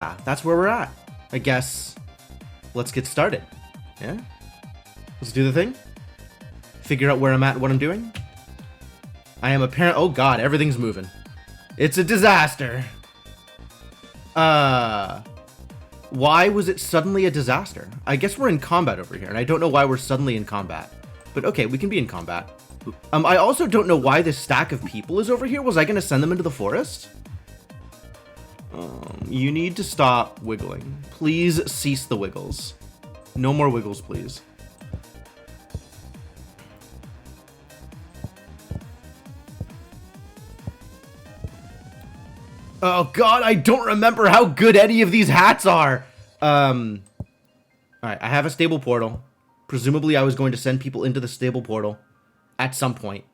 that's where we're at. I guess let's get started. Yeah? Let's do the thing. Figure out where I'm at, what I'm doing. I am apparent. Oh god, everything's moving. It's a disaster. Why was it suddenly a disaster? I guess we're in combat over here, and I don't know why we're suddenly in combat. But okay, we can be in combat. I also don't know why this stack of people is over here. Was I going to send them into the forest? You need to stop wiggling. Please cease the wiggles. No more wiggles, please. Oh god, I don't remember how good any of these hats are. Alright, I have a stable portal. Presumably I was going to send people into the stable portal at some point.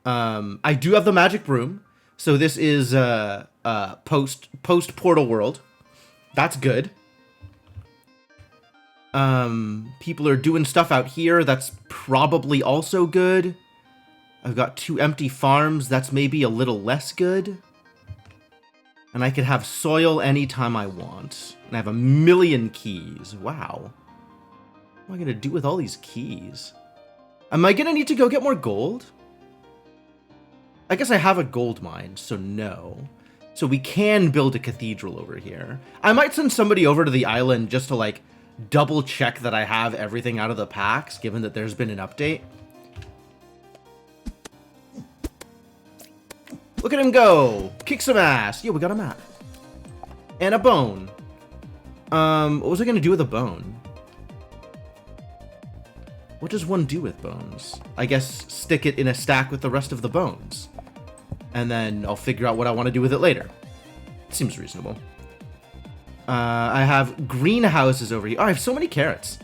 I do have the magic broom. So this is post portal world. That's good. People are doing stuff out here. That's probably also good. I've got 2 empty farms. That's maybe a little less good. And I could have soil anytime I want. And I have 1,000,000 keys. Wow. What am I going to do with all these keys? Am I going to need to go get more gold? I guess I have a gold mine, so no. So we can build a cathedral over here. I might send somebody over to the island just to, like, double check that I have everything out of the packs, given that there's been an update. Look at him go! Kick some ass! Yeah, we got a map. And a bone. What was I gonna do with a bone? What does one do with bones? I guess stick it in a stack with the rest of the bones. And then I'll figure out what I want to do with it later. Seems reasonable. I have greenhouses over here. Oh, I have so many carrots.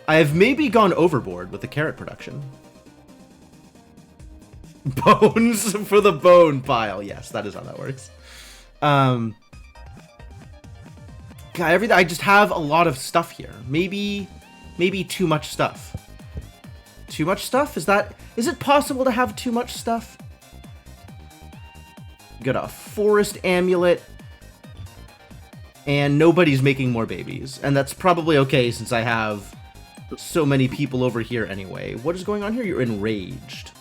I have maybe gone overboard with the carrot production. Bones for the bone pile. Yes, that is how that works. God, everything. I just have a lot of stuff here. Maybe too much stuff. Too much stuff? Is it possible to have too much stuff? Got a forest amulet. And nobody's making more babies. And that's probably okay since I have so many people over here anyway. What is going on here? You're enraged.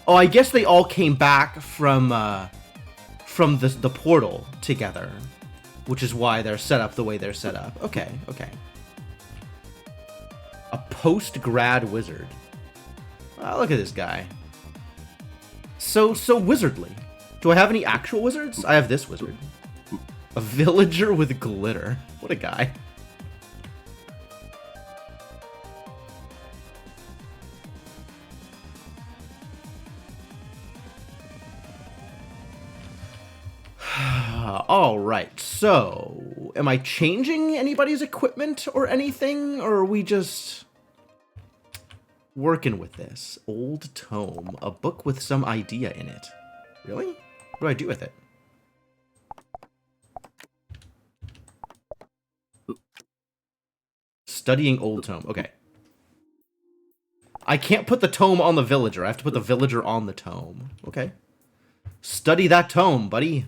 Oh, I guess they all came back from the portal together, which is why they're set up the way they're set up. Okay, okay. A post-grad wizard. Oh, look at this guy. So wizardly. Do I have any actual wizards? I have this wizard. A villager with glitter. What a guy. Alright, so am I changing anybody's equipment or anything, or are we just working with this? Old tome, a book with some idea in it. Really? What do I do with it? Studying old tome, okay. I can't put the tome on the villager, I have to put the villager on the tome. Okay. Study that tome, buddy.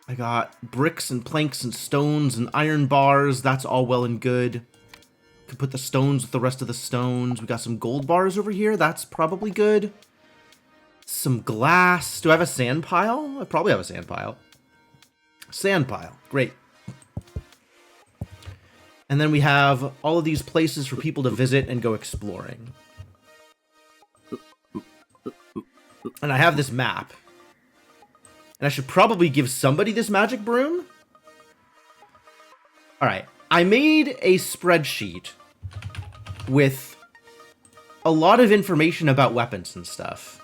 I got bricks and planks and stones and iron bars. That's all well and good. Could put the stones with the rest of the stones. We got some gold bars over here. That's probably good. Some glass. Do I have a sand pile? I probably have a sand pile. Sand pile. Great. And then we have all of these places for people to visit and go exploring. And I have this map. And I should probably give somebody this magic broom. Alright, I made a spreadsheet with a lot of information about weapons and stuff.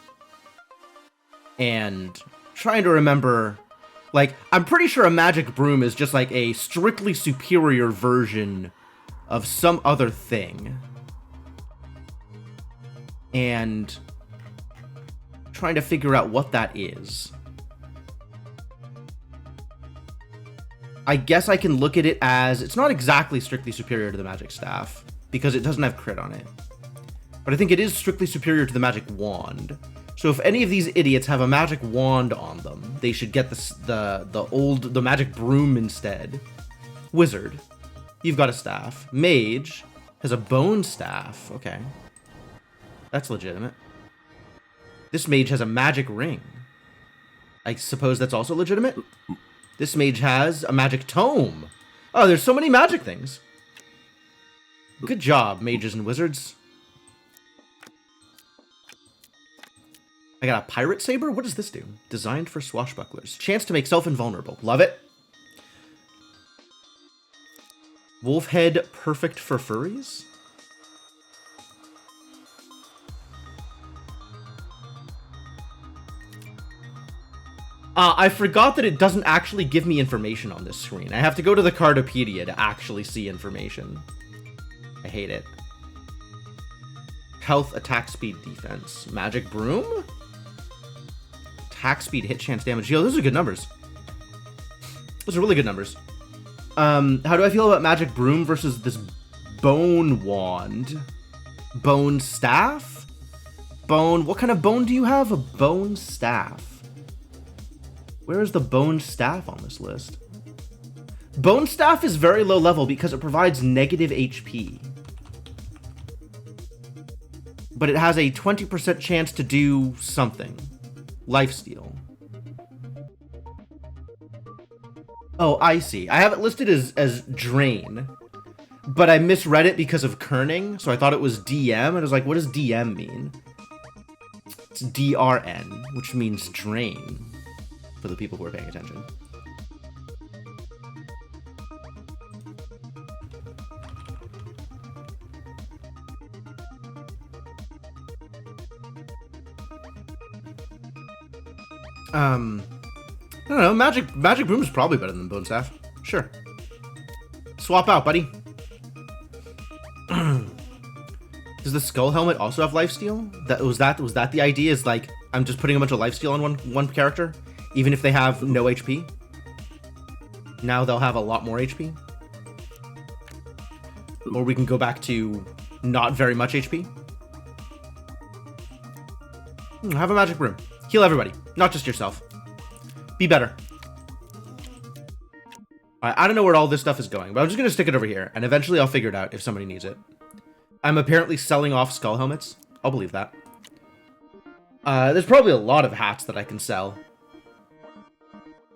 And trying to remember, like, I'm pretty sure a magic broom is just like a strictly superior version of some other thing. And trying to figure out what that is. I guess I can look at it as, it's not exactly strictly superior to the magic staff, because it doesn't have crit on it. But I think it is strictly superior to the magic wand. So if any of these idiots have a magic wand on them, they should get the magic broom instead. Wizard, you've got a staff. Mage has a bone staff. Okay. That's legitimate. This mage has a magic ring. I suppose that's also legitimate. This mage has a magic tome. Oh, there's so many magic things. Good job, mages and wizards. I got a pirate saber? What does this do? Designed for swashbucklers. Chance to make self invulnerable. Love it. Wolf head, perfect for furries? I forgot that it doesn't actually give me information on this screen. I have to go to the Cardopedia to actually see information. I hate it. Health, attack speed, defense. Magic broom? Attack speed, hit chance, damage. Yo, those are good numbers. Those are really good numbers. How do I feel about magic broom versus this bone wand? Bone staff? Bone... What kind of bone do you have? A bone staff. Where is the bone staff on this list? Bone staff is very low level because it provides negative HP. But it has a 20% chance to do something. Lifesteal. Oh, I see. I have it listed as drain. But I misread it because of kerning, so I thought it was DM, and I was like, what does DM mean? It's DRN, which means drain. For the people who are paying attention. I don't know. Magic broom is probably better than bone staff. Sure. Swap out, buddy. Does the skull helmet also have lifesteal? Was that the idea? Is like I'm just putting a bunch of lifesteal on one character? Even if they have no HP? Now they'll have a lot more HP? Or we can go back to not very much HP? Have a magic broom. Heal everybody, not just yourself. Be better. Alright, I don't know where all this stuff is going, but I'm just going to stick it over here, and eventually I'll figure it out if somebody needs it. I'm apparently selling off skull helmets. I'll believe that. There's probably a lot of hats that I can sell.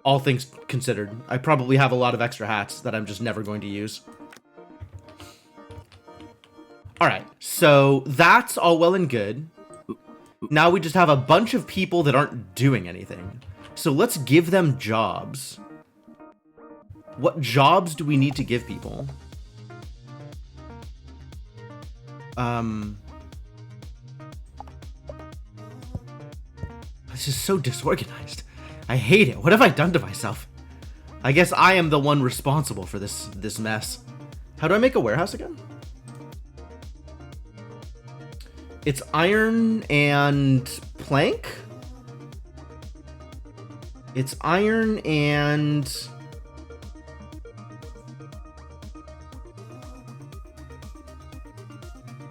All things considered. I probably have a lot of extra hats that I'm just never going to use. Alright, so that's all well and good. Now we just have a bunch of people that aren't doing anything. So let's give them jobs. What jobs do we need to give people? This is so disorganized. I hate it. What have I done to myself? I guess I am the one responsible for this mess. How do I make a warehouse again? It's iron and plank? It's iron and...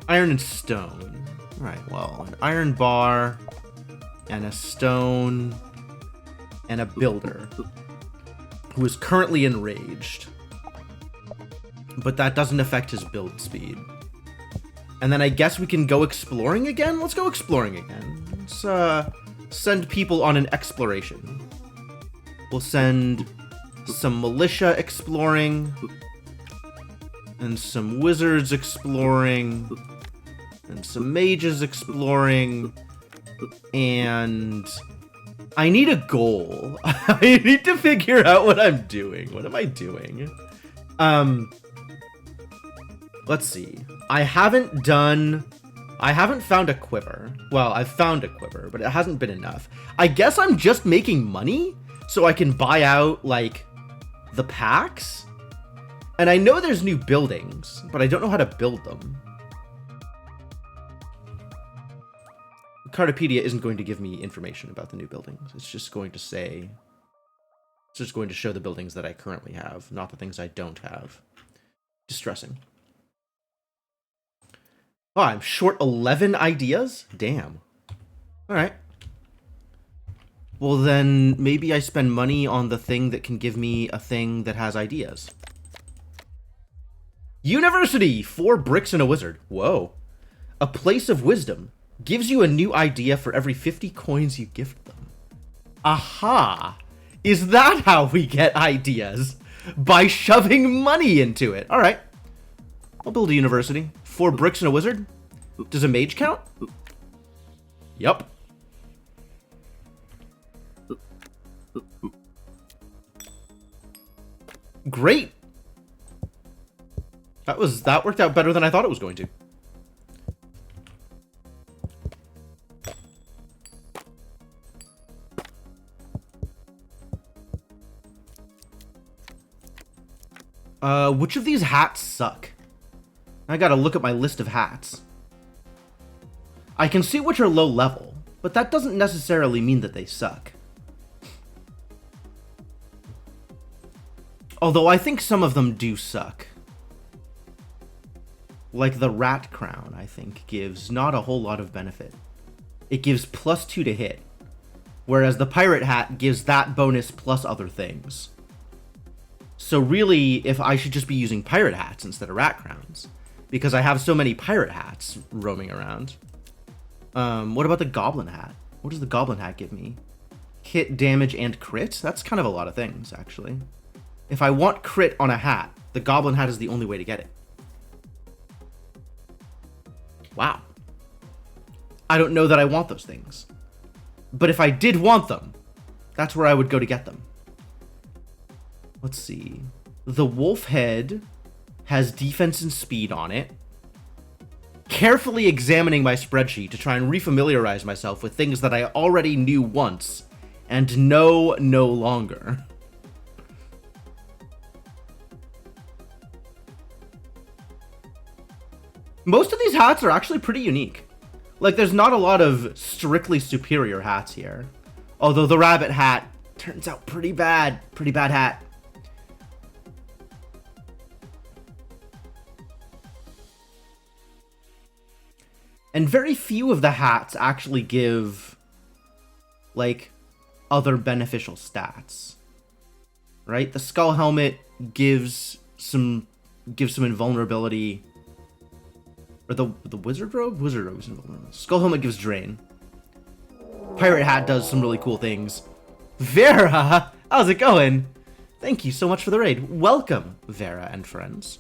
iron and stone. Alright, well, an iron bar and a stone and a builder who is currently enraged. But that doesn't affect his build speed. And then I guess we can go exploring again? Let's go exploring again. Let's send people on an exploration. We'll send some militia exploring. And some wizards exploring. And some mages exploring. And I need a goal. I need to figure out what I'm doing. What am I doing? Let's see. I haven't found a quiver. Well, I've found a quiver, but it hasn't been enough. I guess I'm just making money so I can buy out, like, the packs? And I know there's new buildings, but I don't know how to build them. Cardopedia isn't going to give me information about the new buildings. It's just going to say... It's just going to show the buildings that I currently have, not the things I don't have. Distressing. Oh, I'm short 11 ideas? Damn. Alright. Well, then maybe I spend money on the thing that can give me a thing that has ideas. University! 4 bricks and a wizard. Whoa. A place of wisdom. Gives you a new idea for every 50 coins you gift them. Aha! Is that how we get ideas? By shoving money into it. Alright. I'll build a university. 4 bricks and a wizard? Does a mage count? Yup. Great. That worked out better than I thought it was going to. Which of these hats suck? I gotta look at my list of hats. I can see which are low level, but that doesn't necessarily mean that they suck. Although I think some of them do suck. Like the rat crown, I think, gives not a whole lot of benefit. It gives +2 to hit, whereas the pirate hat gives that bonus plus other things. So really, if I should just be using pirate hats instead of rat crowns, because I have so many pirate hats roaming around. What about the goblin hat? What does the goblin hat give me? Hit, damage, and crit? That's kind of a lot of things, actually. If I want crit on a hat, the goblin hat is the only way to get it. Wow. I don't know that I want those things. But if I did want them, that's where I would go to get them. Let's see. The wolf head has defense and speed on it. Carefully examining my spreadsheet to try and refamiliarize myself with things that I already knew once and know no longer. Most of these hats are actually pretty unique. Like, there's not a lot of strictly superior hats here. Although the rabbit hat turns out pretty bad. Pretty bad hat. And very few of the hats actually give, like, other beneficial stats. Right? The skull helmet gives some invulnerability. Or the wizard robe? Wizard robe is invulnerable. Skull helmet gives drain. Pirate hat does some really cool things. Vera! How's it going? Thank you so much for the raid. Welcome, Vera and friends.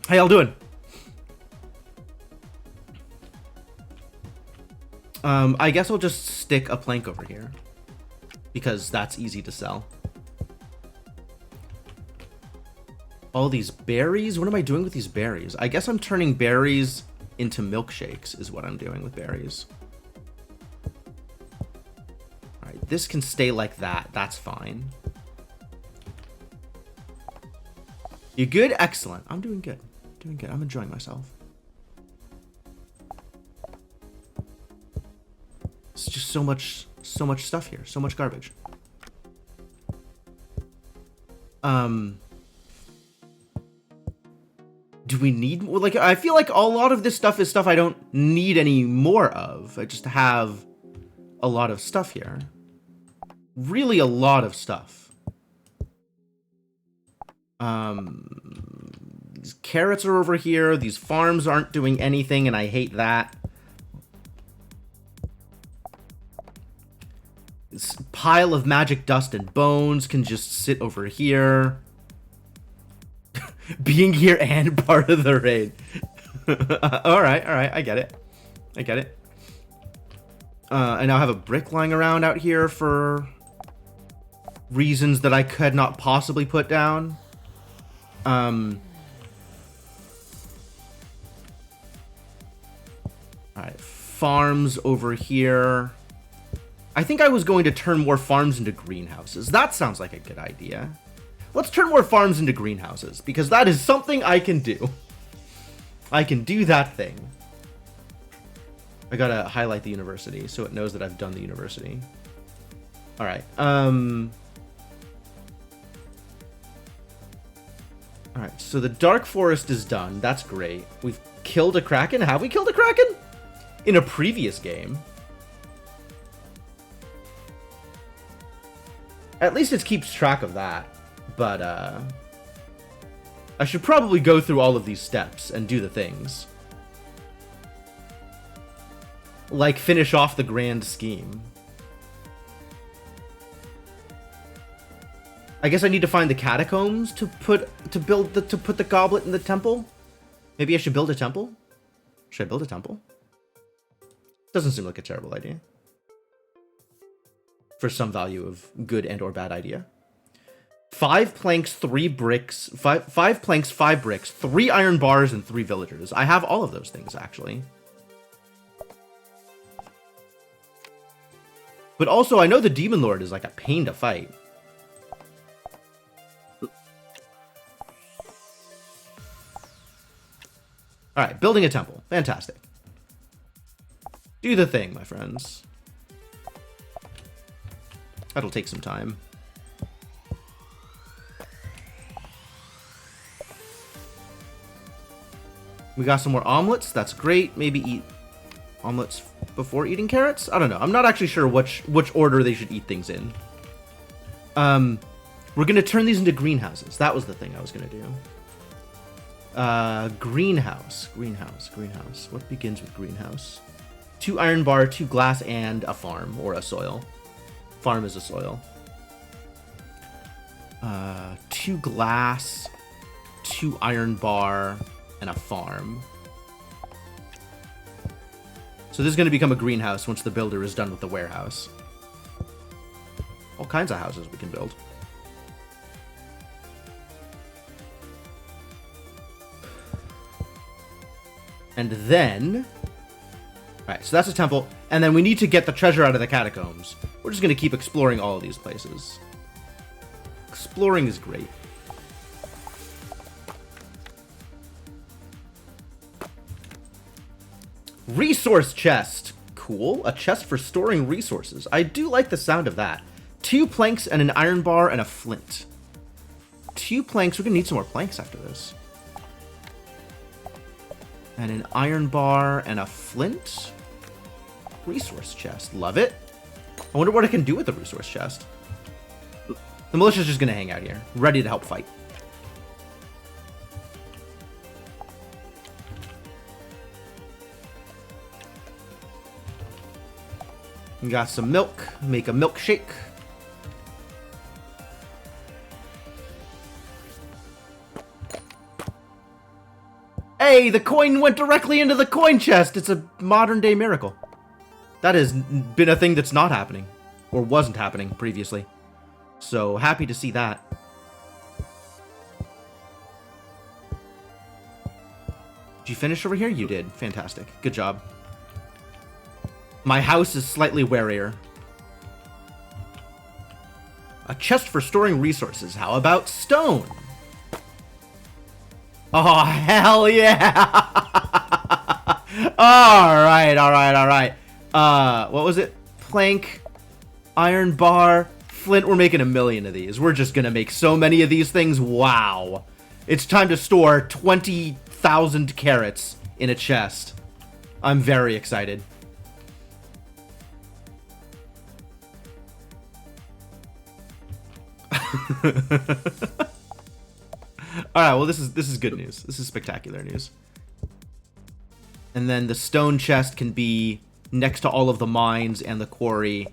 How y'all doing? I guess I'll just stick a plank over here. Because that's easy to sell. All these berries? What am I doing with these berries? I guess I'm turning berries into milkshakes is what I'm doing with berries. Alright, this can stay like that. That's fine. You good? Excellent. I'm doing good. Doing good. I'm enjoying myself. It's just so much stuff here. So much garbage. Do we need more? Like, I feel like a lot of this stuff is stuff I don't need any more of. I just have a lot of stuff here. Really a lot of stuff. These carrots are over here. These farms aren't doing anything, and I hate that. This pile of magic dust and bones can just sit over here. Being here and part of the raid. Alright, I get it. I get it. I now have a brick lying around out here for reasons that I could not possibly put down. Alright, farms over here. I think I was going to turn more farms into greenhouses. That sounds like a good idea. Let's turn more farms into greenhouses, because that is something I can do. I can do that thing. I gotta highlight the university so it knows that I've done the university. Alright, Alright, so the Dark Forest is done. That's great. We've killed a Kraken? Have we killed a Kraken? In a previous game. At least it keeps track of that. But, I should probably go through all of these steps and do the things. Like, finish off the grand scheme. I guess I need to find the catacombs to put the goblet in the temple. Maybe I should build a temple? Should I build a temple? Doesn't seem like a terrible idea. For some value of good and or bad idea. 5 planks, 3 bricks, 5 planks, 5 bricks, 3 iron bars, and 3 villagers. I have all of those things, actually. But also, I know the Demon Lord is like a pain to fight. Alright, building a temple. Fantastic. Do the thing, my friends. That'll take some time. We got some more omelets. That's great. Maybe eat omelets before eating carrots? I don't know. I'm not actually sure which order they should eat things in. We're going to turn these into greenhouses. That was the thing I was going to do. Greenhouse. What begins with greenhouse? 2 iron bar, 2 glass, and a farm, or a soil. Farm is a soil. 2 glass, 2 iron bar, and a farm. So this is going to become a greenhouse once the builder is done with the warehouse. All kinds of houses we can build. And then... Alright, so that's a temple. And then we need to get the treasure out of the catacombs. We're just going to keep exploring all of these places. Exploring is great. Resource chest. Cool. A chest for storing resources. I do like the sound of that. 2 planks and an iron bar and a flint. 2 planks. We're going to need some more planks after this. And an iron bar and a flint. Resource chest. Love it. I wonder what I can do with the resource chest. The militia's just going to hang out here. Ready to help fight. We got some milk. Make a milkshake. Hey, the coin went directly into the coin chest. It's a modern day miracle. That has been a thing that's not happening. Or wasn't happening previously. So, happy to see that. Did you finish over here? You did. Fantastic. Good job. My house is slightly warier. A chest for storing resources. How about stone? Oh, hell yeah! Alright. What was it? Plank, iron bar, flint. We're making 1,000,000 of these. We're just gonna make so many of these things. Wow. It's time to store 20,000 carrots in a chest. I'm very excited. Alright, well this is good news. This is spectacular news. And then the stone chest can be next to all of the mines and the quarry.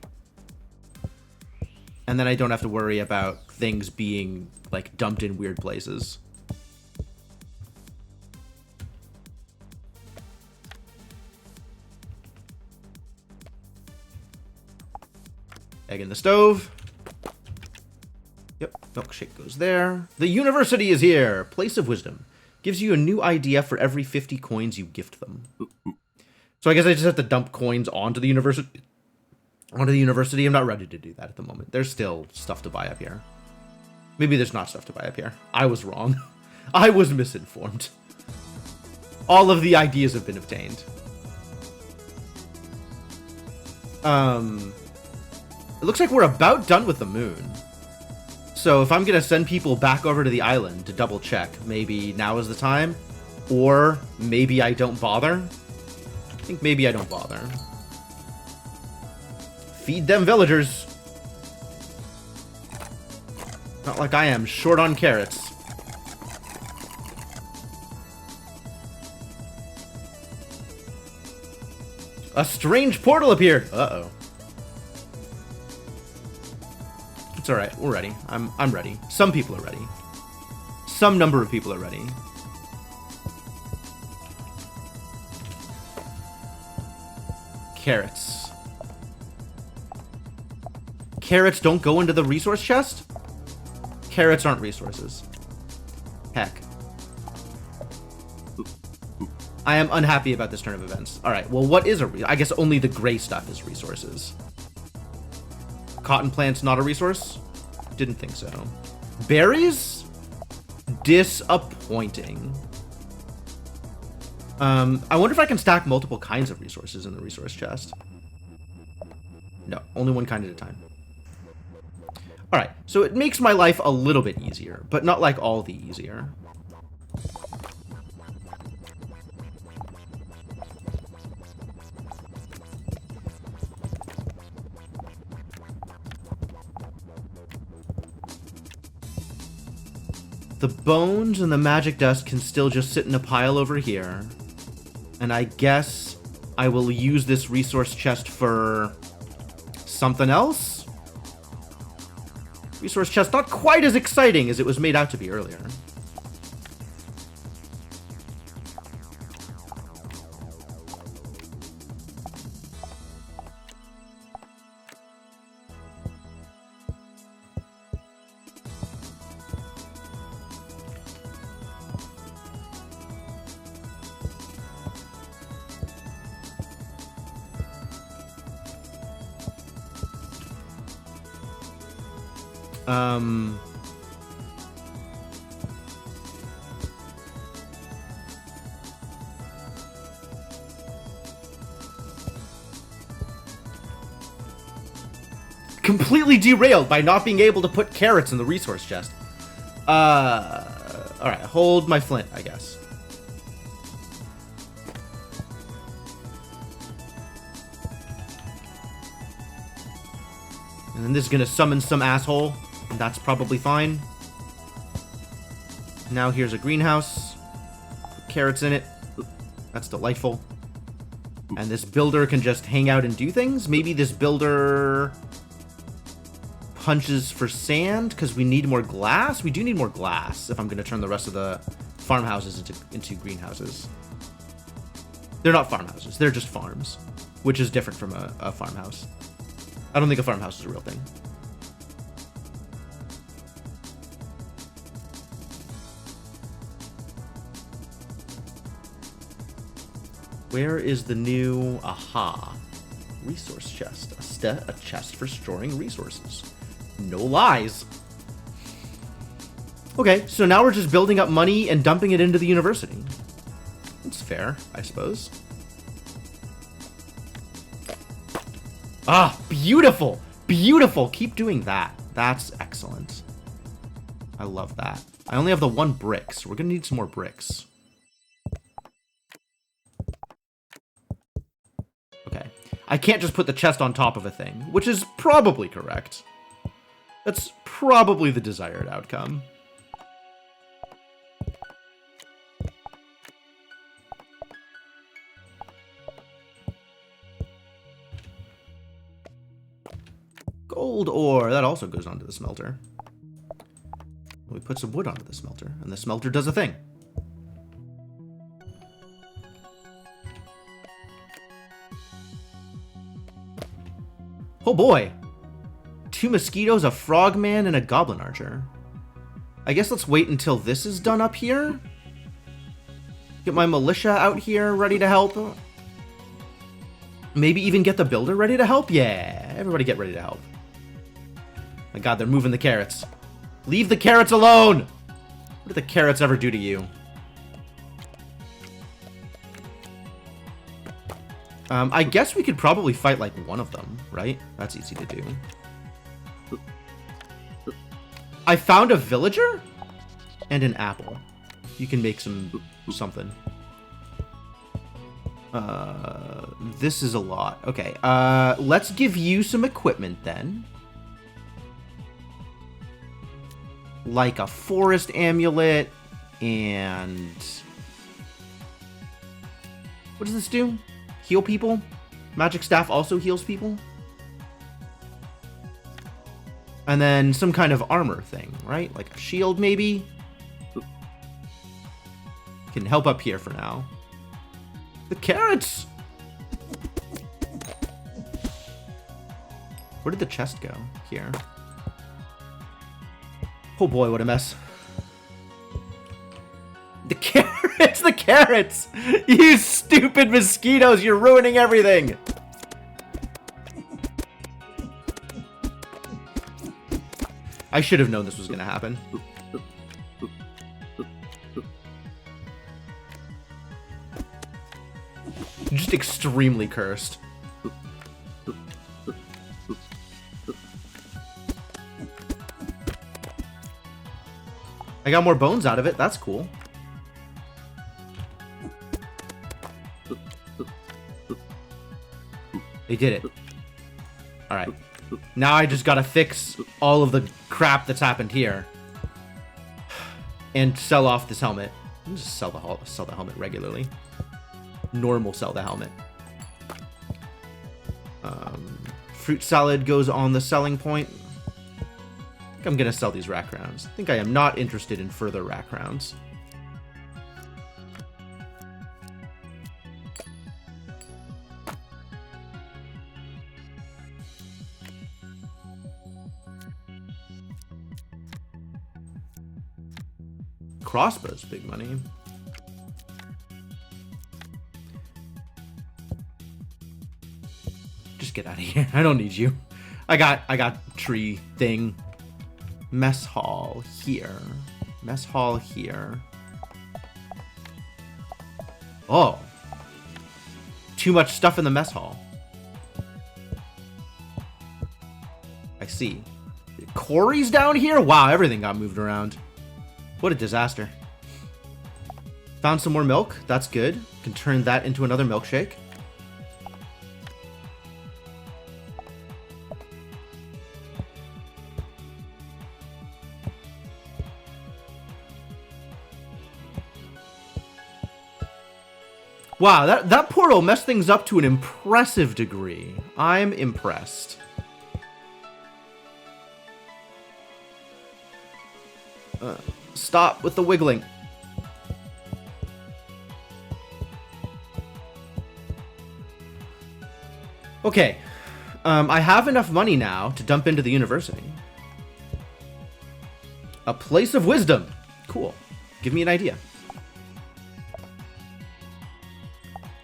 And then I don't have to worry about things being, like, dumped in weird places. Egg in the stove. Yep, milkshake goes there. The university is here. Place of wisdom. Gives you a new idea for every 50 coins you gift them. So I guess I just have to dump coins onto the university. I'm not ready to do that at the moment. There's still stuff to buy up here. Maybe there's not stuff to buy up here. I was wrong. I was misinformed. All of the ideas have been obtained. It looks like we're about done with the moon. So if I'm going to send people back over to the island to double check, maybe now is the time. Or maybe I don't bother. I think maybe I don't bother. Feed them villagers. Not like I am short on carrots. A strange portal appeared. Uh-oh. It's alright, we're ready. I'm ready. Some people are ready. Some number of people are ready. Carrots. Carrots don't go into the resource chest? Carrots aren't resources. Heck. I am unhappy about this turn of events. Alright, well, what is I guess only the gray stuff is resources. Cotton plant's not a resource? Didn't think so. Berries? Disappointing. I wonder if I can stack multiple kinds of resources in the resource chest. No, only one kind at a time. Alright, so it makes my life a little bit easier, but not like all the easier. The bones and the magic dust can still just sit in a pile over here. And I guess I will use this resource chest for something else? Resource chest not quite as exciting as it was made out to be earlier. Completely derailed by not being able to put carrots in the resource chest. Alright, hold my flint, I guess. And then this is gonna summon some asshole, and that's probably fine. Now here's a greenhouse. Put carrots in it. That's delightful. And this builder can just hang out and do things. Maybe this builder punches for sand because we need more glass. We do need more glass if I'm going to turn the rest of the farmhouses into greenhouses. They're not farmhouses. They're just farms, which is different from a farmhouse. I don't think a farmhouse is a real thing. Where is the new... Aha. Resource chest. A chest for storing resources. No lies. Okay, so now we're just building up money and dumping it into the university. That's fair, I suppose. Ah, beautiful! Beautiful! Keep doing that. That's excellent. I love that. I only have the 1 brick, so we're gonna need some more bricks. Okay. I can't just put the chest on top of a thing, which is probably correct. That's probably the desired outcome. Gold ore. That also goes onto the smelter. We put some wood onto the smelter, and the smelter does a thing. Oh boy. 2 mosquitoes, a frogman, and a goblin archer. I guess let's wait until this is done up here. Get my militia out here ready to help. Maybe even get the builder ready to help? Yeah, everybody get ready to help. My god, they're moving the carrots. Leave the carrots alone! What did the carrots ever do to you? I guess we could probably fight like one of them, right? That's easy to do. I found a villager and an apple. You can make something. This is a lot. Okay, let's give you some equipment then. like a forest amulet, and what does this do? Heal people? Magic staff also heals people? And then some kind of armor thing, right? Like a shield, maybe? Can help up here for now. The carrots! Where did the chest go? Here. Oh boy, what a mess. The carrots! The carrots! You stupid mosquitoes! You're ruining everything! I should have known this was gonna happen. Just extremely cursed. I got more bones out of it. That's cool. They did it. Alright. Now I just gotta fix all of the crap that's happened here. And sell off this helmet. I'll just sell the helmet regularly. Normal sell the helmet. Fruit salad goes on the selling point. I think I'm gonna sell these rack rounds. I think I am not interested in further rack rounds. Crossbows, big money. Just get out of here. I don't need you. I got tree thing. Mess hall here. Mess hall here. Oh. Too much stuff in the mess hall. I see. Quarries down here? Wow, everything got moved around. What a disaster. Found some more milk. That's good. Can turn that into another milkshake. Wow, that portal messed things up to an impressive degree. I'm impressed. Stop with the wiggling. Okay. I have enough money now to dump into the university. A place of wisdom. Cool. Give me an idea.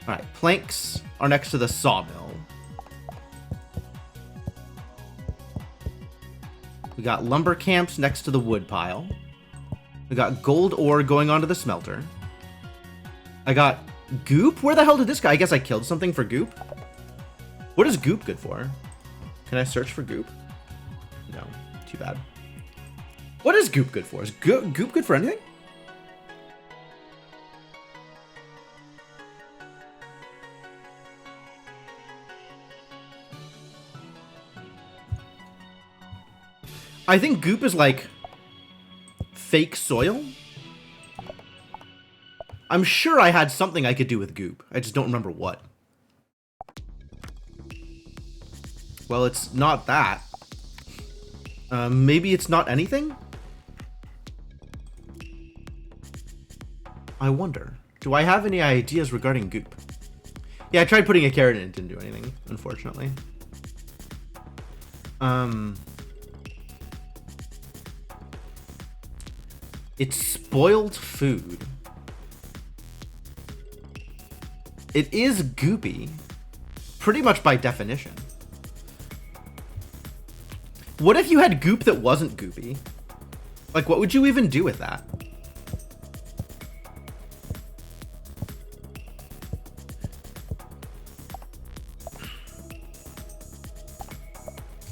Alright, planks are next to the sawmill. We got lumber camps next to the wood pile. We got gold ore going onto the smelter. I got goop? Where the hell did this guy? I guess I killed something for goop. What is goop good for? Can I search for goop? No, too bad. What is goop good for? Is goop good for anything? I think goop is like fake soil. I'm sure I had something I could do with goop. I just don't remember what. Well, it's not that. Maybe it's not anything? I wonder. Do I have any ideas regarding goop? Yeah, I tried putting a carrot in. It didn't do anything, unfortunately. It's spoiled food. It is goopy. Pretty much by definition. What if you had goop that wasn't goopy? Like, what would you even do with that?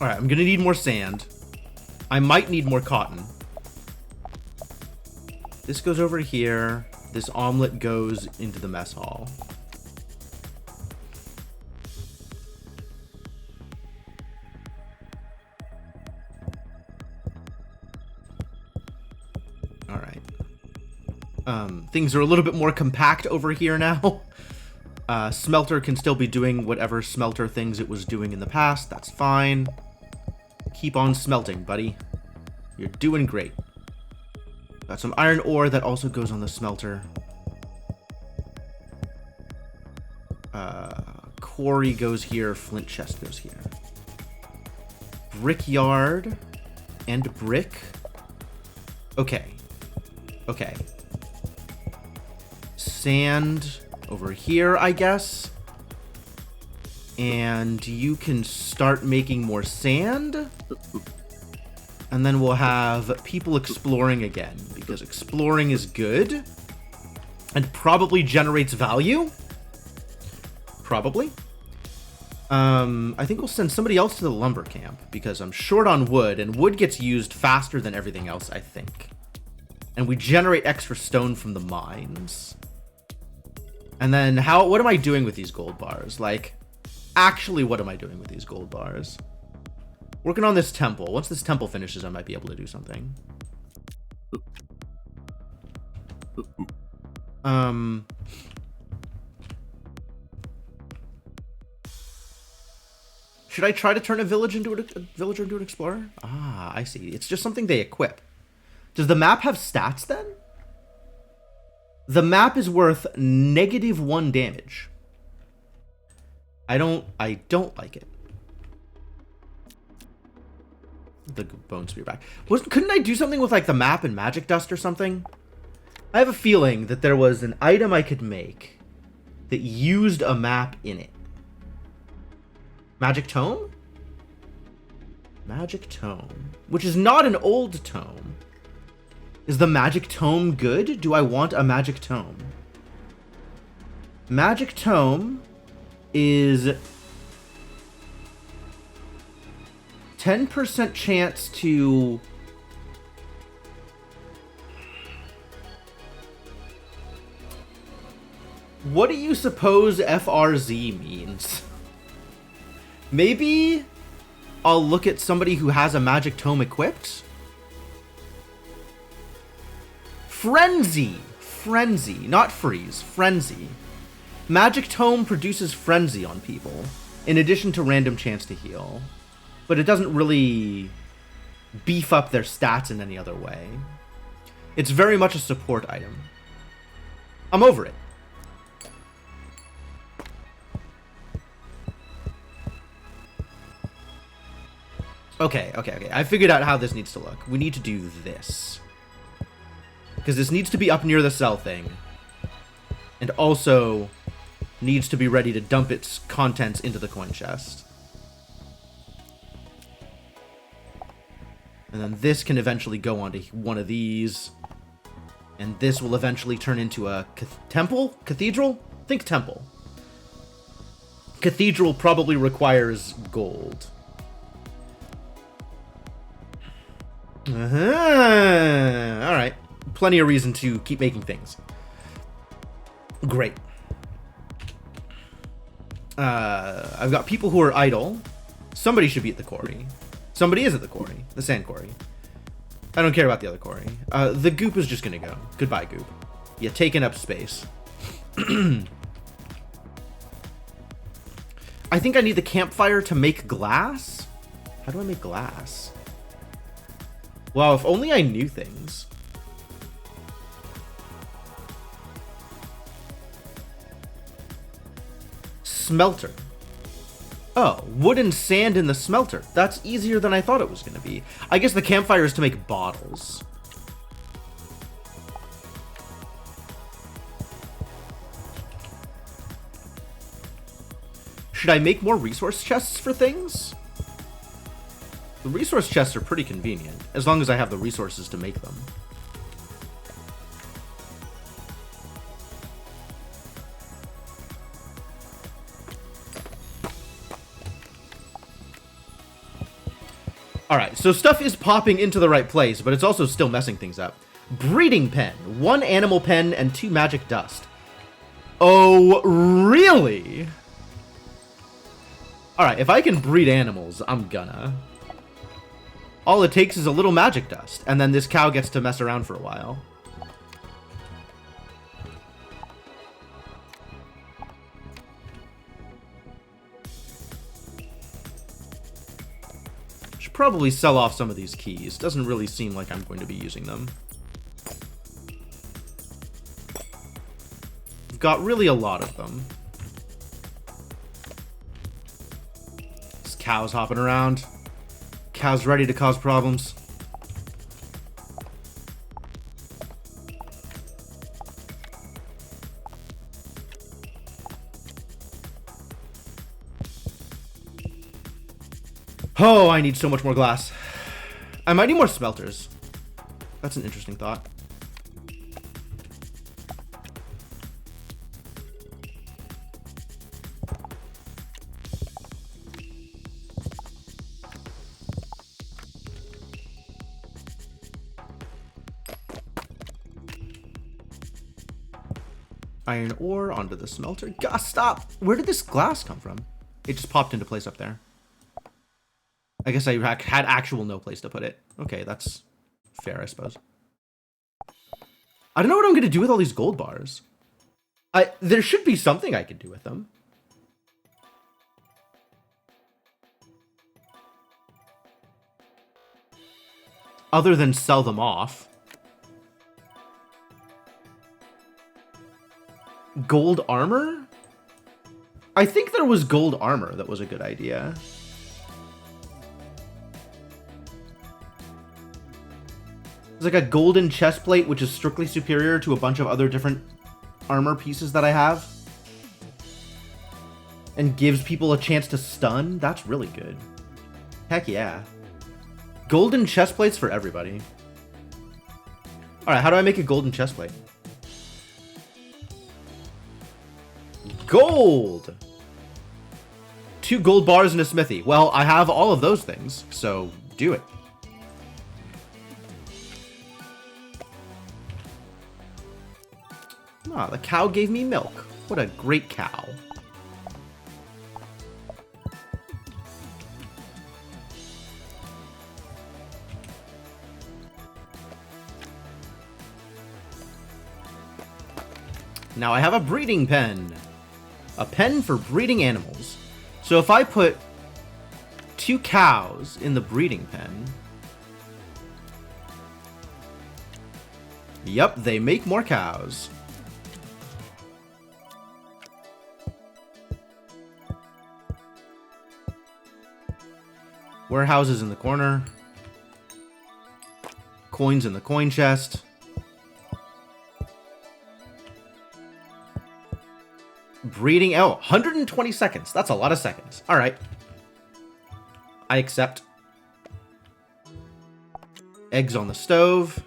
Alright, I'm gonna need more sand. I might need more cotton. This goes over here. This omelet goes into the mess hall. Things are a little bit more compact over here now. Smelter can still be doing whatever smelter things it was doing in the past. That's fine. Keep on smelting, buddy. You're doing great. Got some iron ore that also goes on the smelter. Quarry goes here. Flint chest goes here. Brickyard and brick. Okay. Okay. Sand over here, I guess. And you can start making more sand. And then we'll have people exploring again, because exploring is good. And probably generates value. Probably. I think we'll send somebody else to the lumber camp, because I'm short on wood, and wood gets used faster than everything else, I think. And we generate extra stone from the mines. And then what am I doing with these gold bars? Like, actually, what am I doing with these gold bars? Working on this temple. Once this temple finishes, I might be able to do something. Should I try to turn a villager into an explorer? Ah, I see. It's just something they equip. Does the map have stats then? The map is worth -1 damage. I don't like it. The bone spear back. Couldn't I do something with like the map and magic dust or something? I have a feeling that there was an item I could make that used a map in it. Magic tome? Magic tome. Which is not an old tome. Is the magic tome good? Do I want a magic tome? Magic tome is 10% chance to... What do you suppose FRZ means? Maybe I'll look at somebody who has a magic tome equipped? Frenzy! Frenzy. Not freeze. Frenzy. Magic tome produces frenzy on people, in addition to random chance to heal. But it doesn't really beef up their stats in any other way. It's very much a support item. I'm over it. Okay. I figured out how this needs to look. We need to do this. Because this needs to be up near the cell thing. And also needs to be ready to dump its contents into the coin chest. And then this can eventually go onto one of these. And this will eventually turn into a temple? Cathedral? Think temple. Cathedral probably requires gold. Alright. Plenty of reason to keep making things. Great. I've got people who are idle. Somebody should be at the quarry. Somebody is at the quarry. The sand quarry. I don't care about the other quarry. The goop is just gonna go. Goodbye, goop. You're taking up space. I think I need the campfire to make glass? How do I make glass? Wow, if only I knew things. Smelter. Oh, wood and sand in the smelter. That's easier than I thought it was going to be. I guess the campfire is to make bottles. Should I make more resource chests for things? The resource chests are pretty convenient, as long as I have the resources to make them. Alright, so stuff is popping into the right place, but it's also still messing things up. Breeding pen. 1 animal pen and 2 magic dust. Oh, really? Alright, if I can breed animals, I'm gonna. All it takes is a little magic dust, and then this cow gets to mess around for a while. probably sell off some of these keys. Doesn't really seem like I'm going to be using them. I've got really a lot of them. This cow's hopping around. Cow's ready to cause problems. Oh, I need so much more glass. I might need more smelters. That's an interesting thought. Iron ore onto the smelter. God, stop! Where did this glass come from? It just popped into place up there. I guess I had actual no place to put it. Okay, that's fair, I suppose. I don't know what I'm going to do with all these gold bars. There should be something I could do with them. Other than sell them off. Gold armor? I think there was gold armor that was a good idea. It's like a golden chest plate, which is strictly superior to a bunch of other different armor pieces that I have. And gives people a chance to stun. That's really good. Heck yeah. Golden chest plates for everybody. Alright, how do I make a golden chest plate? Gold! 2 gold bars and a smithy. Well, I have all of those things, so do it. Ah, the cow gave me milk. What a great cow. Now I have a breeding pen. A pen for breeding animals. So if I put 2 cows in the breeding pen... Yep, they make more cows. Warehouses in the corner. Coins in the coin chest. Breeding. Oh, 120 seconds. That's a lot of seconds. All right. I accept. Eggs on the stove.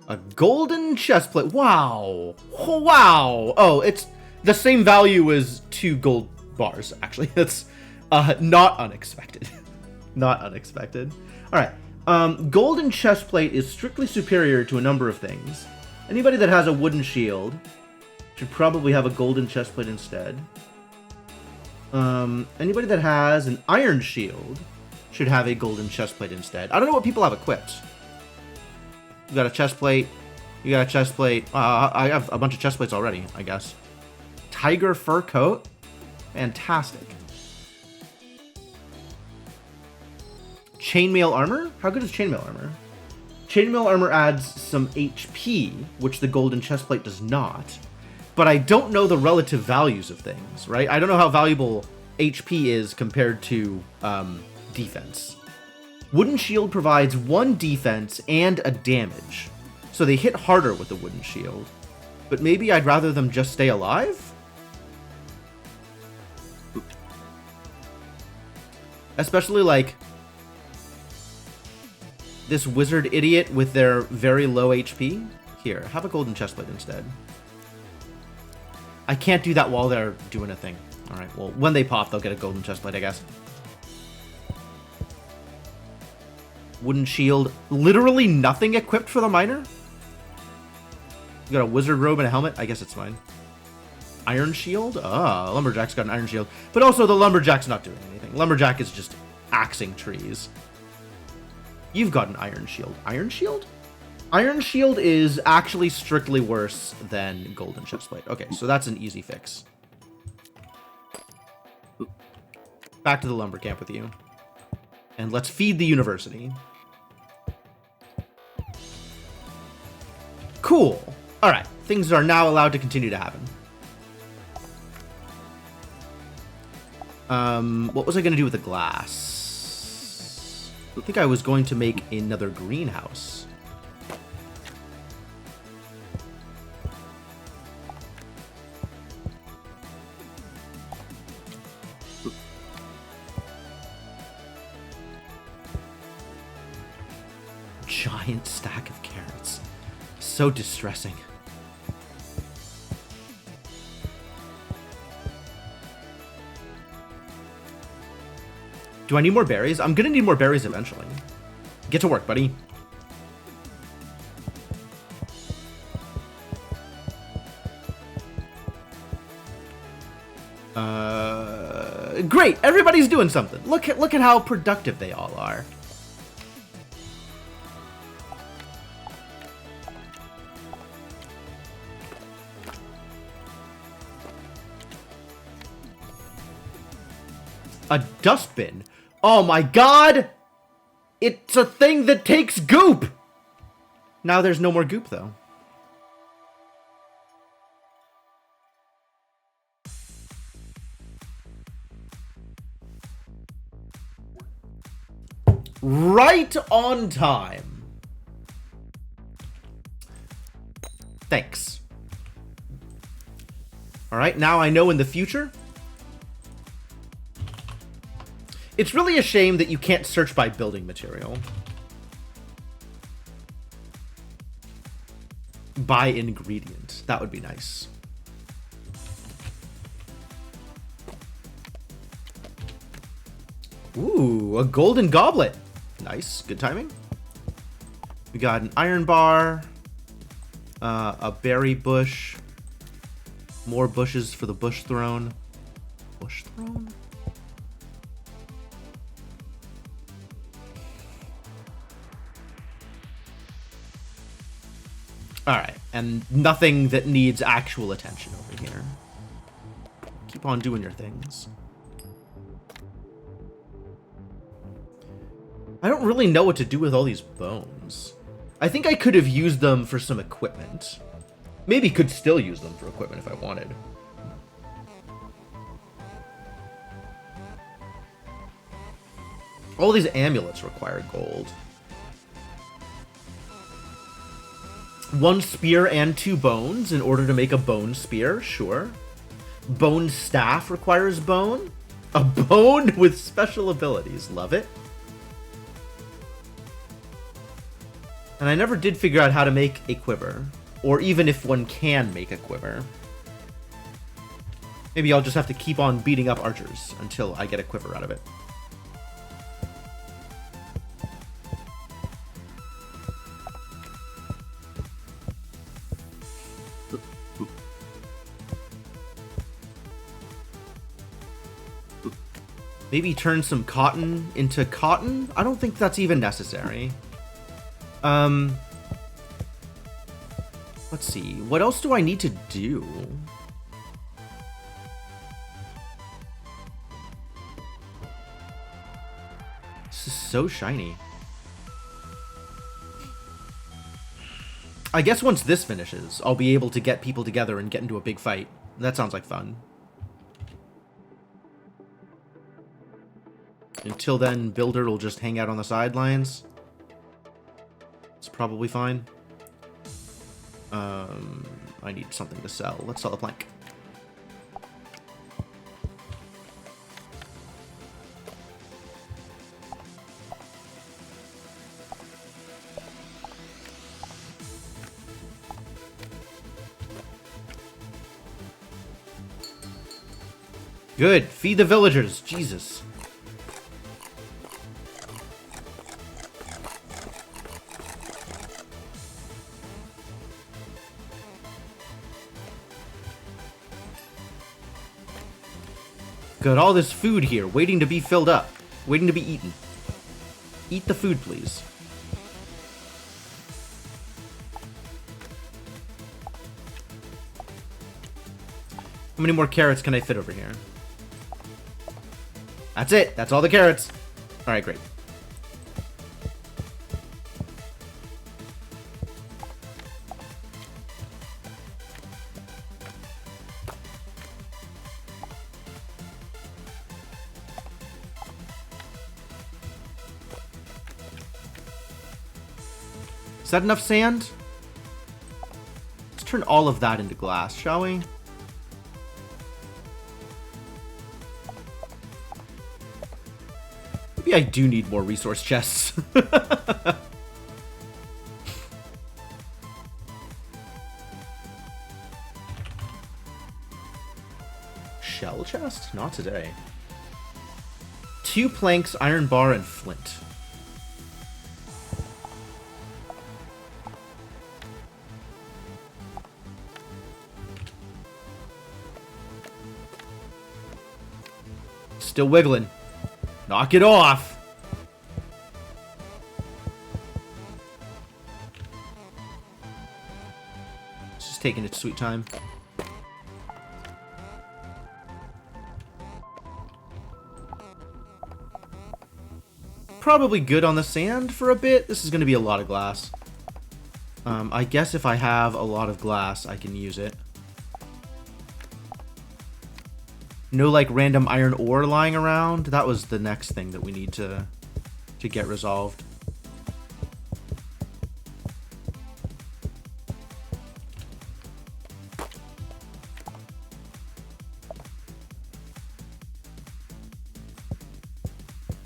A golden chest plate. Wow. Wow. Oh, it's the same value as 2 gold bars, actually. That's not unexpected. Not unexpected. All right. Golden chest plate is strictly superior to a number of things. Anybody that has a wooden shield should probably have a golden chest plate instead. Anybody that has an iron shield should have a golden chest plate instead. I don't know what people have equipped. You got a chest plate. You got a chest plate. I have a bunch of chest plates already, I guess. Tiger fur coat. Fantastic. Chainmail armor? How good is chainmail armor? Chainmail armor adds some HP, which the golden chestplate does not. But I don't know the relative values of things, right? I don't know how valuable HP is compared to defense. Wooden shield provides 1 defense and a damage. So they hit harder with the wooden shield. But maybe I'd rather them just stay alive? Especially like this wizard idiot with their very low HP. Here, have a golden chestplate instead. I can't do that while they're doing a thing. Alright, well, when they pop, they'll get a golden chestplate, I guess. Wooden shield. Literally nothing equipped for the miner? You got a wizard robe and a helmet? I guess it's fine. Iron shield? Ah, lumberjack's got an iron shield. But also, the lumberjack's not doing anything. Lumberjack is just axing trees. You've got an iron shield. Iron shield? Iron shield is actually strictly worse than golden chestplate. Okay, so that's an easy fix. Back to the lumber camp with you. And let's feed the university. Cool. All right. Things are now allowed to continue to happen. What was I going to do with the glass? I think I was going to make another greenhouse. Giant stack of carrots. So distressing. Do I need more berries? I'm gonna need more berries eventually. Get to work, buddy. Great! Everybody's doing something. Look at how productive they all are. A dustbin? Oh my god! It's a thing that takes goop! Now there's no more goop, though. Right on time. Thanks. Alright, now I know in the future. It's really a shame that you can't search by building material. By ingredient. That would be nice. Ooh, a golden goblet. Nice. Good timing. We got an iron bar. A berry bush. More bushes for the bush throne. Bush throne? Alright, and nothing that needs actual attention over here. Keep on doing your things. I don't really know what to do with all these bones. I think I could have used them for some equipment. Maybe could still use them for equipment if I wanted. All these amulets require gold. 1 spear and 2 bones in order to make a bone spear, sure. Bone staff requires bone. A bone with special abilities, love it. And I never did figure out how to make a quiver, or even if one can make a quiver. Maybe I'll just have to keep on beating up archers until I get a quiver out of it. Maybe turn some cotton into cotton? I don't think that's even necessary. Let's see. What else do I need to do? This is so shiny. I guess once this finishes, I'll be able to get people together and get into a big fight. That sounds like fun. Until then, Builder will just hang out on the sidelines. It's probably fine. I need something to sell. Let's sell a plank. Good. Feed the villagers. Jesus. Got all this food here, waiting to be filled up. Waiting to be eaten. Eat the food, please. How many more carrots can I fit over here? That's it. That's all the carrots. All right, great. Is that enough sand? Let's turn all of that into glass, shall we? Maybe I do need more resource chests. Shell chest? Not today. 2 planks, iron bar, and flint. Still wiggling. Knock it off. It's just taking its sweet time. Probably good on the sand for a bit. This is going to be a lot of glass. I guess if I have a lot of glass, I can use it. No, like, random iron ore lying around. That was the next thing that we need to get resolved.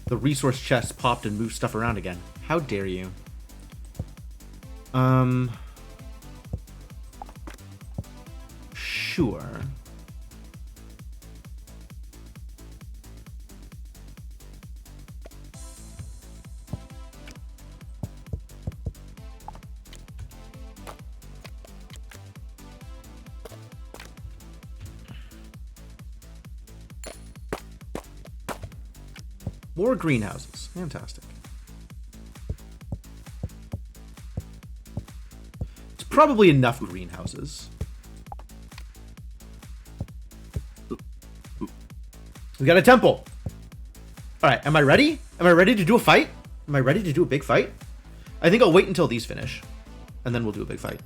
The resource chest popped and moved stuff around again. How dare you? Sure. More greenhouses. Fantastic. It's probably enough greenhouses. We got a temple. Alright, am I ready? Am I ready to do a fight? Am I ready to do a big fight? I think I'll wait until these finish. And then we'll do a big fight.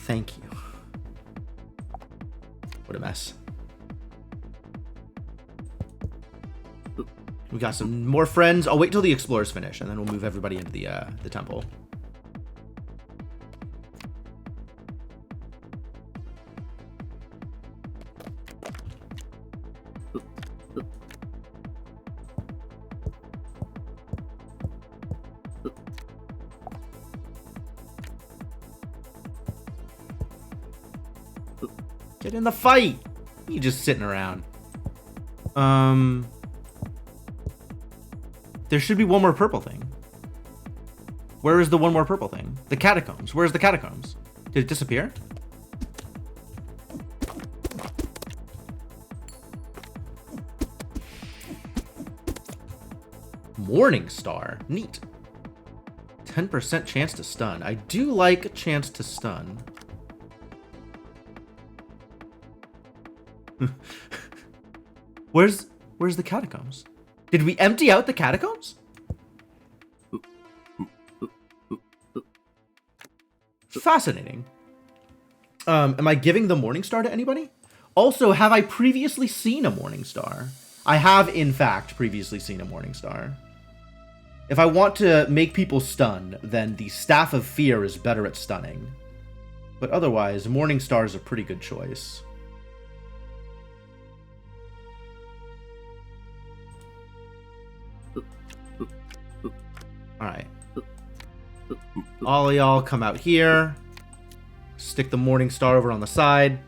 Thank you. What a mess. We got some more friends. I'll wait till the explorers finish, and then we'll move everybody into the temple. Get in the fight! You just sitting around. There should be one more purple thing. Where is the one more purple thing? The catacombs. Where's the catacombs? Did it disappear? Morning Star. Neat. 10% chance to stun. I do like a chance to stun. Where's the catacombs? Did we empty out the catacombs? Fascinating. Am I giving the Morning Star to anybody? Also, have I previously seen a Morning Star? I have, in fact, previously seen a Morning Star. If I want to make people stun, then the Staff of Fear is better at stunning. But otherwise, Morning Star is a pretty good choice. Alright. All of y'all come out here. Stick the Morning Star over on the side.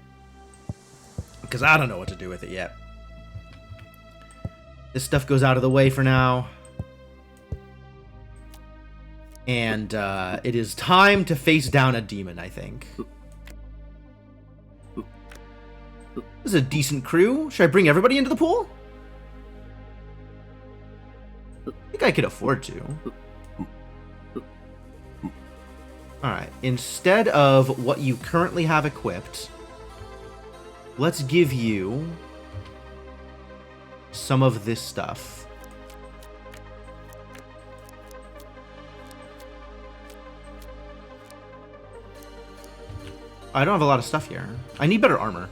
Because I don't know what to do with it yet. This stuff goes out of the way for now. And it is time to face down a demon, I think. This is a decent crew. Should I bring everybody into the pool? I think I could afford to. Alright, instead of what you currently have equipped, let's give you some of this stuff. I don't have a lot of stuff here. I need better armor.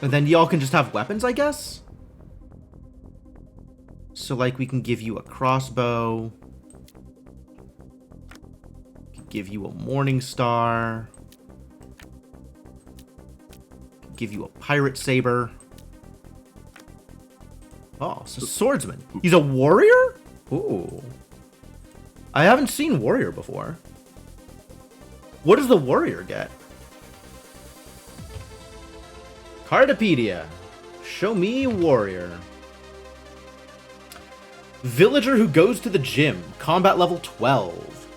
And then y'all can just have weapons, I guess? So, like, we can give you a crossbow. Give you a morning star. Give you a pirate saber. Oh, it's a swordsman. He's a warrior? Ooh. I haven't seen warrior before. What does the warrior get? Cardopedia. Show me warrior. Villager who goes to the gym. Combat level 12.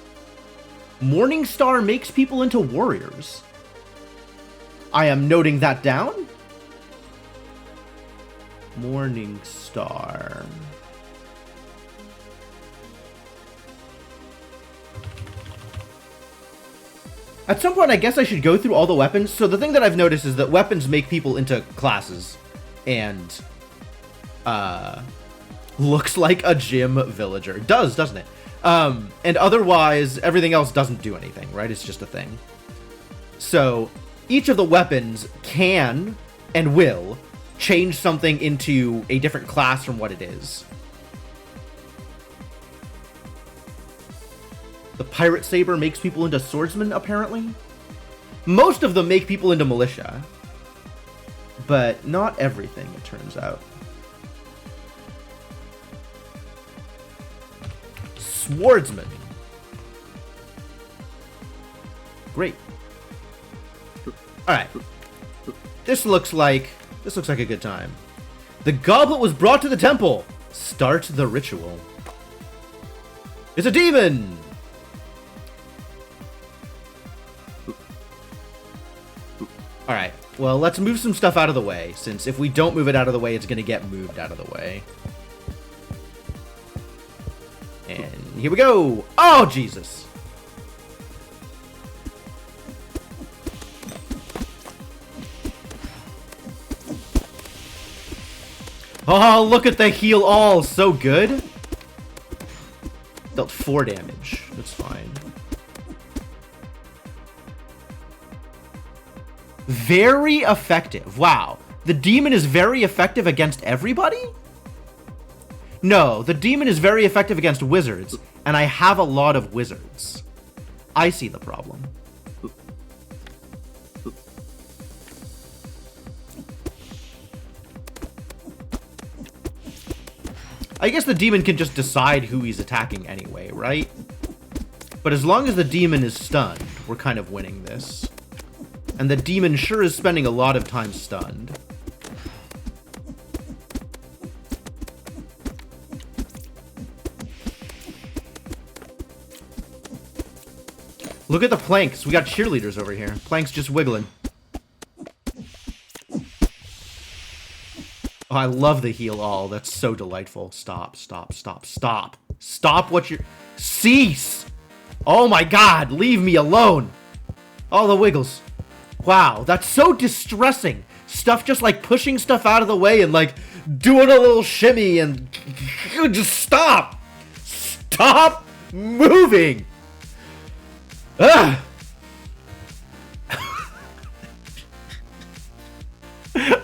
Morning Star makes people into warriors. I am noting that down. Morning Star. At some point, I guess I should go through all the weapons. So the thing that I've noticed is that weapons make people into classes. And, looks like a gym villager. It does, doesn't it? And otherwise, everything else doesn't do anything, right? It's just a thing. So, each of the weapons can and will change something into a different class from what it is. The pirate saber makes people into swordsmen, apparently. Most of them make people into militia. But not everything, it turns out. Swordsman. Great. Alright. This looks like a good time. The goblet was brought to the temple. Start the ritual. It's a demon! Alright, well, let's move some stuff out of the way, since if we don't move it out of the way, it's going to get moved out of the way. And here we go! Oh, Jesus! Oh, look at the heal all! So good! Dealt 4 damage. That's fine. Very effective. Wow. The demon is very effective against everybody? No, the demon is very effective against wizards, and I have a lot of wizards. I see the problem. I guess the demon can just decide who he's attacking anyway, right? But as long as the demon is stunned, we're kind of winning this. And the demon sure is spending a lot of time stunned. Look at the planks. We got cheerleaders over here. Planks just wiggling. Oh, I love the heal all. That's so delightful. Stop, stop, stop, stop. Stop what you're... Cease! Oh my god, leave me alone. All the wiggles. Wow, that's so distressing. Stuff just like pushing stuff out of the way and like doing a little shimmy and just stop. Stop moving. Ugh.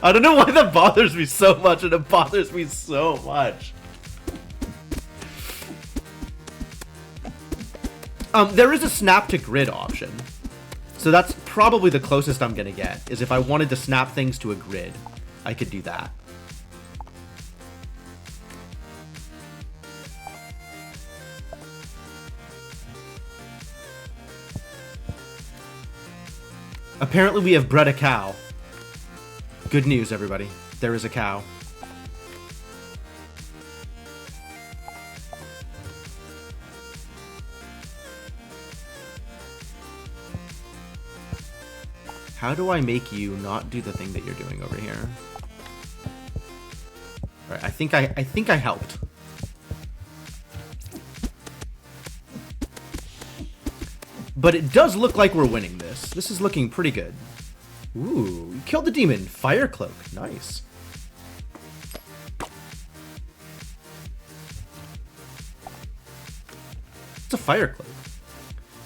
I don't know why that bothers me so much, and it bothers me so much. There is a snap to grid option. So that's probably the closest I'm gonna get, is if I wanted to snap things to a grid, I could do that. Apparently we have bred a cow. Good news, everybody. There is a cow. How do I make you not do the thing that you're doing over here? All right, I think I helped. But it does look like we're winning this. This is looking pretty good. Ooh, you killed the demon. Fire cloak. Nice. It's a fire cloak.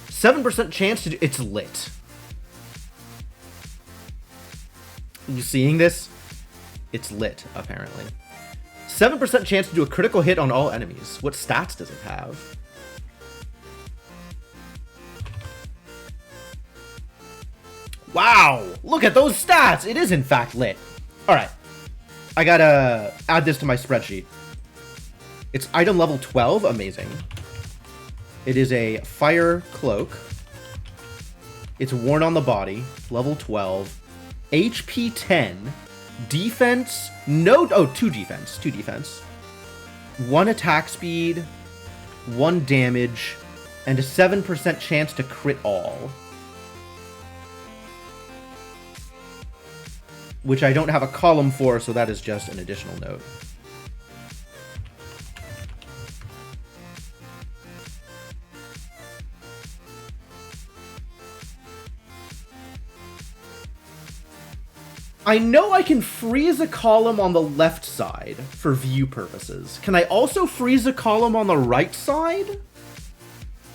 7% chance to do... It's lit. You seeing this? It's lit, apparently. 7% chance to do a critical hit on all enemies. What stats does it have? Wow! Look at those stats! It is, in fact, lit. Alright. I gotta add this to my spreadsheet. It's item level 12. Amazing. It is a fire cloak. It's worn on the body. Level 12. HP 10. Defense. No. Oh, 2 defense. 2 defense. 1 attack speed. 1 damage. And a 7% chance to crit all. Which I don't have a column for, so that is just an additional note. I know I can freeze a column on the left side for view purposes. Can I also freeze a column on the right side?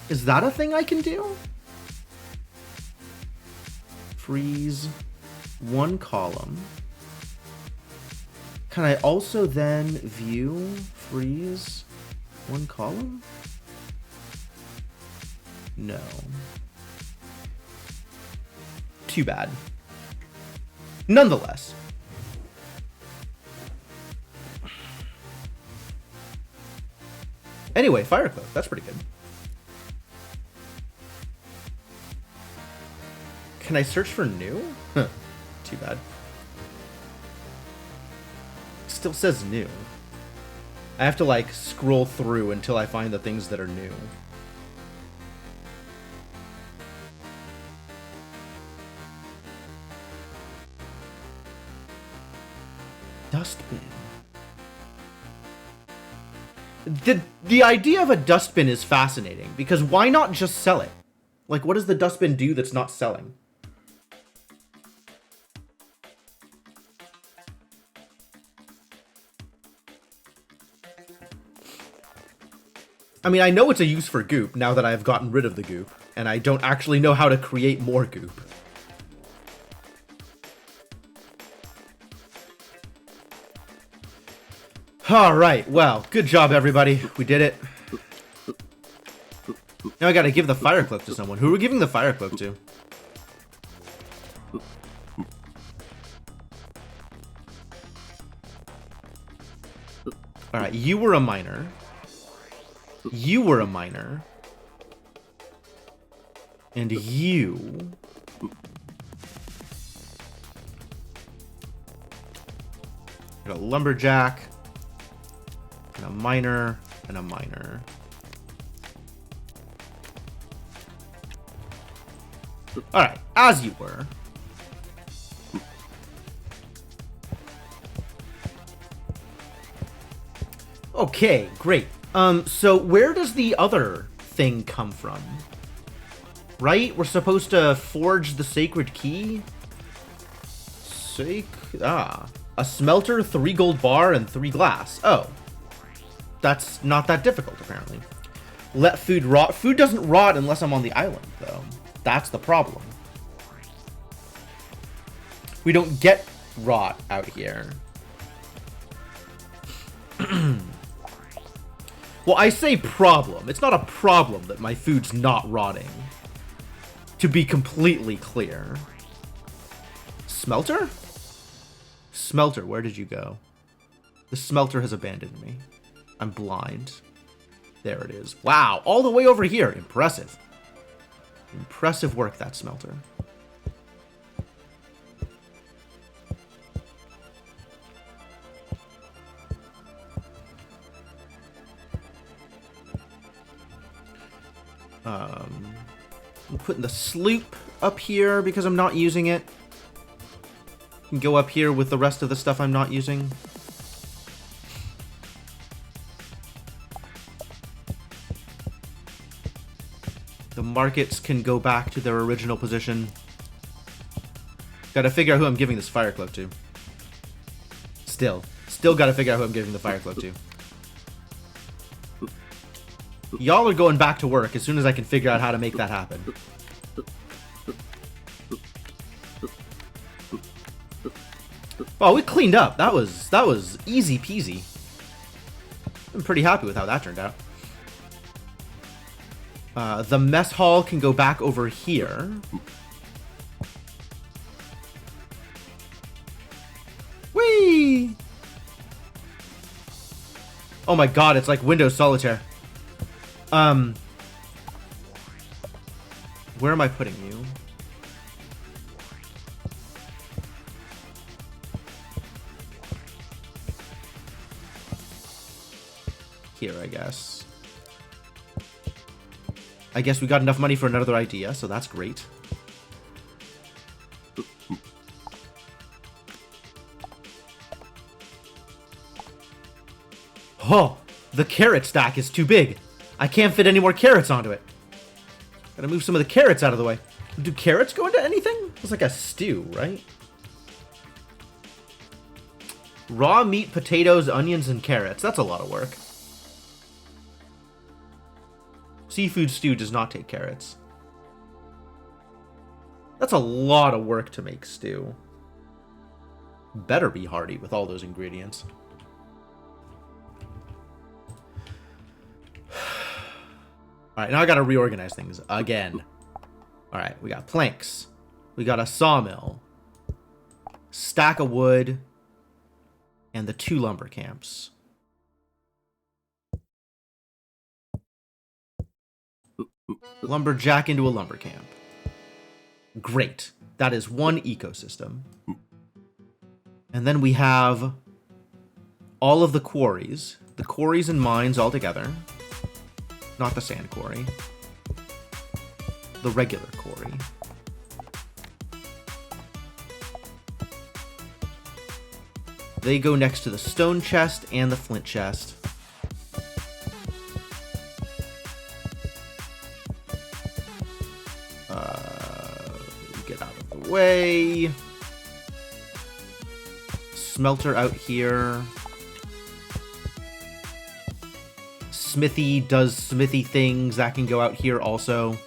Is that a thing I can do? Freeze 1 column. Can I also then view freeze 1 column? No. Too bad. Nonetheless. Anyway, fire cloak. That's pretty good. Can I search for new? Huh. Too bad. Still says new. I have to, like, scroll through until I find the things that are new. Dustbin. The idea of a dustbin is fascinating, because why not just sell it? Like, what does the dustbin do that's not selling? I mean, I know it's a use for goop now that I've gotten rid of the goop, and I don't actually know how to create more goop. Alright, well, good job, everybody. We did it. Now I gotta give the fire cloak to someone. Who are we giving the fire cloak to? Alright, you were a miner. You were a miner. And you... got a lumberjack. And a miner. And a miner. Alright, as you were. Okay, great. So where does the other thing come from? Right? We're supposed to forge the sacred key? A smelter, 3 gold bar, and 3 glass. Oh. That's not that difficult, apparently. Let food rot. Food doesn't rot unless I'm on the island, though. That's the problem. We don't get rot out here. Well, I say problem. It's not a problem that my food's not rotting. To be completely clear. Smelter? Smelter, where did you go? The smelter has abandoned me. I'm blind. There it is. Wow, all the way over here. Impressive. Impressive work, that smelter. I'm putting the sloop up here because I'm not using it. Can go up here with the rest of the stuff I'm not using. The markets can go back to their original position. Gotta figure out who I'm giving this fire cloak to. Still gotta figure out who I'm giving the fire cloak to. Y'all are going back to work as soon as I can figure out how to make that happen. Oh, we cleaned up. That was easy peasy. I'm pretty happy with how that turned out. The mess hall can go back over here. Whee! Oh my god, it's like Windows Solitaire. Where am I putting you? Here, I guess. I guess we got enough money for another idea, so that's great. Oh, the carrot stack is too big. I can't fit any more carrots onto it. Gotta move some of the carrots out of the way. Do carrots go into anything? It's like a stew, right? Raw meat, potatoes, onions, and carrots. That's a lot of work. Seafood stew does not take carrots. That's a lot of work to make stew. Better be hearty with all those ingredients. Alright, now I gotta reorganize things again. Alright, we got planks. We got a sawmill. Stack of wood. And the 2 lumber camps. Lumberjack into a lumber camp. Great. That is one ecosystem. And then we have all of the quarries. The quarries and mines all together. Not the sand quarry. The regular quarry. They go next to the stone chest and the flint chest. Get out of the way. Smelter out here. Smithy does smithy things. That can go out here also.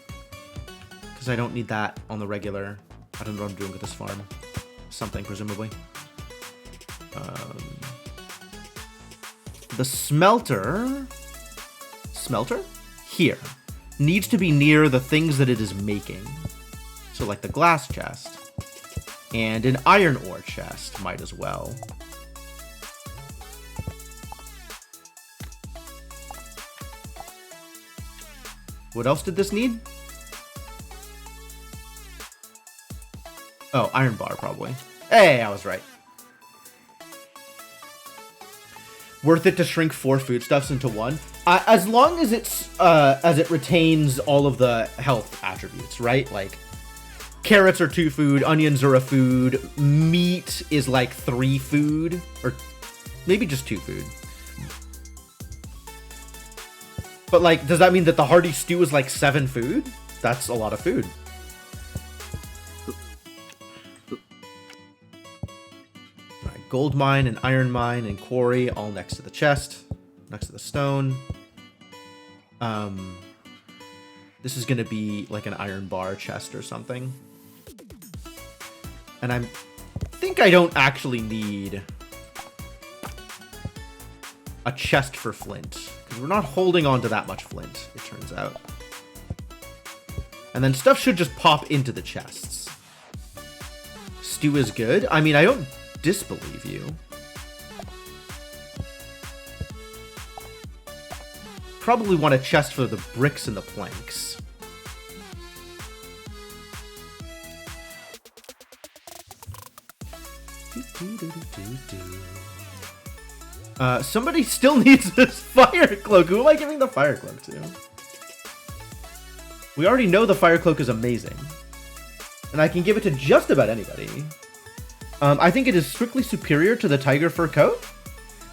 Because I don't need that on the regular. I don't know what I'm doing with this farm. Something, presumably. The smelter... Smelter? Here. Needs to be near the things that it is making. So like the glass chest. And an iron ore chest might as well. What else did this need? Oh, iron bar probably. Hey, I was right. Worth it to shrink 4 foodstuffs into 1? As long as it retains all of the health attributes, right? Like, carrots are 2 food, onions are a food, meat is like 3 food, or maybe just 2 food. But like, does that mean that the hearty stew is like 7 food? That's a lot of food. Gold mine and iron mine and quarry all next to the chest, next to the stone. This is gonna be like an iron bar chest or something. And I think I don't actually need a chest for flint, because we're not holding on to that much flint, it turns out. And then stuff should just pop into the chests. Stew is good. I mean, I don't disbelieve you. Probably want a chest for the bricks and the planks. Somebody still needs this fire cloak. Who am I giving the fire cloak to? We already know the fire cloak is amazing. And I can give it to just about anybody. I think it is strictly superior to the tiger fur coat,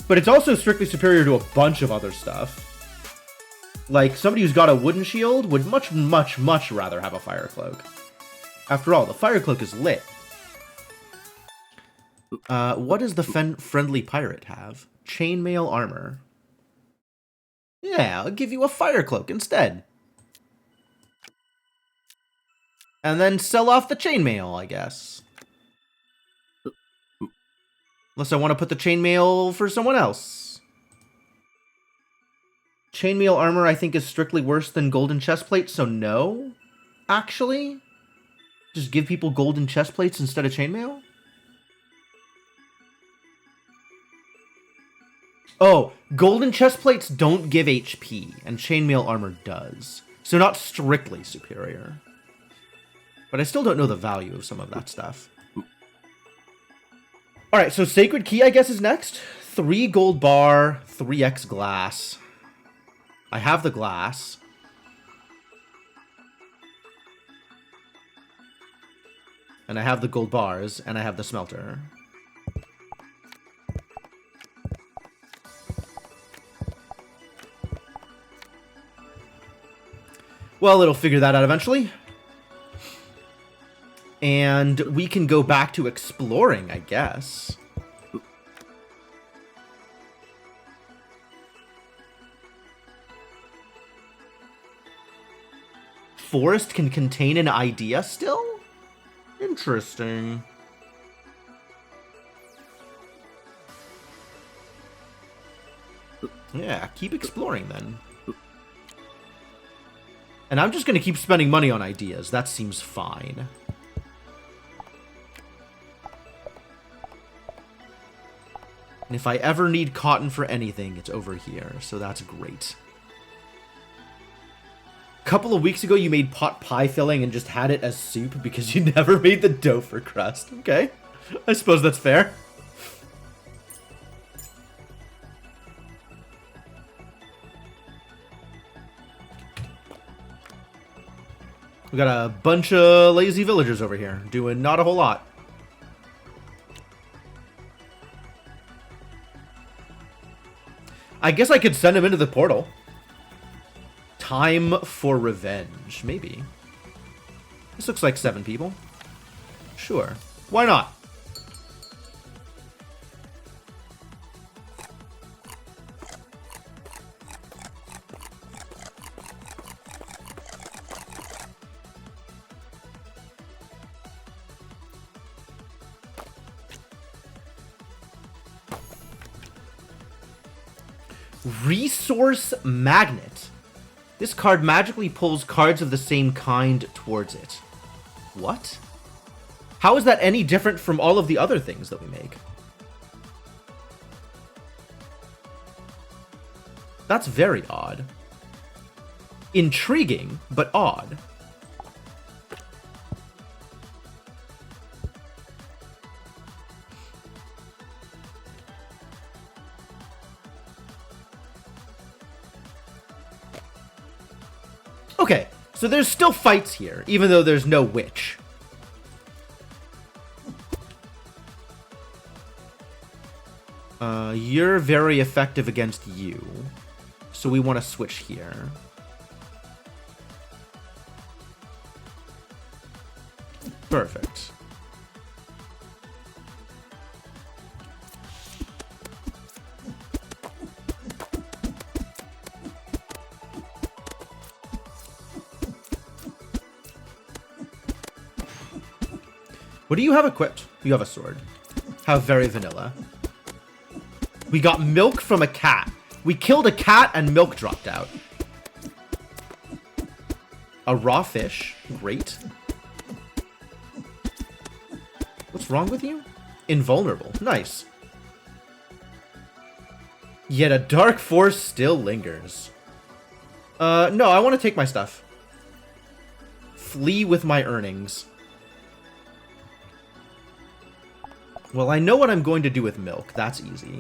but it's also strictly superior to a bunch of other stuff. Like, somebody who's got a wooden shield would much, much, much rather have a fire cloak. After all, the fire cloak is lit. What does the friendly pirate have? Chainmail armor. Yeah, I'll give you a fire cloak instead. And then sell off the chainmail, I guess. Unless I want to put the chainmail for someone else. Chainmail armor, I think, is strictly worse than golden chestplate, so no. Actually, just give people golden chestplates instead of chainmail? Oh, golden chestplates don't give HP, and chainmail armor does. So not strictly superior. But I still don't know the value of some of that stuff. Alright, so Sacred Key, I guess, is next. 3 gold bar, 3x glass. I have the glass. And I have the gold bars, and I have the smelter. Well, it'll figure that out eventually. And we can go back to exploring, I guess. Forest can contain an idea still? Interesting. Yeah, keep exploring then. And I'm just going to keep spending money on ideas. That seems fine. And if I ever need cotton for anything, it's over here. So that's great. A couple of weeks ago, you made pot pie filling and just had it as soup because you never made the dough for crust. Okay. I suppose that's fair. We got a bunch of lazy villagers over here, doing not a whole lot. I guess I could send him into the portal. Time for revenge, maybe. This looks like 7 people. Sure, why not? Resource Magnet. This card magically pulls cards of the same kind towards it. What? How is that any different from all of the other things that we make? That's very odd. Intriguing, but odd. Okay, so there's still fights here, even though there's no witch. You're very effective against you, so we want to switch here. Perfect. What do you have equipped? You have a sword. How very vanilla. We got milk from a cat. We killed a cat and milk dropped out. A raw fish. Great. What's wrong with you? Invulnerable. Nice. Yet a dark force still lingers. No, I want to take my stuff. Flee with my earnings. Well, I know what I'm going to do with milk. That's easy.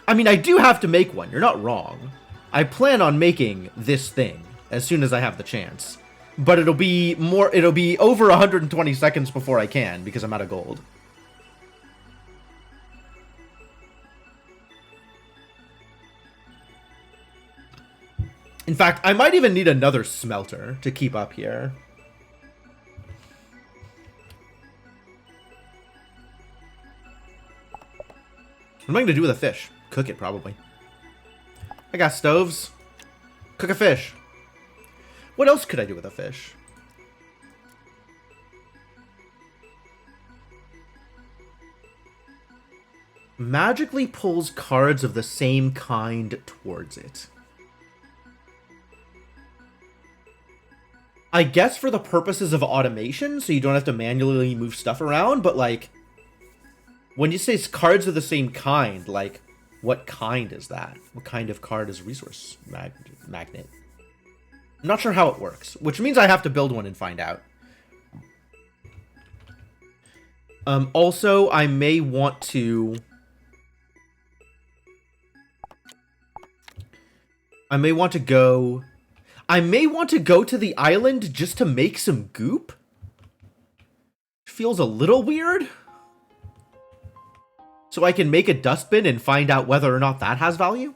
I mean, I do have to make one. You're not wrong. I plan on making this thing. as soon as I have the chance. But it'll be over 120 seconds before I can, because I'm out of gold. In fact, I might even need another smelter to keep up here. What am I going to do with a fish? Cook it, probably. I got stoves. Cook a fish. What else could I do with a fish? Magically pulls cards of the same kind towards it. I guess for the purposes of automation, so you don't have to manually move stuff around, but like, when you say cards of the same kind, like, what kind is that? What kind of card is a resource magnet? I'm not sure how it works, which means I have to build one and find out. Also, I may want to... I may want to go to the island just to make some goop. Feels a little weird. So I can make a dustbin and find out whether or not that has value.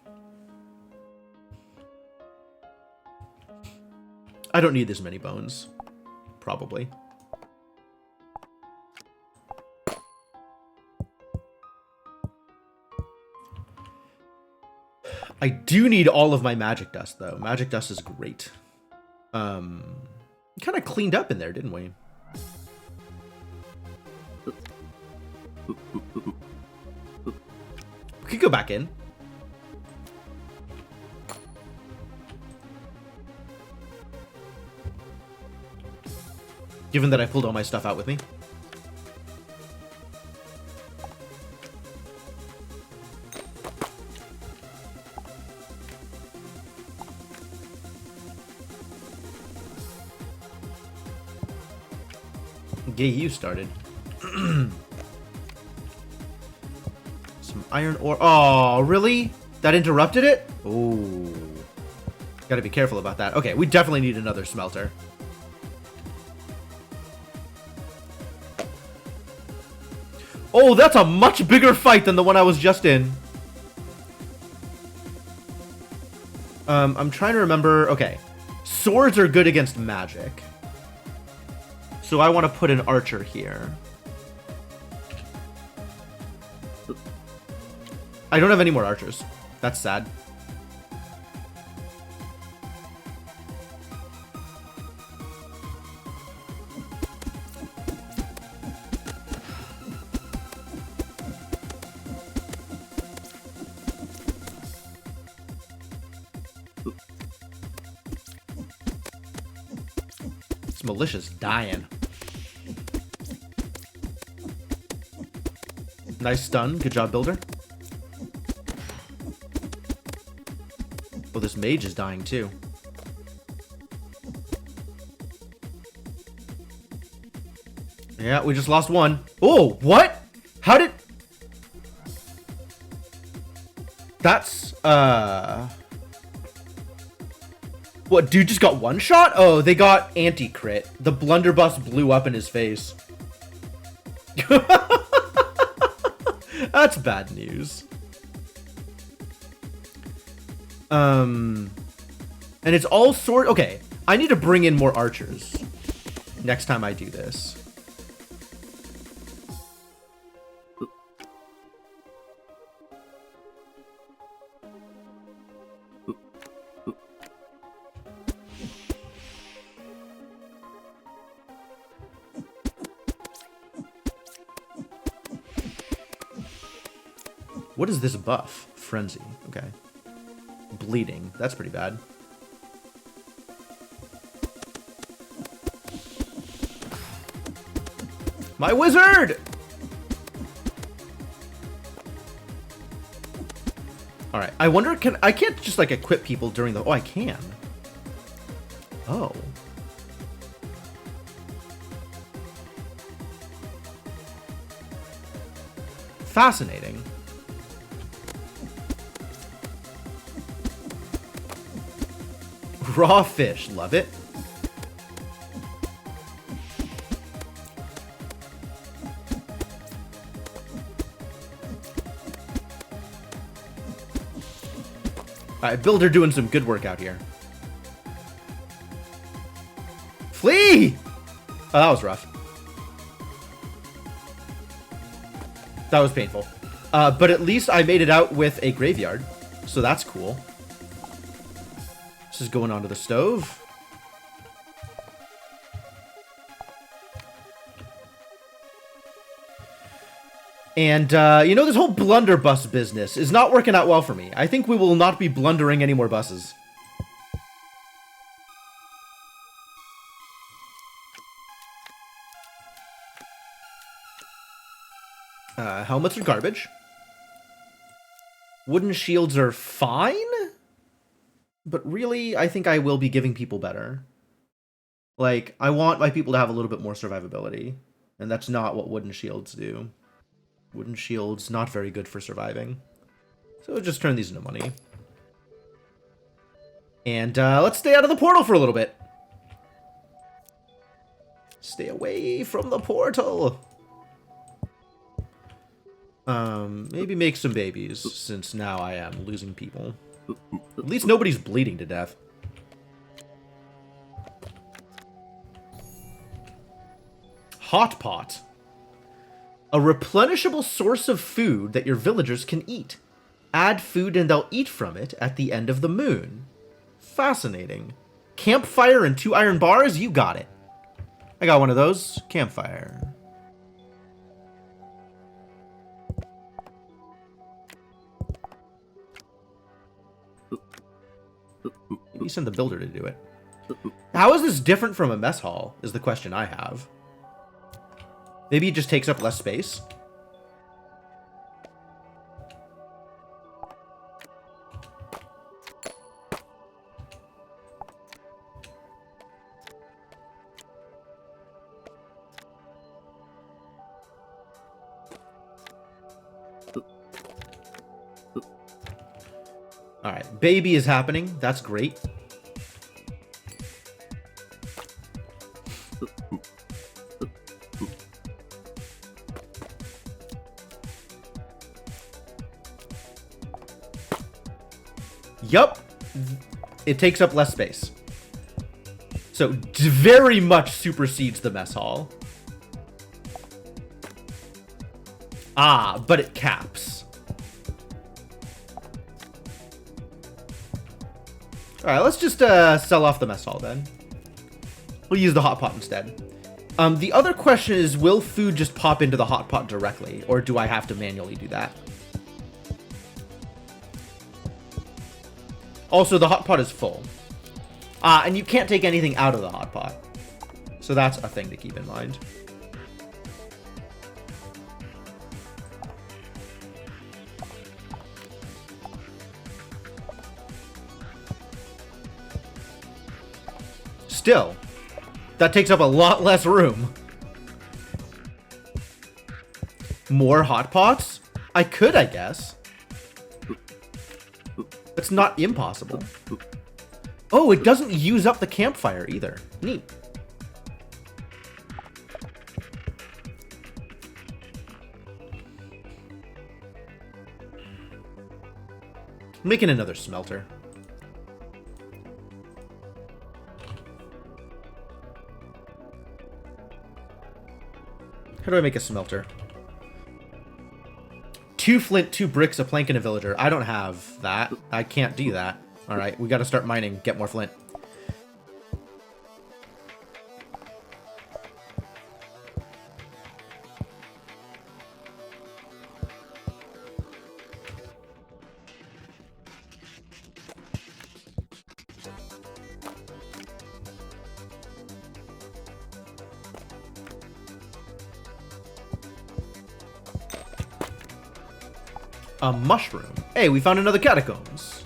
I don't need this many bones. Probably. I do need all of my magic dust, though. Magic dust is great. Kind of cleaned up in there, didn't we? We could go back in. Given that I pulled all my stuff out with me. Yeah, you started. Some iron ore. Oh, really? That interrupted it? Oh. Gotta be careful about that. Okay, we definitely need another smelter. Oh, that's a much bigger fight than the one I was just in. I'm trying to remember. Okay. Swords are good against magic. So I want to put an archer here. I don't have any more archers. That's sad. This militia's dying. Nice stun. Good job, builder. Oh, this mage is dying too. Yeah, we just lost one. Oh, what? How did... That's, What, dude just got one shot? Oh, they got anti-crit. The blunderbuss blew up in his face. That's bad news. And it's all sort... Okay, I need to bring in more archers next time I do this. What is this buff? Frenzy. Okay. Bleeding. That's pretty bad. My wizard! Alright. I wonder, I can't just like equip people during the... Oh, I can. Oh. Fascinating. Crawfish, love it. Alright, Builder doing some good work out here. Flee! Oh, that was rough. That was painful. But at least I made it out with a graveyard. So that's cool. This is going onto the stove. And, you know, this whole blunderbuss business is not working out well for me. I think we will not be blundering any more buses. Helmets are garbage. Wooden shields are fine? But really, I think I will be giving people better. Like, I want my people to have a little bit more survivability. And that's not what wooden shields do. Wooden shields, not very good for surviving. So we'll just turn these into money. And let's stay out of the portal for a little bit. Stay away from the portal. Maybe make some babies, since now I am losing people. At least nobody's bleeding to death. Hot pot. A replenishable source of food that your villagers can eat. Add food and they'll eat from it at the end of the moon. Fascinating. Campfire and 2 iron bars? You got it. I got one of those. Campfire. Maybe send the builder to do it. How is this different from a mess hall, is the question I have. Maybe it just takes up less space. Alright, baby is happening. That's great. Yup. It takes up less space. So, very much supersedes the mess hall. Ah, but it caps. Alright, let's just sell off the mess hall then. We'll use the hot pot instead. The other question is, will food just pop into the hot pot directly? Or do I have to manually do that? Also, the hot pot is full. And you can't take anything out of the hot pot. So that's a thing to keep in mind. Still, that takes up a lot less room. More hot pots? I could, I guess. It's not impossible. Oh, it doesn't use up the campfire either. Neat. Making another smelter. How do I make a smelter? 2 flint, 2 bricks, a plank, and a villager. I don't have that. I can't do that. Alright, we gotta start mining, get more flint. A mushroom. Hey, we found another catacombs.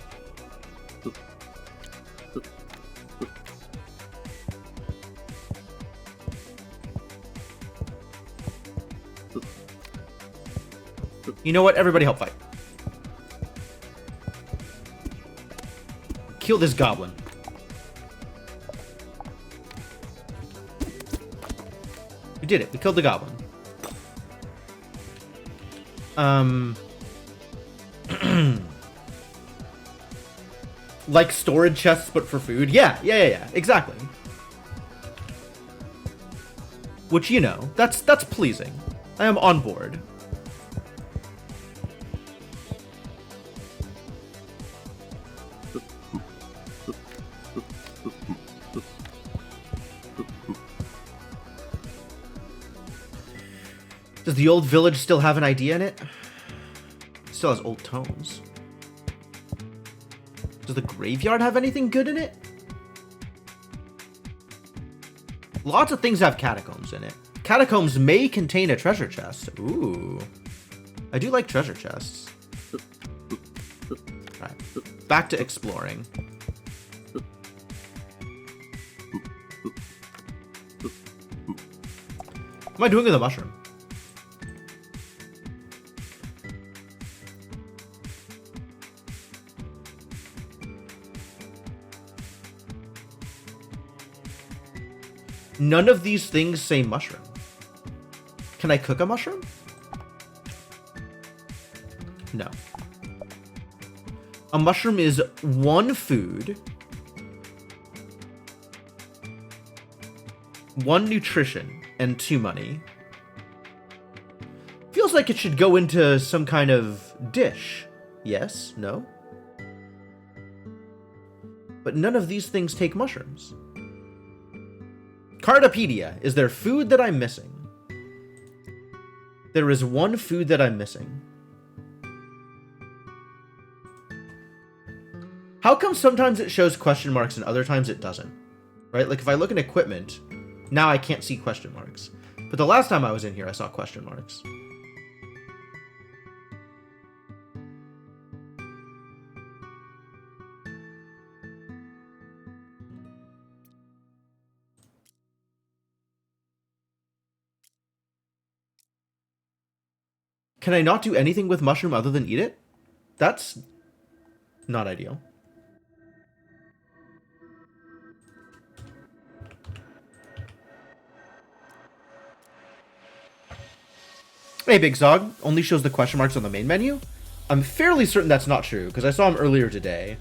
You know what? Everybody help fight. Kill this goblin. We did it. We killed the goblin. Like storage chests, but for food? Yeah. Exactly. Which, you know, that's pleasing. I am on board. Does the old village still have an idea in it? It still has old tomes. Does the graveyard have anything good in it? Lots of things have catacombs in it. Catacombs may contain a treasure chest. Ooh. I do like treasure chests. Alright. Back to exploring. What am I doing with a mushroom? None of these things say mushroom. Can I cook a mushroom? No. A mushroom is 1 food, 1 nutrition, and 2 money. Feels like it should go into some kind of dish. Yes? No? But none of these things take mushrooms. Cardopedia, is there food that I'm missing? There is 1 food that I'm missing. How come sometimes it shows question marks and other times it doesn't? Right? Like if I look at equipment, now I can't see question marks. But the last time I was in here, I saw question marks. Can I not do anything with mushroom other than eat it? That's not ideal. Hey, Big Zog. Only shows the question marks on the main menu? I'm fairly certain that's not true, because I saw him earlier today.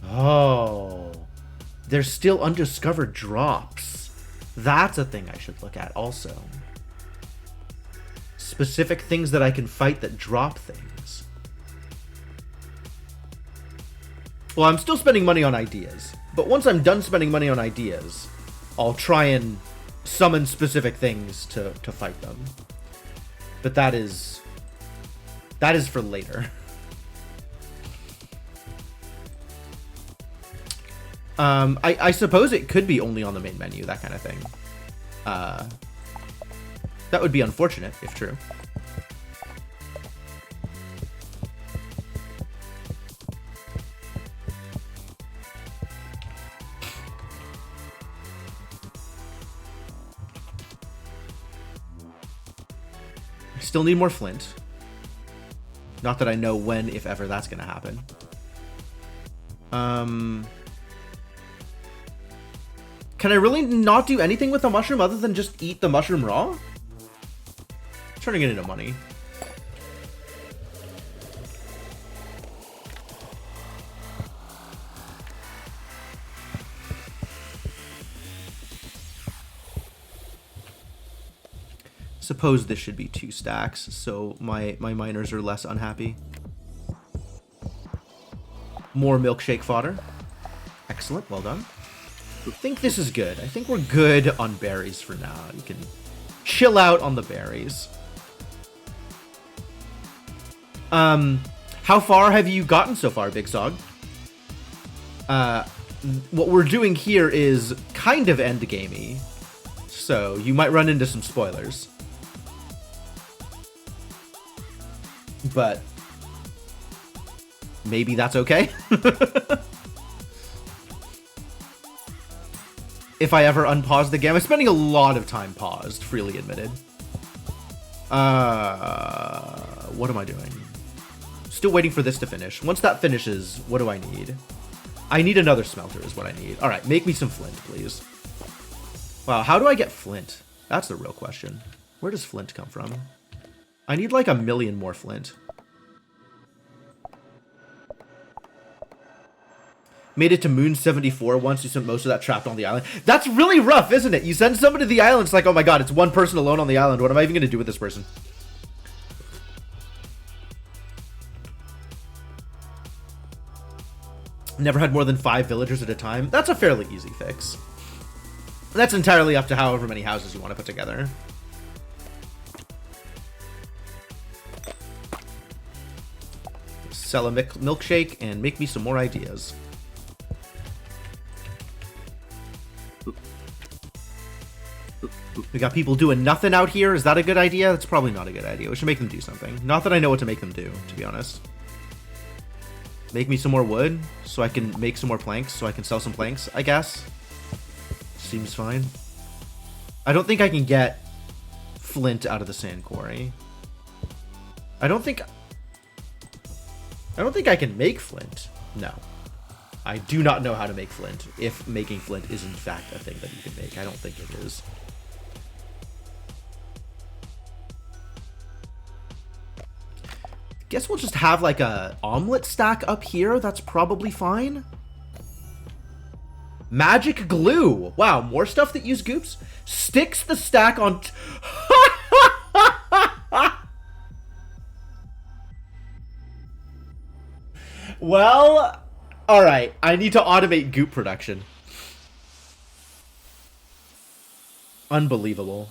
Oh. There's still undiscovered drops. That's a thing I should look at also. Specific things that I can fight that drop things. Well, I'm still spending money on ideas. But once I'm done spending money on ideas, I'll try and summon specific things to fight them. But that is for later. I suppose it could be only on the main menu, that kind of thing. That would be unfortunate, if true. I still need more flint. Not that I know when, if ever, that's gonna happen. Can I really not do anything with the mushroom other than just eat the mushroom raw? Turning it into money. Suppose this should be 2 stacks, so my miners are less unhappy. More milkshake fodder. Excellent, well done. I think this is good. I think we're good on berries for now. You can chill out on the berries. How far have you gotten so far, Big Zog? What we're doing here is kind of endgamey, so you might run into some spoilers. But maybe that's okay. If I ever unpause the game. I'm spending a lot of time paused, freely admitted. What am I doing? Still waiting for this to finish. Once that finishes, what do I need? I need another smelter is what I need. All right, make me some flint, please. Wow, how do I get flint? That's the real question. Where does flint come from? I need like 1 million more flint. Made it to Moon 74 once. You spent most of that trapped on the island. That's really rough, isn't it? You send somebody to the island, it's like, oh my god, it's one person alone on the island. What am I even going to do with this person? Never had more than 5 villagers at a time. That's a fairly easy fix. That's entirely up to however many houses you want to put together. Sell a milkshake and make me some more ideas. We got people doing nothing out here. Is that a good idea? That's probably not a good idea. We should make them do something. Not that I know what to make them do, to be honest. Make me some more wood so I can make some more planks so I can sell some planks, I guess. Seems fine. I don't think I can get flint out of the sand quarry. I don't think I can make flint. No. I do not know how to make flint. If making flint is in fact a thing that you can make. I don't think it is. Guess we'll just have like a omelet stack up here. That's probably fine. Magic glue. Wow, more stuff that use goops. Sticks the stack on... Well, all right. I need to automate goop production. Unbelievable.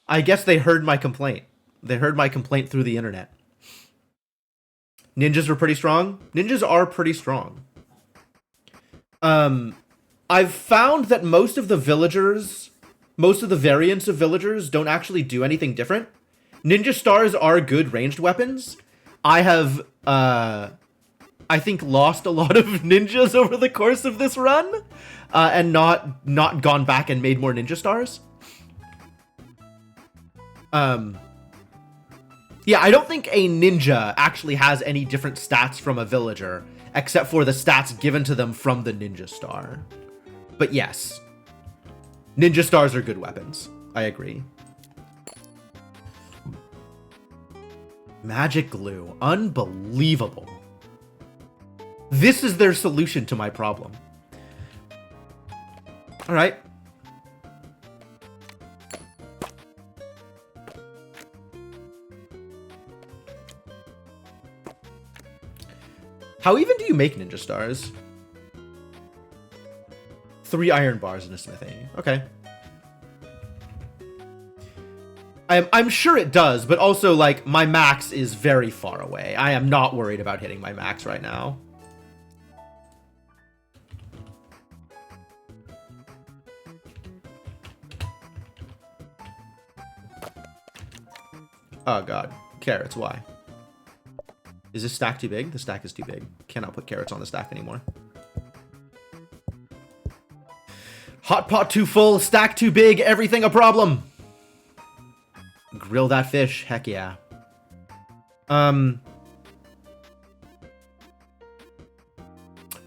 I guess they heard my complaint. They heard my complaint through the internet. Ninjas are pretty strong. Ninjas are pretty strong. I've found that most of the villagers, most of the variants of villagers don't actually do anything different. Ninja stars are good ranged weapons. I have, I think, lost a lot of ninjas over the course of this run, and not gone back and made more ninja stars. Yeah, I don't think a ninja actually has any different stats from a villager, except for the stats given to them from the ninja star. But yes, ninja stars are good weapons. I agree. Magic glue. Unbelievable. This is their solution to my problem. All right. How even do you make ninja stars? 3 iron bars in a smithy. Okay. I'm sure it does, but also, like, my max is very far away. I am not worried about hitting my max right now. Oh, God. Carrots, why? Is this stack too big? The stack is too big. Cannot put carrots on the stack anymore. Hot pot too full, stack too big, everything a problem. Grill that fish, heck yeah. Oh,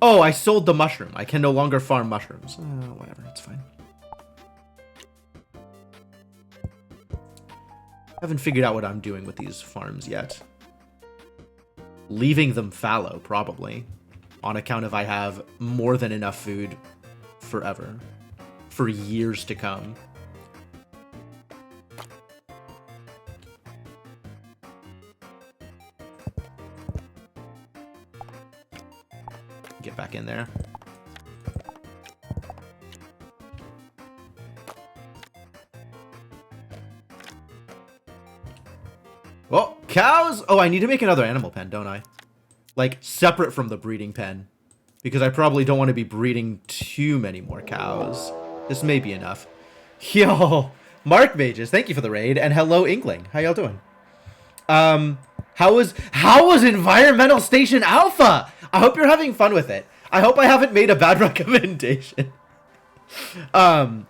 I sold the mushroom. I can no longer farm mushrooms. Whatever, it's fine. Haven't figured out what I'm doing with these farms yet. Leaving them fallow, probably. On account of I have more than enough food forever. For years to come. Get back in there. Oh, cows! Oh, I need to make another animal pen, don't I? Like, separate from the breeding pen. Because I probably don't want to be breeding too many more cows. This may be enough. Yo! Mark Mages, thank you for the raid. And hello, Inkling. How y'all doing? How was Environmental Station Alpha? I hope you're having fun with it. I hope I haven't made a bad recommendation. I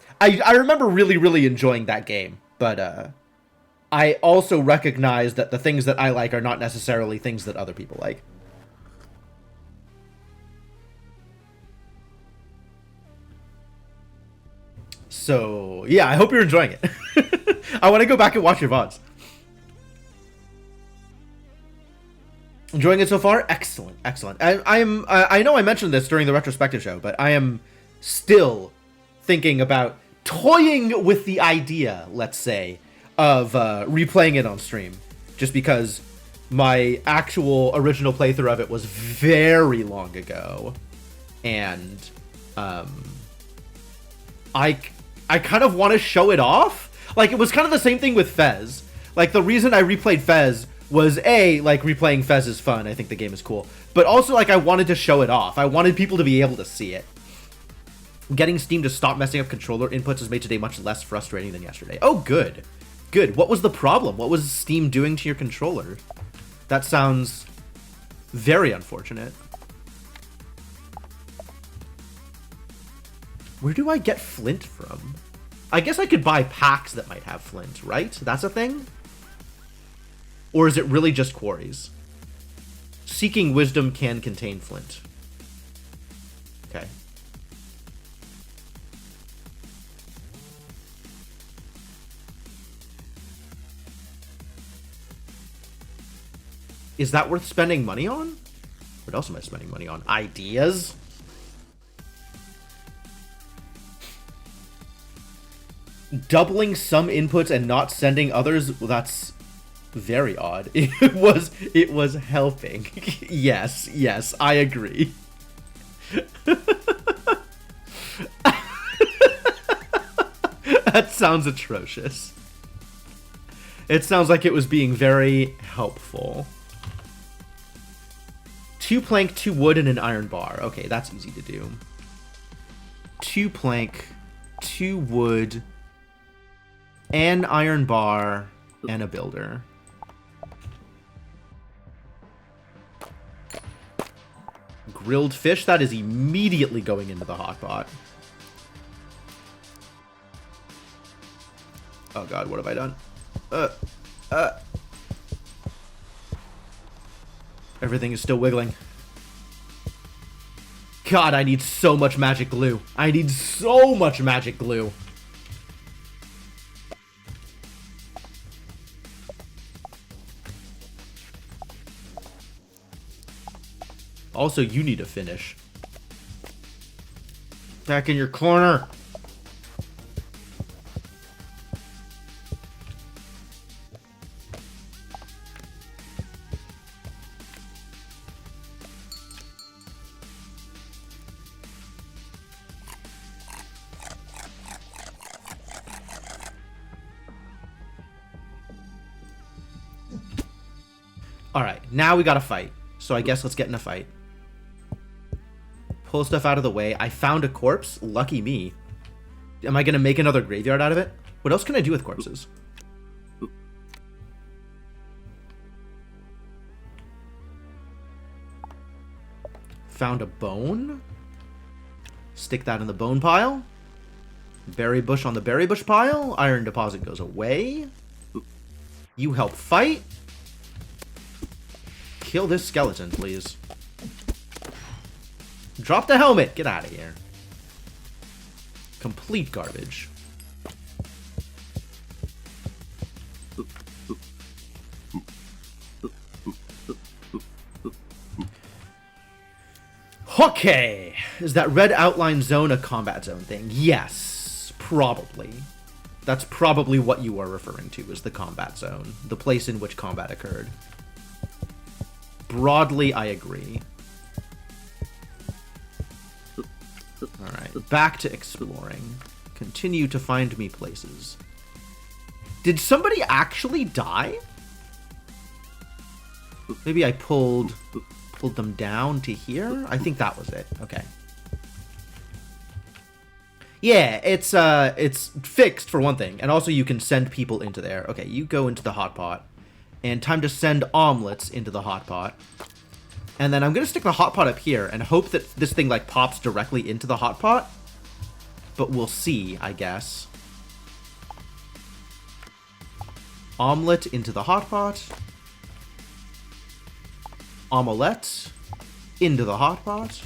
remember really, really enjoying that game. But, I also recognize that the things that I like are not necessarily things that other people like. So, yeah, I hope you're enjoying it. I want to go back and watch your VODs. Enjoying it so far? Excellent, excellent. I know I mentioned this during the retrospective show, but I am still thinking about toying with the idea, let's say, of replaying it on stream. Just because my actual original playthrough of it was very long ago. And I kind of want to show it off. Like, it was kind of the same thing with Fez. Like, the reason I replayed Fez was A, like, replaying Fez is fun. I think the game is cool. But also, like, I wanted to show it off. I wanted people to be able to see it. Getting Steam to stop messing up controller inputs has made today much less frustrating than yesterday. Oh, good. Good. What was the problem? What was Steam doing to your controller? That sounds very unfortunate. Where do I get flint from? I guess I could buy packs that might have flint, right? That's a thing? Or is it really just quarries? Seeking wisdom can contain flint. Okay. Is that worth spending money on? What else am I spending money on? Ideas? Doubling some inputs and not sending others? Well, that's very odd. It was helping. Yes, I agree. That sounds atrocious. It sounds like it was being very helpful. 2 plank, 2 wood, and an iron bar. Okay, that's easy to do. 2 plank, 2 wood, an iron bar, and a builder. Grilled fish, that is immediately going into the hot pot. Oh god, what have I done? Everything is still wiggling. God, I need so much magic glue. I need so much magic glue. Also, you need to finish. Back in your corner. Alright, now we gotta fight. So I guess let's get in a fight. Pull stuff out of the way. I found a corpse. Lucky me. Am I gonna make another graveyard out of it? What else can I do with corpses? Found a bone. Stick that in the bone pile. Berry bush on the berry bush pile. Iron deposit goes away. You help fight. Kill this skeleton, please. Drop the helmet. Get out of here. Complete garbage. Okay. Is that red outline zone a combat zone thing? Yes, probably. That's probably what you are referring to as the combat zone. The place in which combat occurred. Broadly, I agree. Alright, back to exploring. Continue to find me places. Did somebody actually die? Maybe I pulled them down to here? I think that was it. Okay. Yeah, it's fixed for one thing. And also you can send people into there. Okay, you go into the hot pot. And time to send omelets into the hot pot. And then I'm going to stick the hot pot up here and hope that this thing, like, pops directly into the hot pot. But we'll see, I guess. Omelette into the hot pot. Omelette into the hot pot.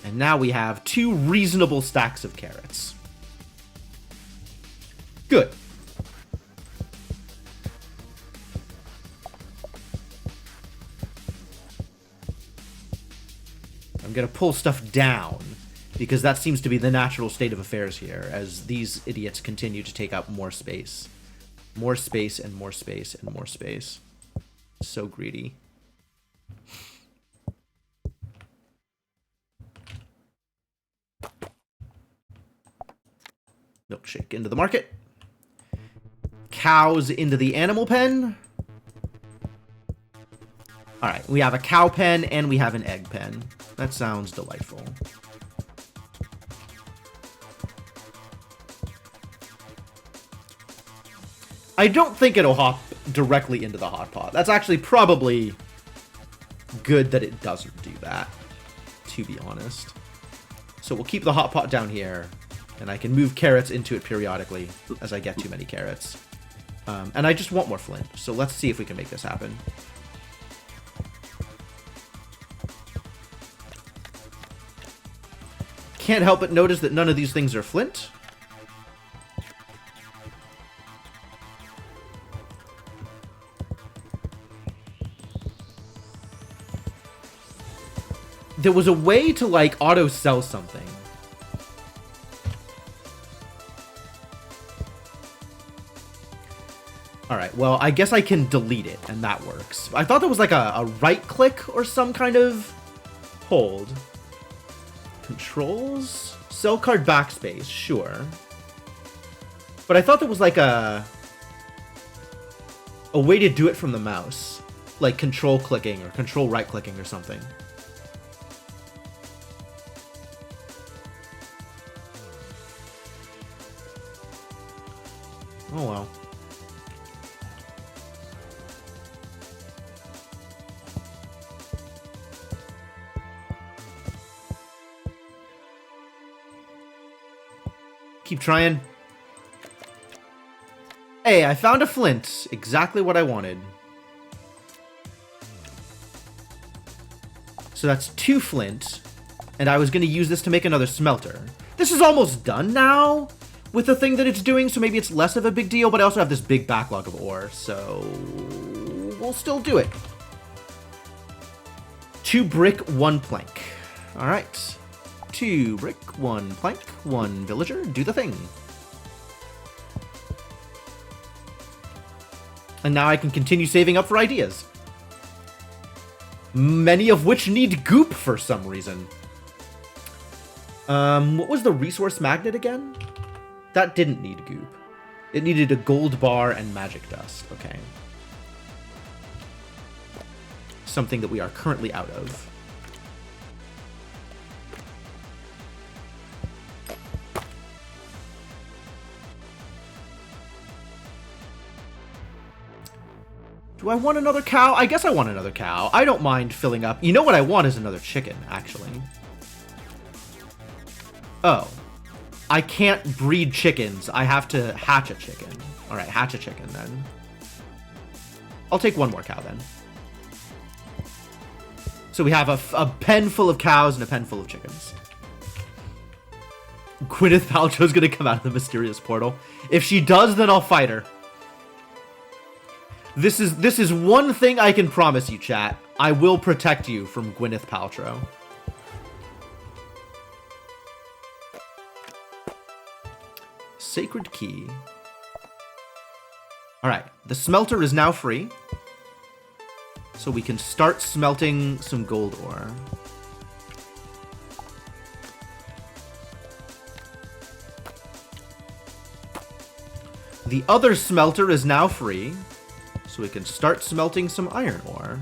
And now we have 2 reasonable stacks of carrots. Good. I'm going to pull stuff down, because that seems to be the natural state of affairs here, as these idiots continue to take up more space. More space and more space and more space. So greedy. Milkshake into the market. Cows into the animal pen. Alright, we have a cow pen and we have an egg pen. That sounds delightful. I don't think it'll hop directly into the hot pot. That's actually probably good that it doesn't do that, to be honest. So we'll keep the hot pot down here, and I can move carrots into it periodically as I get too many carrots. And I just want more flint, so let's see if we can make this happen. Can't help but notice that none of these things are flint. There was a way to, like, auto-sell something. Alright, well, I guess I can delete it, and that works. I thought there was, like, a right-click or some kind of hold. Controls? Sell card backspace, sure. But I thought there was, like, a way to do it from the mouse. Like, control clicking or control right-clicking or something. Oh well. Keep trying. Hey, I found a flint. Exactly what I wanted. So that's 2 flint. And I was going to use this to make another smelter. This is almost done now with the thing that it's doing, so maybe it's less of a big deal, but I also have this big backlog of ore, so we'll still do it. 2 brick, 1 plank. All right. 2 brick, 1 plank, 1 villager. Do the thing. And now I can continue saving up for ideas. Many of which need goop for some reason. What was the resource magnet again? That didn't need goop. It needed a gold bar and magic dust. Okay. Something that we are currently out of. Do I want another cow? I guess I want another cow. I don't mind filling up. You know what I want is another chicken, actually. Oh. I can't breed chickens. I have to hatch a chicken. All right, hatch a chicken then. I'll take 1 more cow then. So we have a pen full of cows and a pen full of chickens. Gwyneth Paltrow's gonna come out of the mysterious portal. If she does, then I'll fight her. This is one thing I can promise you, chat. I will protect you from Gwyneth Paltrow. Sacred key. Alright, the smelter is now free. So we can start smelting some gold ore. The other smelter is now free. So we can start smelting some iron ore.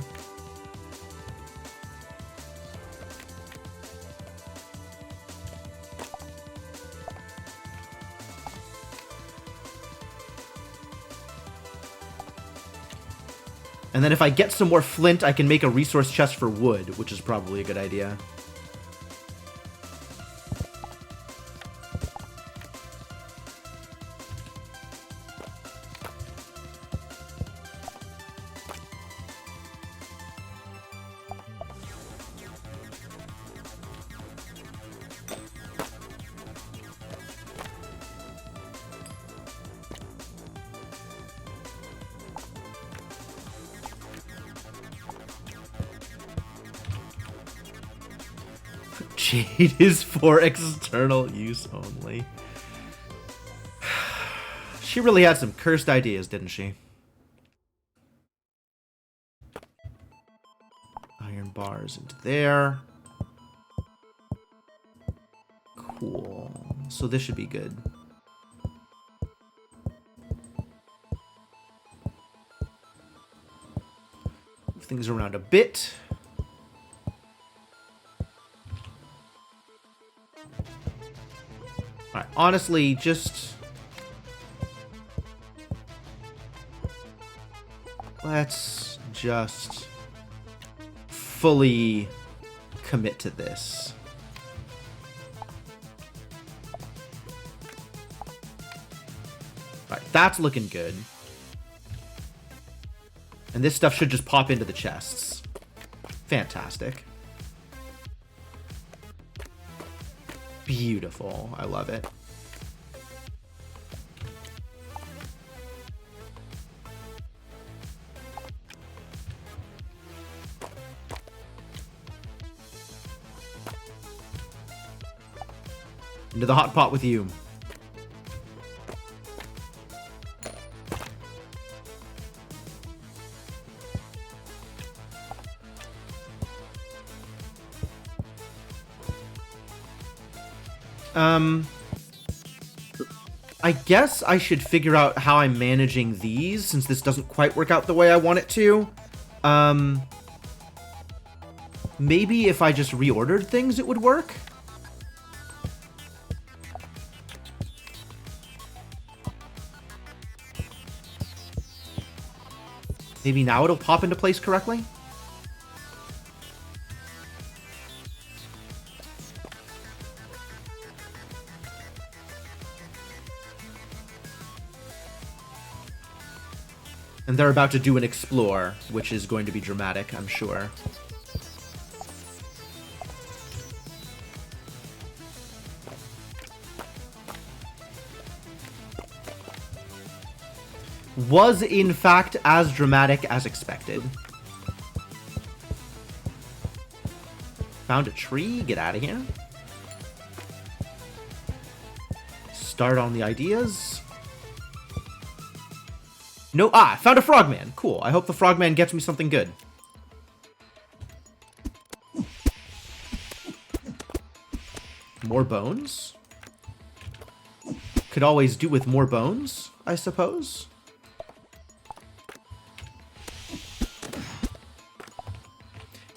And then if I get some more flint, I can make a resource chest for wood, which is probably a good idea. Jade is for external use only. She really had some cursed ideas, didn't she? Iron bars into there. Cool. So this should be good. Move things around a bit. Alright, honestly, just... let's just fully commit to this. Alright, that's looking good. And this stuff should just pop into the chests. Fantastic. Beautiful. I love it. Into the hot pot with you. I guess I should figure out how I'm managing these, since this doesn't quite work out the way I want it to. Maybe if I just reordered things, it would work? Maybe now it'll pop into place correctly? And they're about to do an explore, which is going to be dramatic, I'm sure. Was, in fact, as dramatic as expected. Found a tree? Get out of here. Start on the ideas. No, I found a frogman. Cool. I hope the frogman gets me something good. More bones? Could always do with more bones, I suppose.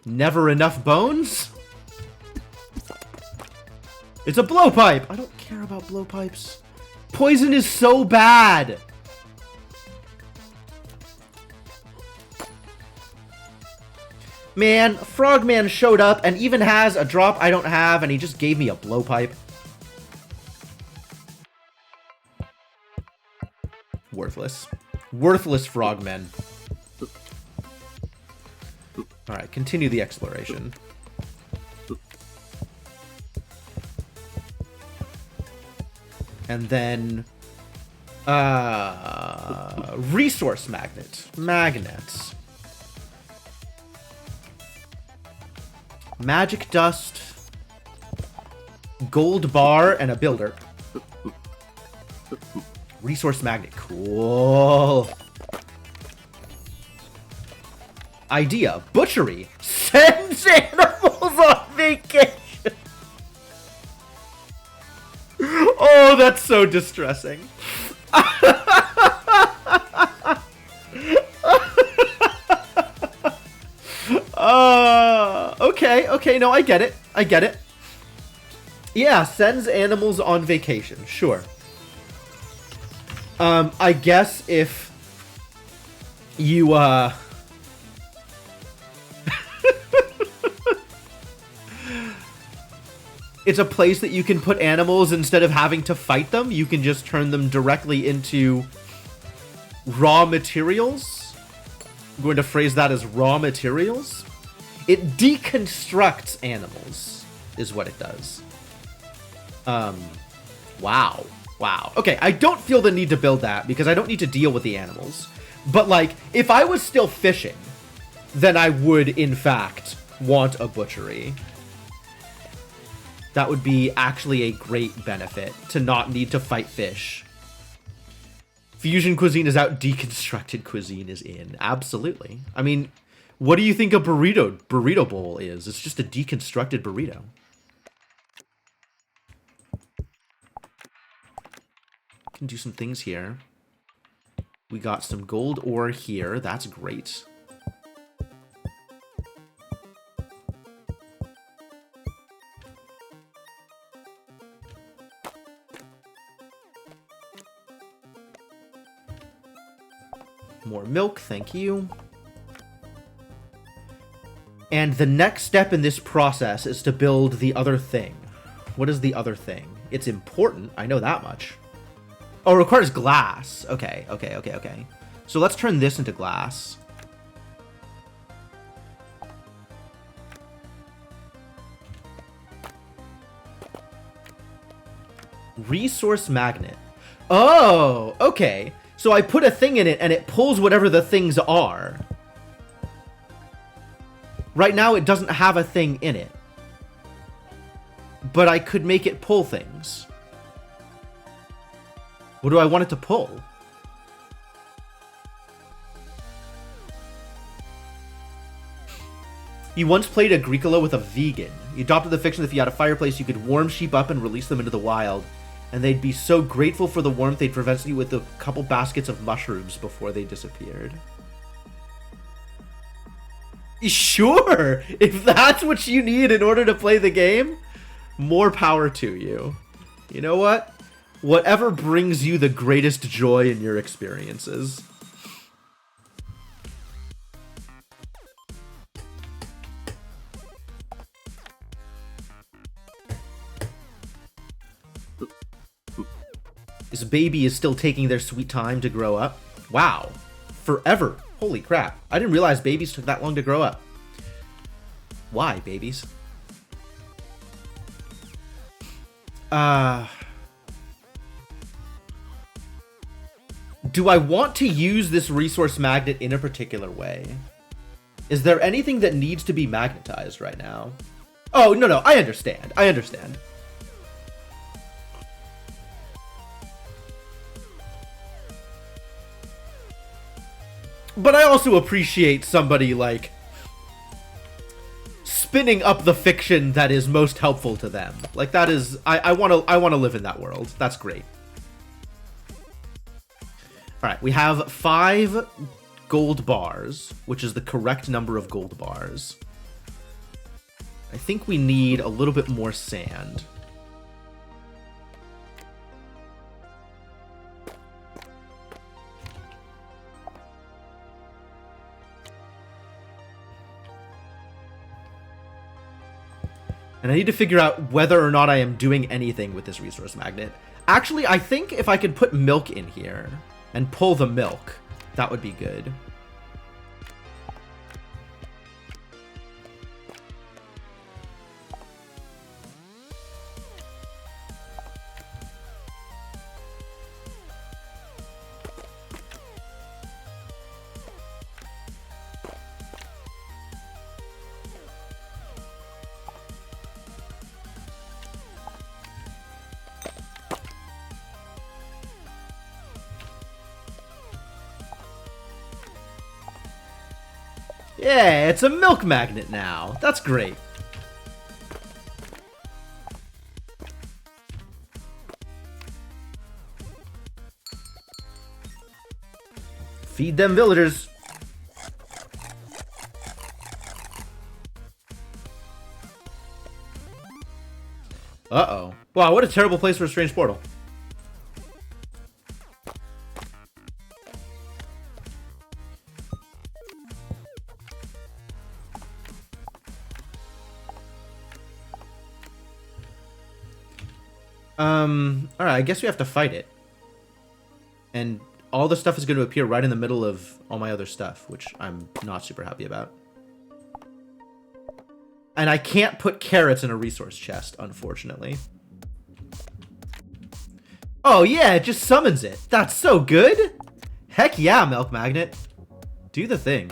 Never enough bones? It's a blowpipe! I don't care about blowpipes. Poison is so bad! Man, Frogman showed up and even has a drop I don't have, and he just gave me a blowpipe. Worthless. Worthless frogmen. Alright, continue the exploration. And then... resource magnet. Magnets. Magic dust. Gold bar and a builder. Resource magnet. Cool. Idea. Butchery. Sends animals on vacation. Oh, that's so distressing. Okay, no, I get it. I get it. Yeah, sends animals on vacation. Sure. I guess if you, it's a place that you can put animals instead of having to fight them. You can just turn them directly into raw materials. I'm going to phrase that as raw materials. It deconstructs animals, is what it does. Wow. Wow. Okay, I don't feel the need to build that because I don't need to deal with the animals. But, like, if I was still fishing, then I would, in fact, want a butchery. That would be actually a great benefit, to not need to fight fish. Fusion cuisine is out, deconstructed cuisine is in. Absolutely. I mean, what do you think a burrito bowl is? It's just a deconstructed burrito. Can do some things here. We got some gold ore here. That's great. More milk, thank you. And the next step in this process is to build the other thing. What is the other thing? It's important, I know that much. Oh, it requires glass. Okay. So let's turn this into glass. Resource magnet. Oh, okay. So I put a thing in it and it pulls whatever the things are. Right now it doesn't have a thing in it. But I could make it pull things. What do I want it to pull? You once played Agricola with a vegan. You adopted the fiction that if you had a fireplace, you could warm sheep up and release them into the wild. And they'd be so grateful for the warmth, they'd present you with a couple baskets of mushrooms before they disappeared. Sure! If that's what you need in order to play the game, more power to you. You know what? Whatever brings you the greatest joy in your experiences. This baby is still taking their sweet time to grow up. Wow. Forever. Holy crap. I didn't realize babies took that long to grow up. Why, babies? Do I want to use this resource magnet in a particular way? Is there anything that needs to be magnetized right now? Oh, no, I understand. But I also appreciate somebody, like, spinning up the fiction that is most helpful to them. Like, that is... I want to live in that world. That's great. Alright, we have 5 gold bars, which is the correct number of gold bars. I think we need a little bit more sand. And I need to figure out whether or not I am doing anything with this resource magnet. Actually, I think if I could put milk in here and pull the milk, that would be good. Yeah, it's a milk magnet now. That's great. Feed them villagers. Uh-oh. Wow, what a terrible place for a strange portal. Alright, I guess we have to fight it. And all the stuff is going to appear right in the middle of all my other stuff, which I'm not super happy about. And I can't put carrots in a resource chest, unfortunately. Oh yeah, it just summons it. That's so good! Heck yeah, Milk Magnet. Do the thing.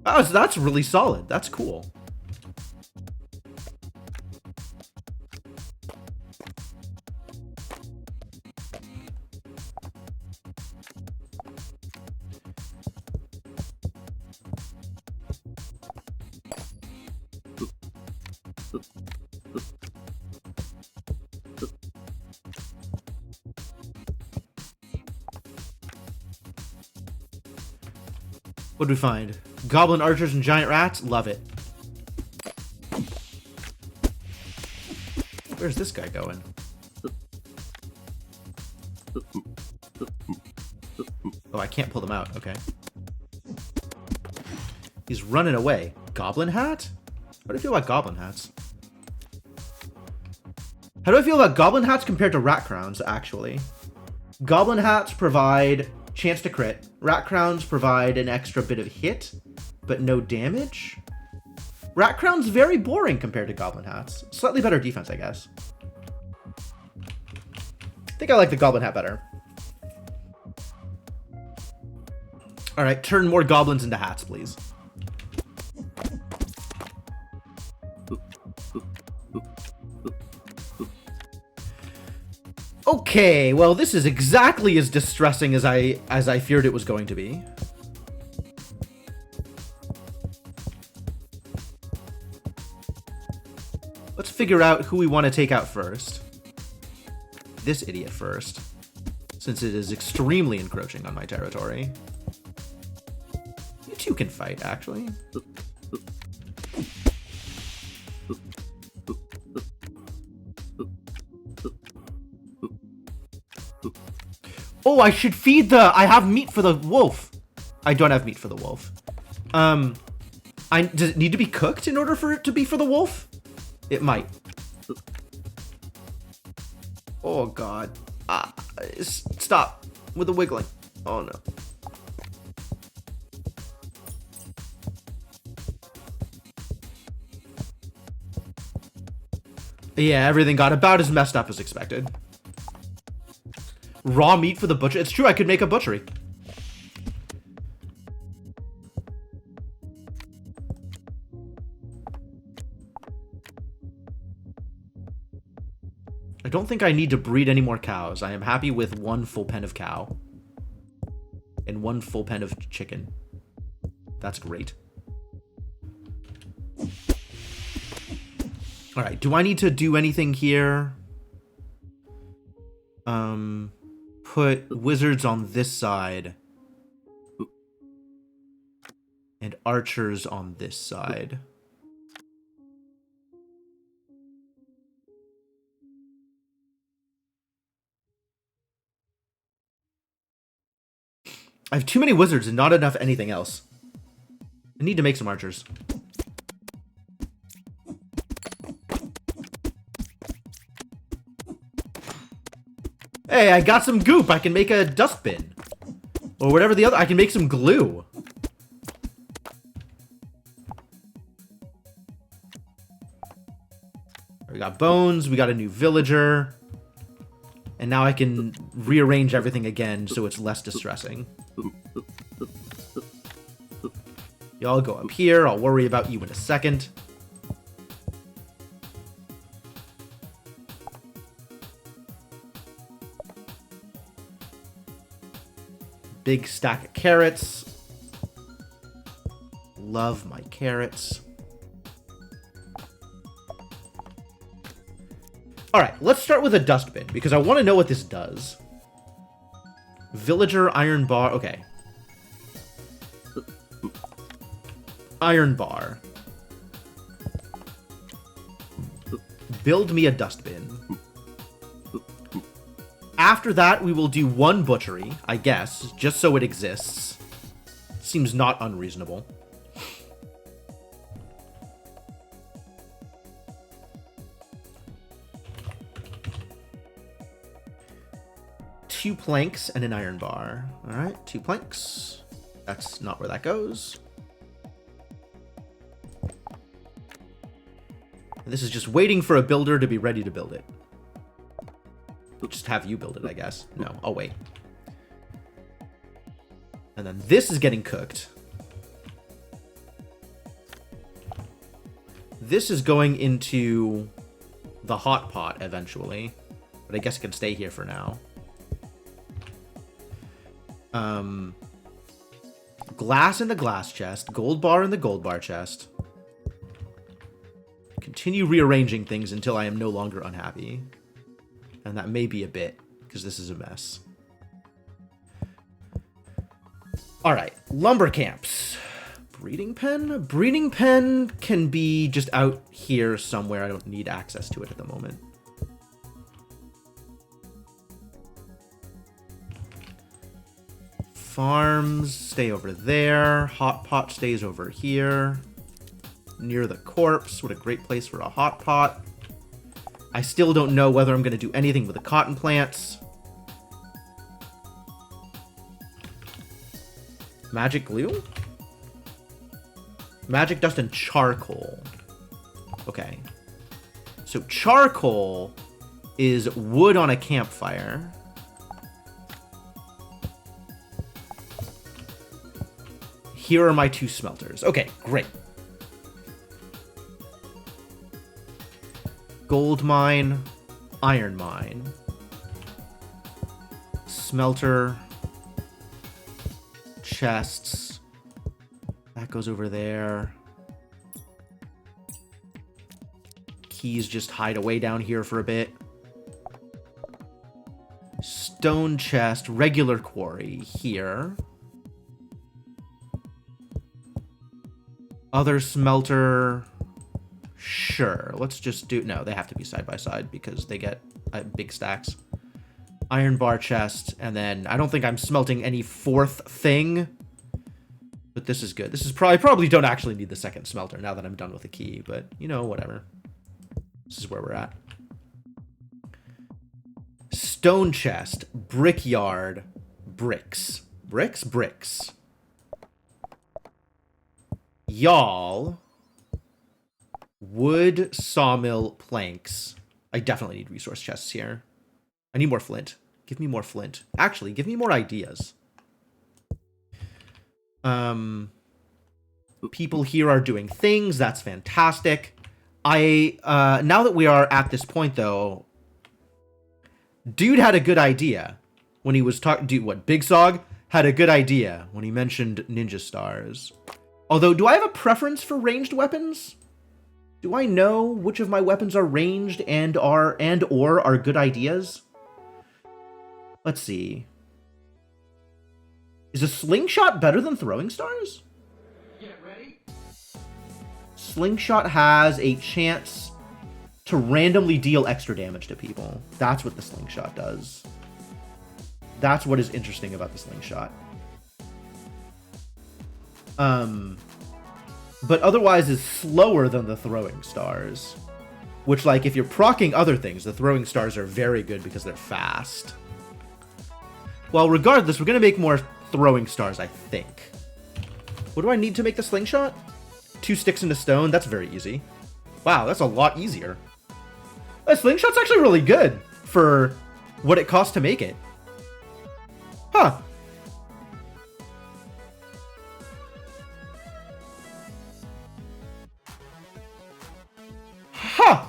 Oh, so that's really solid. That's cool. What did we find? Goblin archers and giant rats? Love it. Where's this guy going? Oh, I can't pull them out. Okay. He's running away. Goblin hat? How do I feel about goblin hats? How do I feel about goblin hats compared to rat crowns, actually? Goblin hats provide chance to crit. Rat crowns provide an extra bit of hit, but no damage. Rat crown's very boring compared to goblin hats. Slightly better defense, I guess. I think I like the goblin hat better. Alright, turn more goblins into hats, please. Okay, well, this is exactly as distressing as I feared it was going to be. Let's figure out who we want to take out first. This idiot first, since it is extremely encroaching on my territory. You two can fight, actually. Oh, I should feed the... I have meat for the wolf. I don't have meat for the wolf. Does it need to be cooked in order for it to be for the wolf? It might. Oh, God. Stop with the wiggling. Oh, no. Yeah, everything got about as messed up as expected. Raw meat for the butcher. It's true, I could make a butchery. I don't think I need to breed any more cows. I am happy with one full pen of cow. And one full pen of chicken. That's great. Alright, do I need to do anything here? Put wizards on this side. And archers on this side. I have too many wizards and not enough anything else. I need to make some archers. Hey, I got some goop. I can make a dustbin. Or whatever the other... I can make some glue. We got bones. We got a new villager. And now I can rearrange everything again so it's less distressing. Y'all go up here. I'll worry about you in a second. Big stack of carrots. Love my carrots. Alright, let's start with a dustbin, because I want to know what this does. Villager, iron bar, okay. Iron bar. Build me a dustbin. After that, we will do one butchery, I guess, just so it exists. Seems not unreasonable. Two planks and an iron bar. All right, 2 planks. That's not where that goes. This is just waiting for a builder to be ready to build it. Just have you build it, I guess. No, I'll wait. And then this is getting cooked. This is going into the hot pot eventually, but I guess it can stay here for now. Glass in the glass chest, gold bar in the gold bar chest. Continue rearranging things until I am no longer unhappy. And that may be a bit, because this is a mess. Alright, lumber camps. Breeding pen? Breeding pen can be just out here somewhere. I don't need access to it at the moment. Farms stay over there. Hot pot stays over here. Near the corpse. What a great place for a hot pot. I still don't know whether I'm going to do anything with the cotton plants. Magic glue? Magic dust and charcoal. Okay. So charcoal is wood on a campfire. Here are my 2 smelters. Okay, great. Gold mine, iron mine, smelter, chests. That goes over there. Keys just hide away down here for a bit. Stone chest, regular quarry here. Other smelter. Sure, let's just do... No, they have to be side by side because they get big stacks. Iron bar chest, and then I don't think I'm smelting any 4th thing. But this is good. This is probably don't actually need the 2nd smelter now that I'm done with the key, but, you know, whatever. This is where we're at. Stone chest, brickyard, bricks. Bricks? Bricks. Y'all... Wood, sawmill, planks. I definitely need resource chests here. I need more flint. Give me more flint. Actually, give me more ideas. People here are doing things. That's fantastic. Now that we are at this point, though, dude had a good idea when he was talking. Dude, what? Big Sog had a good idea when he mentioned ninja stars. Although, do I have a preference for ranged weapons? Do I know which of my weapons are ranged and or are good ideas? Let's see. Is a slingshot better than throwing stars? Get ready. Slingshot has a chance to randomly deal extra damage to people. That's what the slingshot does. That's what is interesting about the slingshot. But otherwise is slower than the throwing stars. Which, like, if you're proccing other things, the throwing stars are very good because they're fast. Well, regardless, we're going to make more throwing stars, I think. What do I need to make the slingshot? 2 sticks and a stone. That's very easy. Wow, that's a lot easier. The slingshot's actually really good for what it costs to make it. Huh. Huh.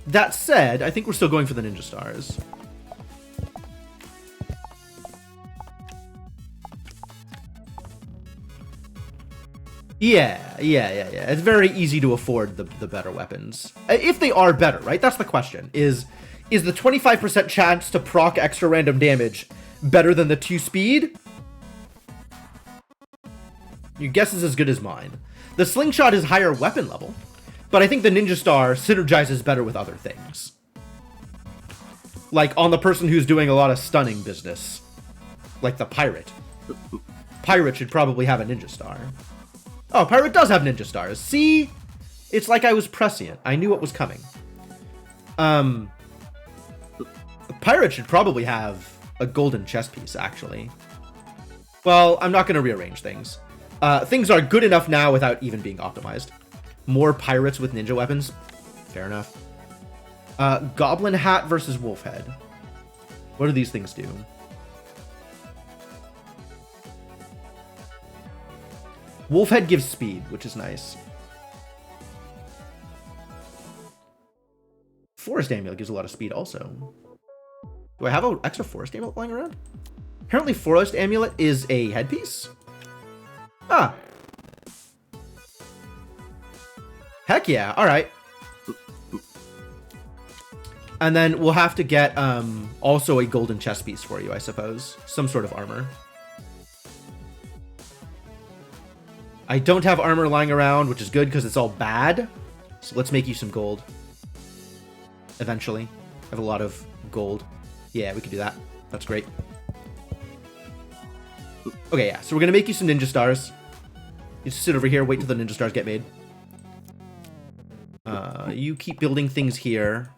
That said, I think we're still going for the ninja stars. Yeah. It's very easy to afford the better weapons. If they are better, right? That's the question. Is the 25% chance to proc extra random damage better than the 2 speed? Your guess is as good as mine. The slingshot is higher weapon level, but I think the ninja star synergizes better with other things. Like on the person who's doing a lot of stunning business. Like the pirate. Pirate should probably have a ninja star. Oh, pirate does have ninja stars. See? It's like I was prescient. I knew what was coming. The pirate should probably have a golden chest piece, actually. Well, I'm not going to rearrange things. Things are good enough now without even being optimized. More pirates with ninja weapons. Fair enough. Goblin hat versus wolf head. What do these things do? Wolf Head gives speed, which is nice. Forest Amulet gives a lot of speed also. Do I have an extra Forest Amulet lying around? Apparently Forest Amulet is a headpiece? Ah. Heck yeah, alright. And then we'll have to get also a golden chest piece for you, I suppose. Some sort of armor. I don't have armor lying around, which is good because it's all bad. So let's make you some gold. Eventually. I have a lot of gold. Yeah, we can do that. That's great. Okay, yeah. So we're going to make you some ninja stars. You just sit over here, wait till the ninja stars get made. You keep building things here.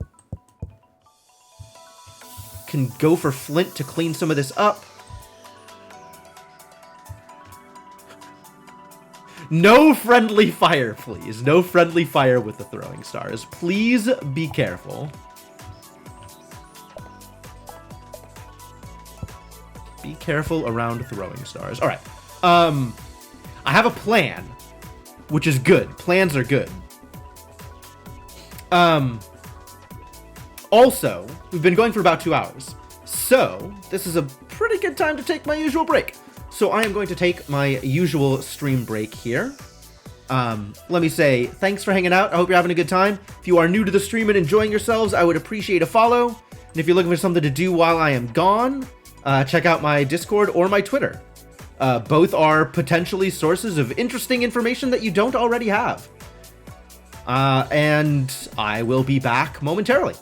Can go for flint to clean some of this up. No friendly fire, please. No friendly fire with the throwing stars. Please be careful. Be careful around throwing stars. All right. I have a plan, which is good. Plans are good. Also, we've been going for about 2 hours. So, this is a pretty good time to take my usual break. So I am going to take my usual stream break here. Let me say thanks for hanging out. I hope you're having a good time. If you are new to the stream and enjoying yourselves, I would appreciate a follow. And if you're looking for something to do while I am gone, check out my Discord or my Twitter. Both are potentially sources of interesting information that you don't already have. And I will be back momentarily.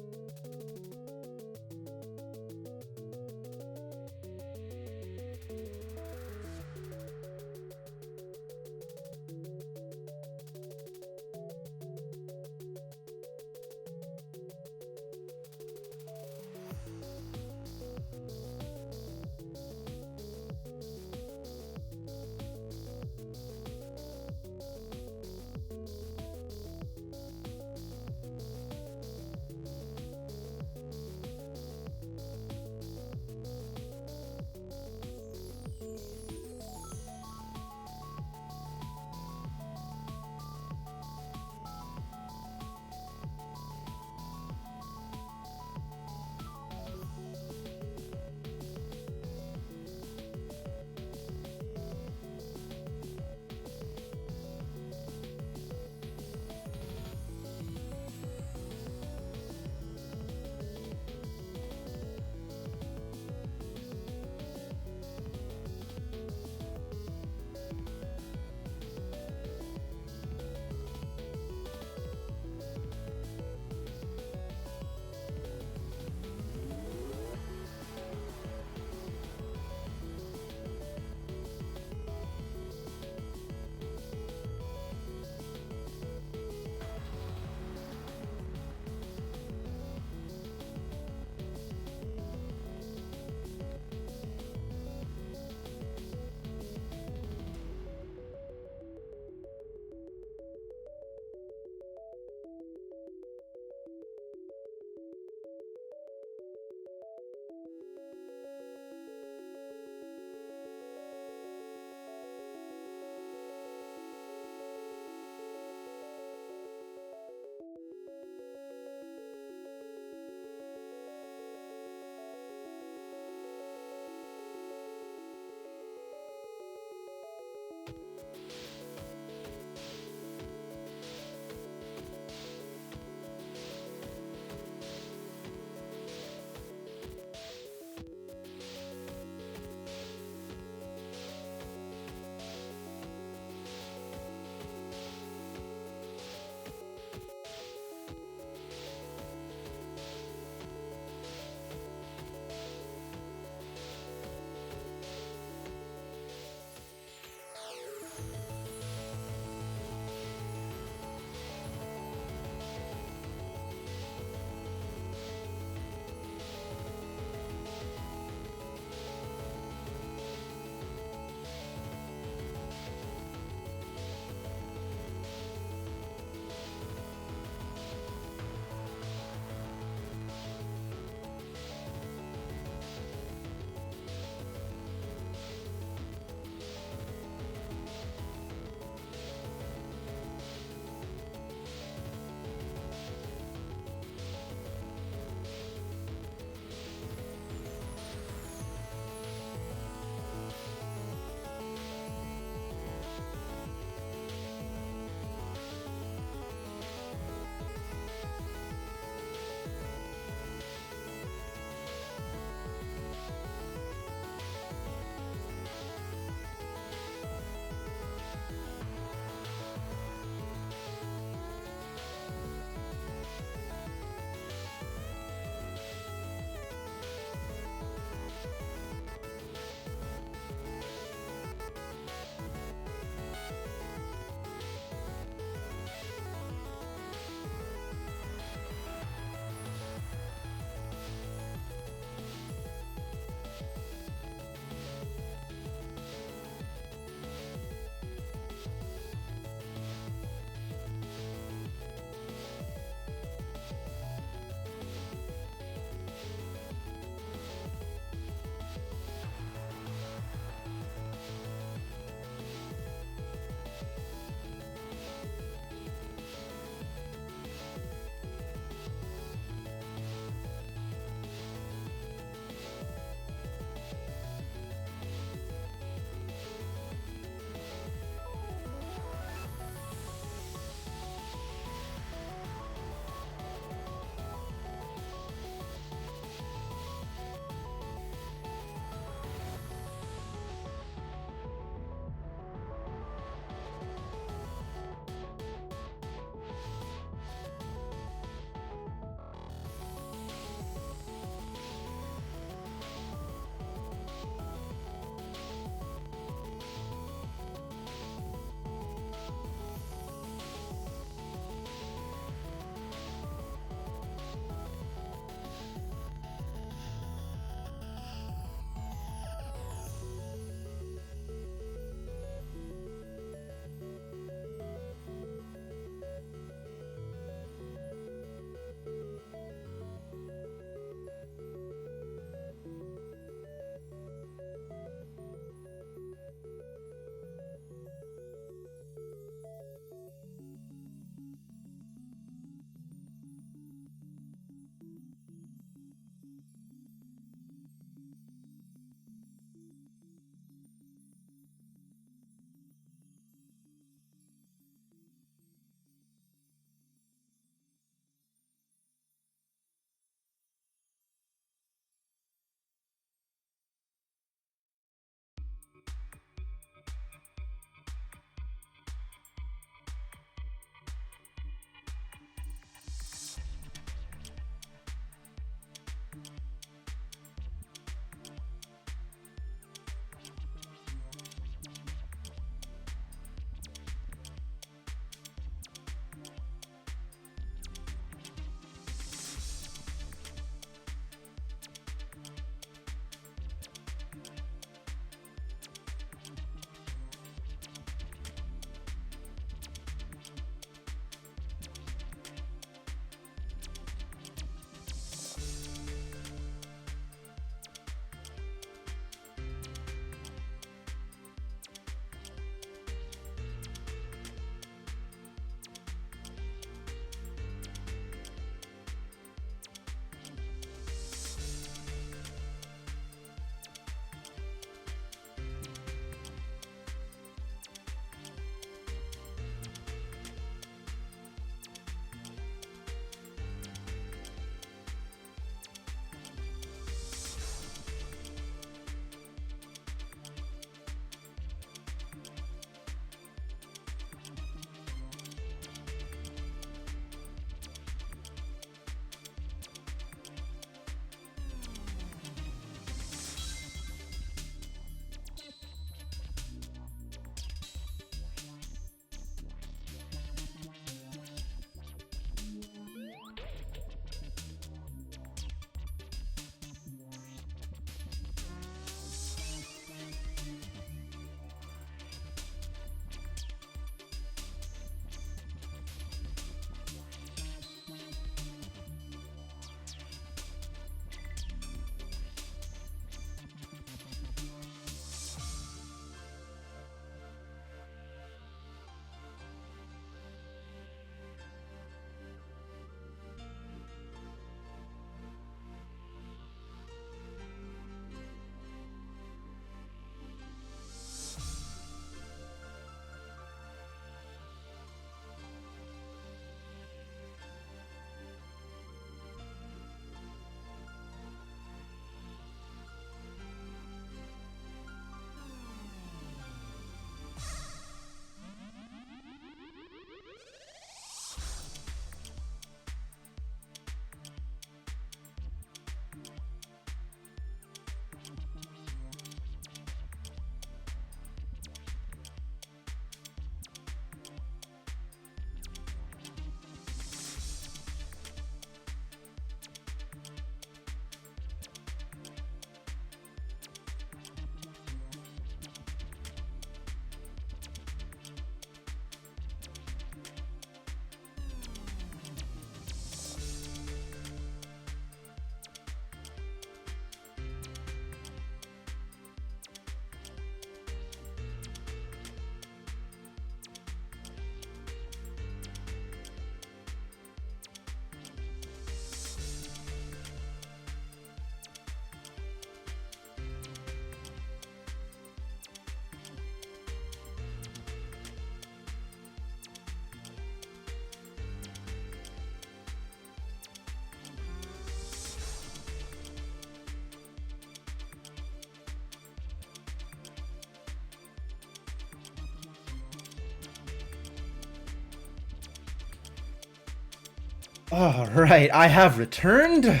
All right, I have returned.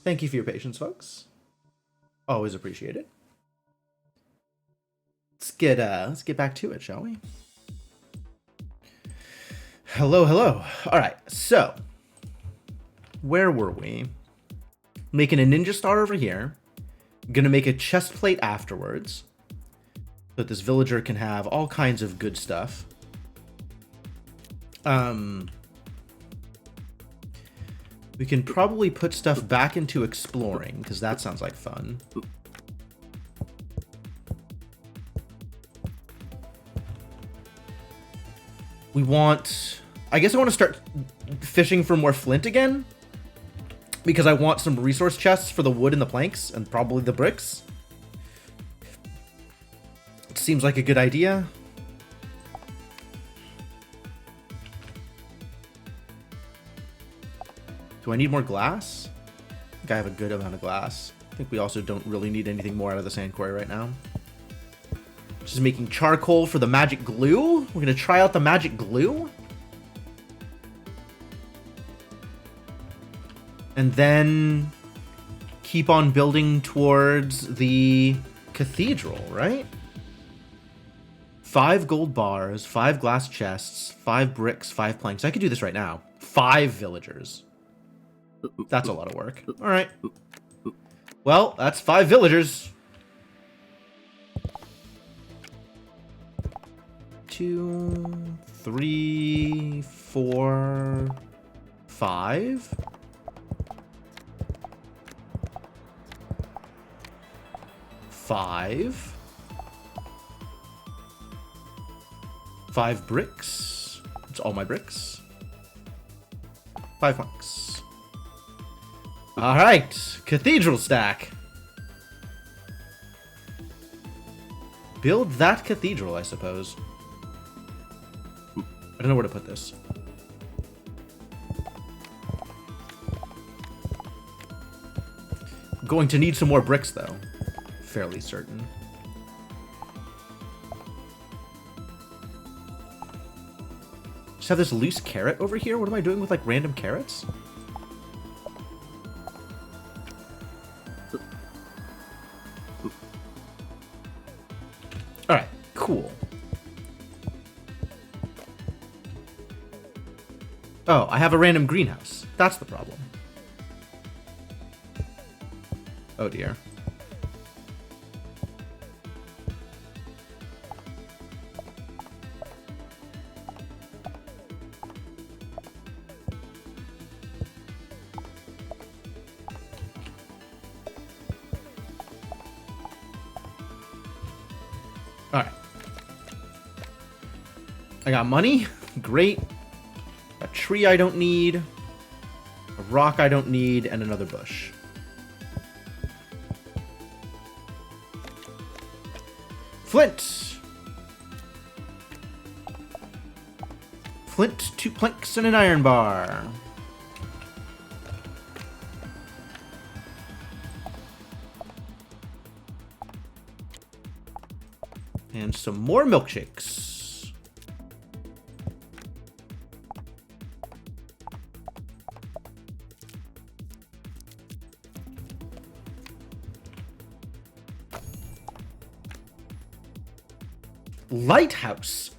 Thank you for your patience, folks. Always appreciate it. Let's get back to it, shall we? Hello, hello. All right, so where were we? Making a ninja star over here. Gonna make a chest plate afterwards, so that this villager can have all kinds of good stuff. We can probably put stuff back into exploring, because that sounds like fun. We want... I guess I want to start fishing for more flint again, because I want some resource chests for the wood and the planks, and probably the bricks. It seems like a good idea. Do I need more glass? I think I have a good amount of glass. I think we also don't really need anything more out of the sand quarry right now. Just making charcoal for the magic glue. We're going to try out the magic glue. And then keep on building towards the cathedral, right? 5 gold bars, 5 glass chests, 5 bricks, 5 planks. I could do this right now. 5 villagers. That's a lot of work. All right. Well, that's 5 villagers. 2, 3, 4, 5. Five bricks. It's all my bricks. 5 planks. All right, cathedral stack. Build that cathedral, I suppose. I don't know where to put this. Going to need some more bricks, though. Fairly certain. Just have this loose carrot over here? What am I doing with, like, random carrots? Alright, cool. Oh, I have a random greenhouse. That's the problem. Oh dear. Alright. I got money. Great. A tree I don't need. A rock I don't need. And another bush. Flint. Flint, 2 planks, and an iron bar. And some more milkshakes. Lighthouse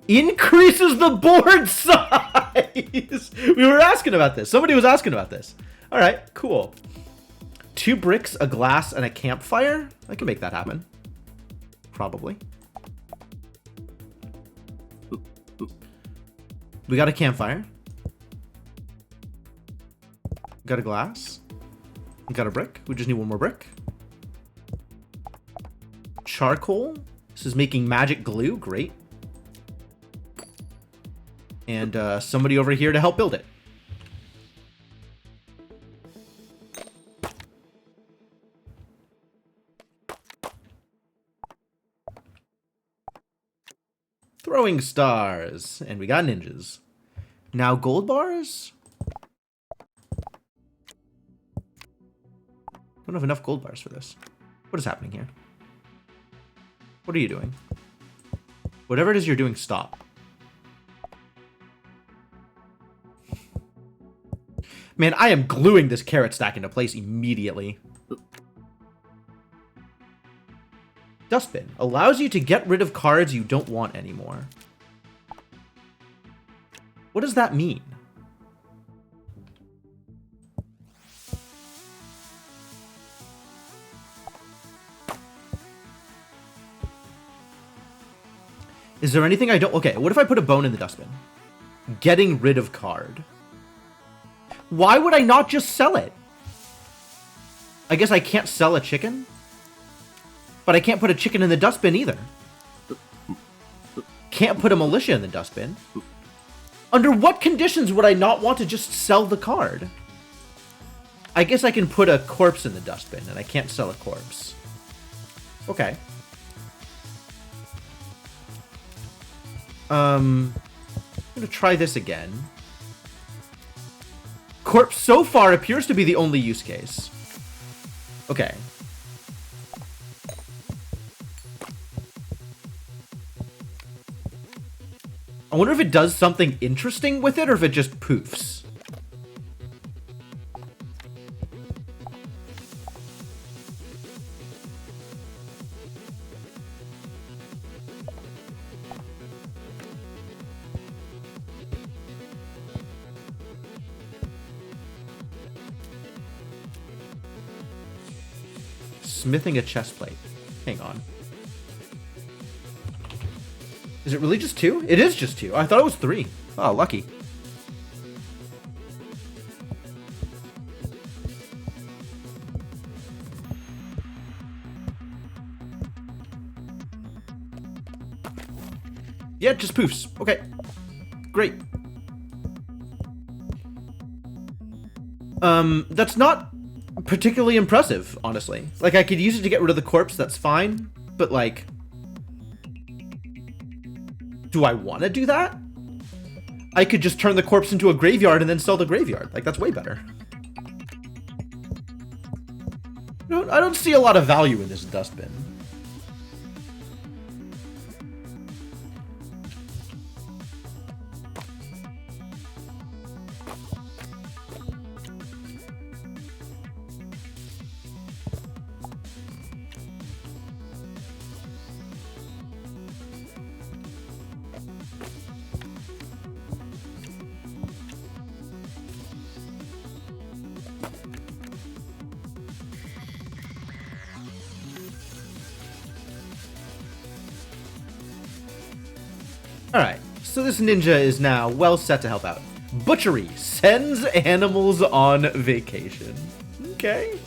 increases the board size. We were asking about this. Somebody was asking about this. All right, cool. 2 bricks, a glass, and a campfire. I can make that happen. Probably. We got a campfire. We got a glass. We got a brick. We just need 1 more brick. Charcoal. This is making magic glue. Great. And somebody over here to help build it. Throwing stars. And we got ninjas. Now gold bars? Don't have enough gold bars for this. What is happening here? What are you doing? Whatever it is you're doing, stop. Man, I am gluing this carrot stack into place immediately. Dustbin. Allows you to get rid of cards you don't want anymore. What does that mean? Is there anything I don't... Okay, what if I put a bone in the dustbin? Getting rid of card. Why would I not just sell it? I guess I can't sell a chicken? But I can't put a chicken in the dustbin either. Can't put a militia in the dustbin. Under what conditions would I not want to just sell the card? I guess I can put a corpse in the dustbin, and I can't sell a corpse. Okay. I'm gonna try this again. Corpse so far appears to be the only use case. Okay. I wonder if it does something interesting with it, or if it just poofs. Smithing a chest plate. Hang on. Is it really just 2? It is just 2. I thought it was 3. Oh, lucky. Yeah, it just poofs. Okay. Great. That's not particularly impressive, honestly. Like, I could use it to get rid of the corpse, that's fine. But, like... do I want to do that? I could just turn the corpse into a graveyard and then sell the graveyard. Like, that's way better. I don't see a lot of value in this dustbin. Alright, so this ninja is now well set to help out. Butchery sends animals on vacation. Okay.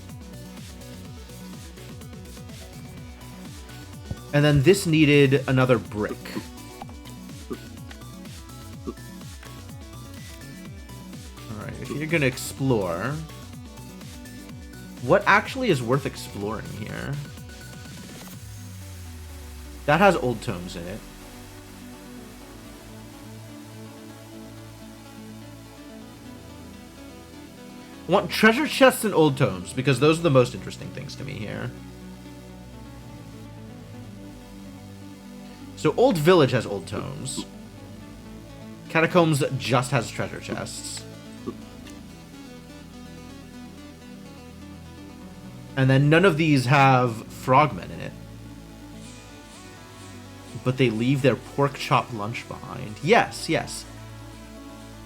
And then this needed another brick. Alright, if you're gonna explore... what actually is worth exploring here? That has old tomes in it. I want treasure chests and old tomes, because those are the most interesting things to me here. So Old Village has old tomes. Catacombs just has treasure chests. And then none of these have frogmen in it. But they leave their pork chop lunch behind. Yes, yes.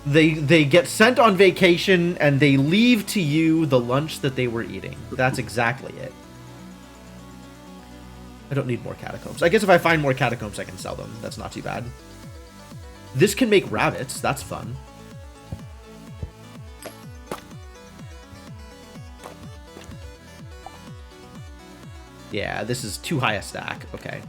They get sent on vacation and they leave to you the lunch that they were eating. That's exactly it. I don't need more catacombs. I guess if I find more catacombs, I can sell them. That's not too bad. This can make rabbits. That's fun. Yeah, this is too high a stack. Okay.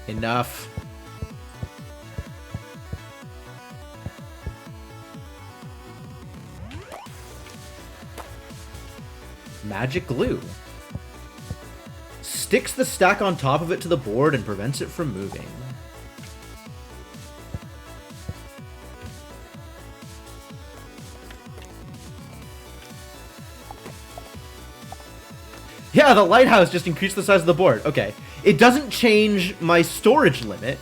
Enough. Magic glue. sticks the stack on top of it to the board and prevents it from moving. Yeah, the lighthouse just increased the size of the board. Okay. It doesn't change my storage limit,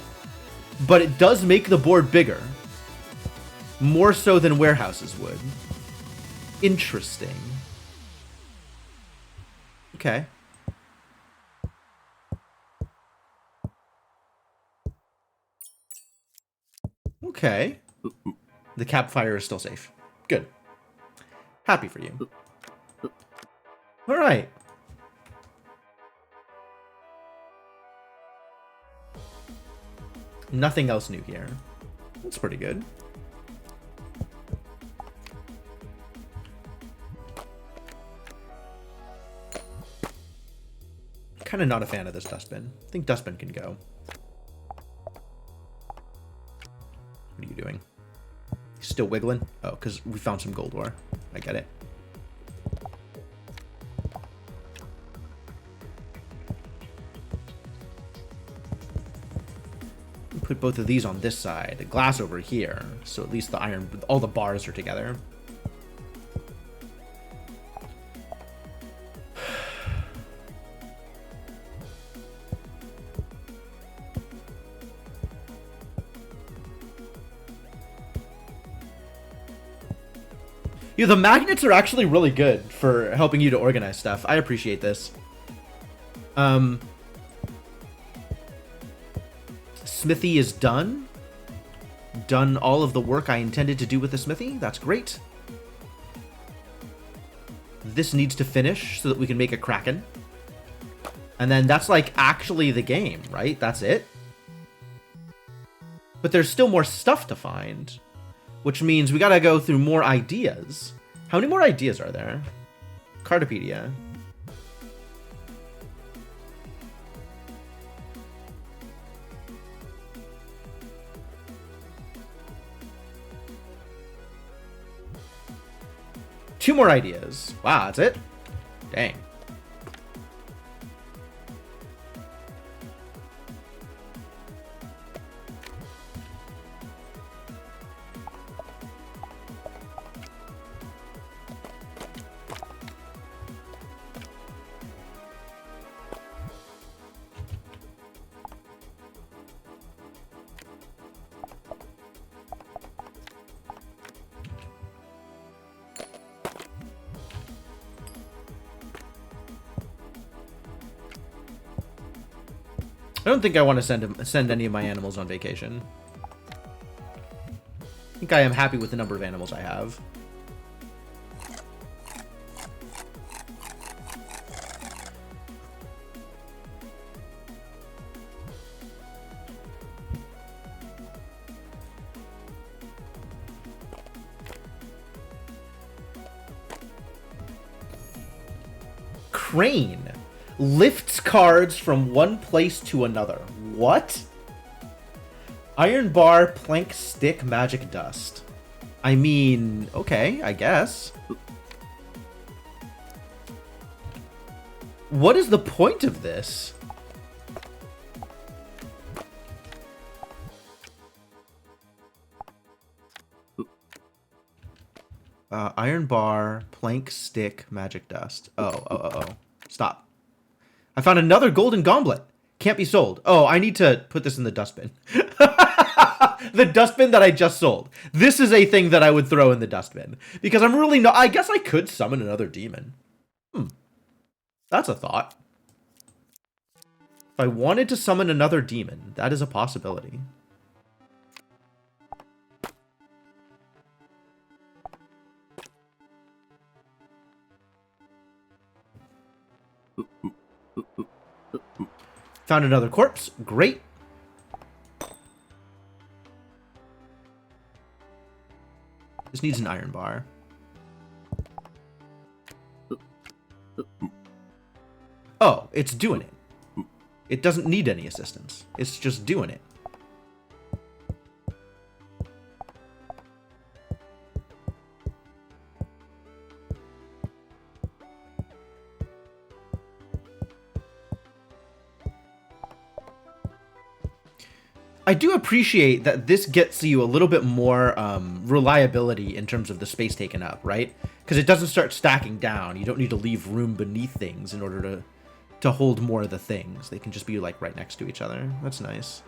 but it does make the board bigger. More so than warehouses would. Interesting. Okay. Okay. The campfire is still safe. Good. Happy for you. All right. Nothing else new here. That's pretty good. Kind of not a fan of this dustbin. I think dustbin can go. What are you doing? Still wiggling? Oh, because we found some gold ore. I get it. Put both of these on this side. The glass over here. So at least the iron, all the bars are together. Yeah, the magnets are actually really good for helping you to organize stuff. I appreciate this. Smithy is done. Done all of the work I intended to do with the smithy. That's great. This needs to finish so that we can make a kraken. And then that's like actually the game, right? That's it. But there's still more stuff to find. Which means we gotta go through more ideas. How many more ideas are there? Cardopedia. Two more ideas. Wow, that's it? Dang. I don't think I want to send any of my animals on vacation. I think I am happy with the number of animals I have. Crane lifts cards from one place to another. What? Iron bar, plank, stick, magic dust. I mean, okay, I guess. What is the point of this? Iron bar, plank, stick, magic dust. Oh. Stop. I found another golden goblet. Can't be sold. Oh, I need to put this in the dustbin. The dustbin that I just sold. This is a thing that I would throw in the dustbin. Because I'm really not... I guess I could summon another demon. That's a thought. If I wanted to summon another demon, that is a possibility. Found another corpse. Great. This needs an iron bar. Oh, it's doing it. It doesn't need any assistance. It's just doing it. I do appreciate that this gets you a little bit more reliability in terms of the space taken up, right? Because it doesn't start stacking down. You don't need to leave room beneath things in order to hold more of the things. They can just be like right next to each other. That's nice.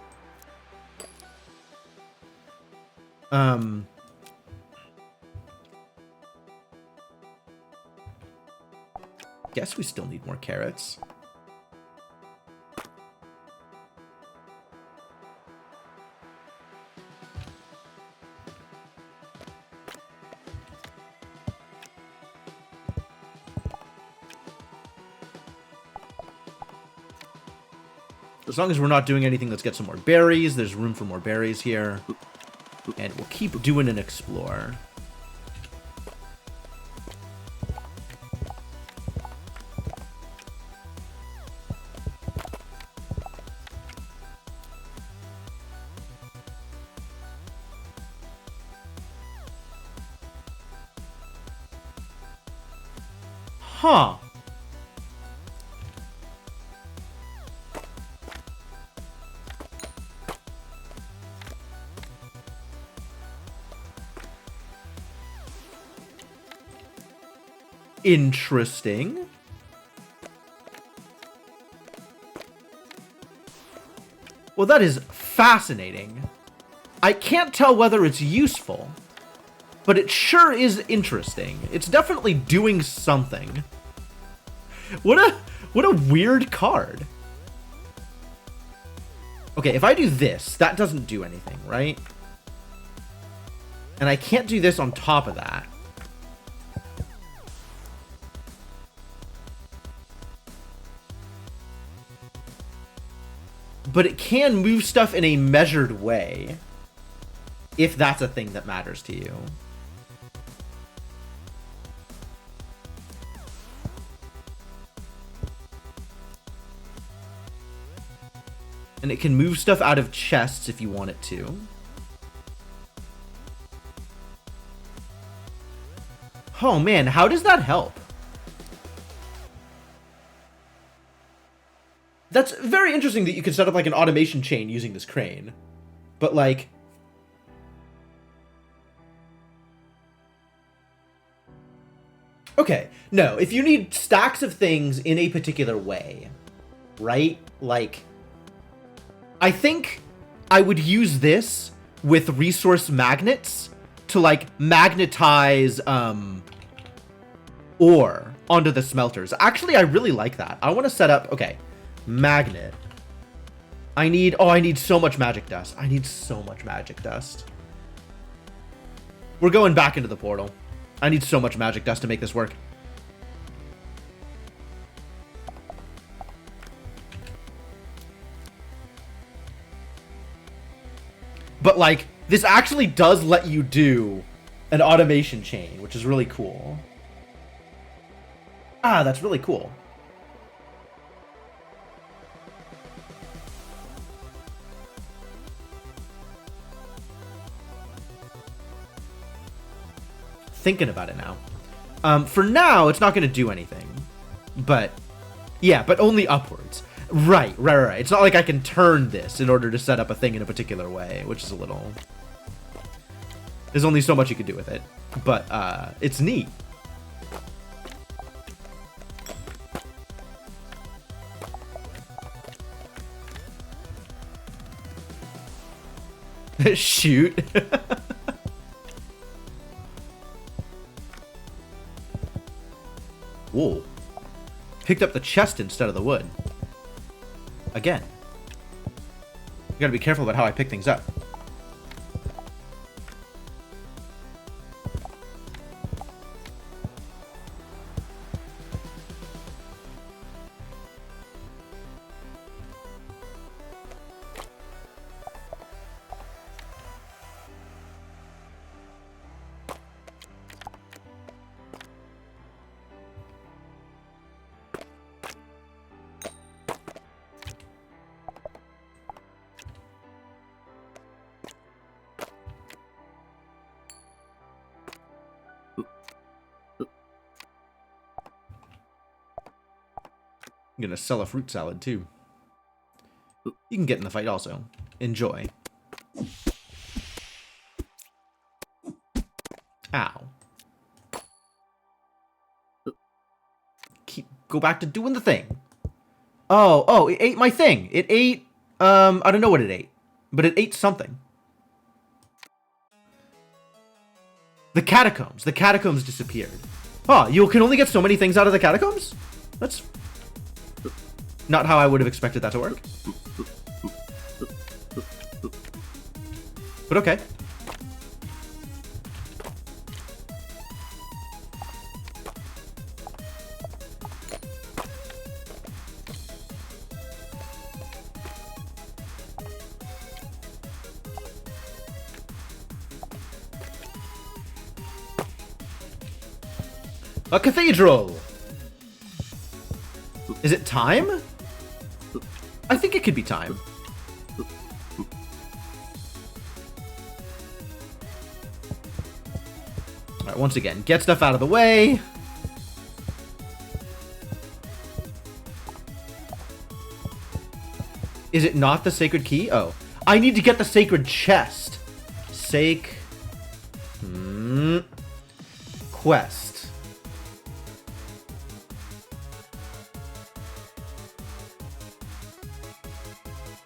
Guess we still need more carrots. As long as we're not doing anything, let's get some more berries. There's room for more berries here. And we'll keep doing an explore. Huh. Interesting. Well, that is fascinating. I can't tell whether it's useful, but it sure is interesting. It's definitely doing something. What a weird card. Okay, if I do this, that doesn't do anything, right? And I can't do this on top of that. But it can move stuff in a measured way, if that's a thing that matters to you. And it can move stuff out of chests if you want it to. Oh man, how does that help? That's very interesting that you can set up like an automation chain using this crane. But like... Okay, no, if you need stacks of things in a particular way, right? Like, I think I would use this with resource magnets to like magnetize ore onto the smelters. Actually, I really like that. I want to set up, okay, magnet. I need so much magic dust. I need so much magic dust. We're going back into the portal. I need so much magic dust to make this work. But like, this actually does let you do an automation chain, which is really cool. Ah, that's really cool. Thinking about it now. For now, it's not going to do anything. But, yeah, but only upwards. Right. It's not like I can turn this in order to set up a thing in a particular way, which is a little... There's only so much you can do with it. But, it's neat. Shoot. Whoa. Picked up the chest instead of the wood. Again. You gotta be careful about how I pick things up. I'm gonna sell a fruit salad too. You can get in the fight also. Enjoy. Ow. Go back to doing the thing. Oh, it ate my thing. It ate, I don't know what it ate, but it ate something. The catacombs. The catacombs disappeared. Oh, you can only get so many things out of the catacombs? That's not how I would have expected that to work. But okay. A cathedral! Is it time? I think it could be time. Alright, once again, get stuff out of the way. Is it not the sacred key? Oh. I need to get the sacred chest. Quest.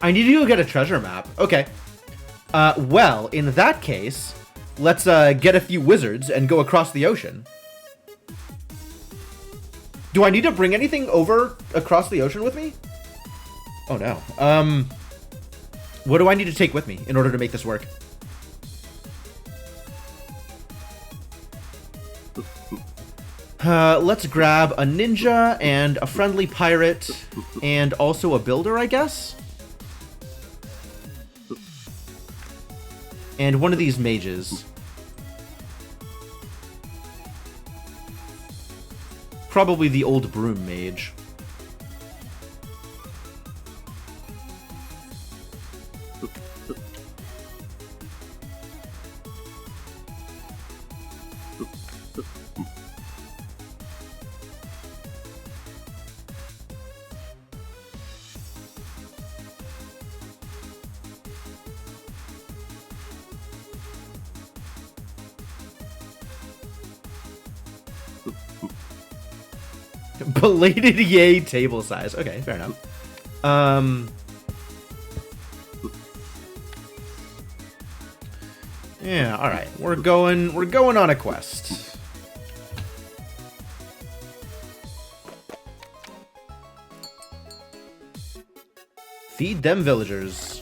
I need to go get a treasure map. Okay. Well, in that case, let's get a few wizards and go across the ocean. Do I need to bring anything over across the ocean with me? Oh no. What do I need to take with me in order to make this work? Let's grab a ninja and a friendly pirate and also a builder, I guess? And one of these mages. Probably the old broom mage. Belated yay table size. Okay, fair enough. Yeah, alright. We're going on a quest. Feed them villagers.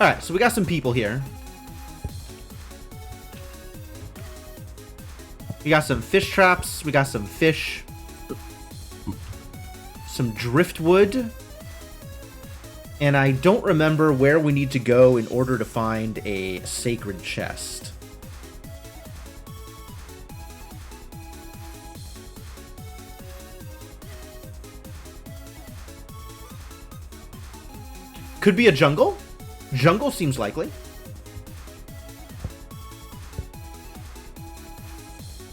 Alright, so we got some people here. We got some fish traps. We got some fish. Some driftwood. And I don't remember where we need to go in order to find a sacred chest. Could be a jungle. Jungle seems likely.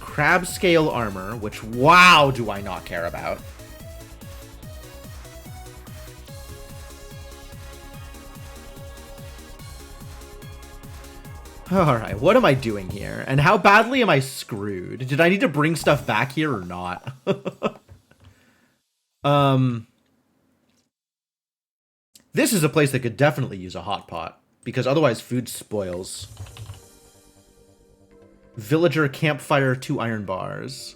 Crab scale armor, which, wow, do I not care about. Alright, what am I doing here? And how badly am I screwed? Did I need to bring stuff back here or not? This is a place that could definitely use a hot pot, because otherwise food spoils. Villager campfire, 2 iron bars.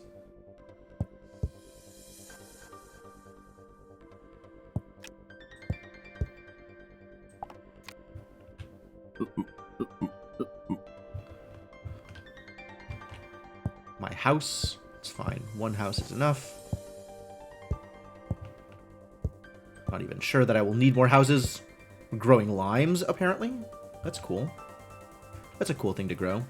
My house. It's fine. 1 house is enough. Not even sure that I will need more houses. Growing limes, apparently. That's cool. That's a cool thing to grow.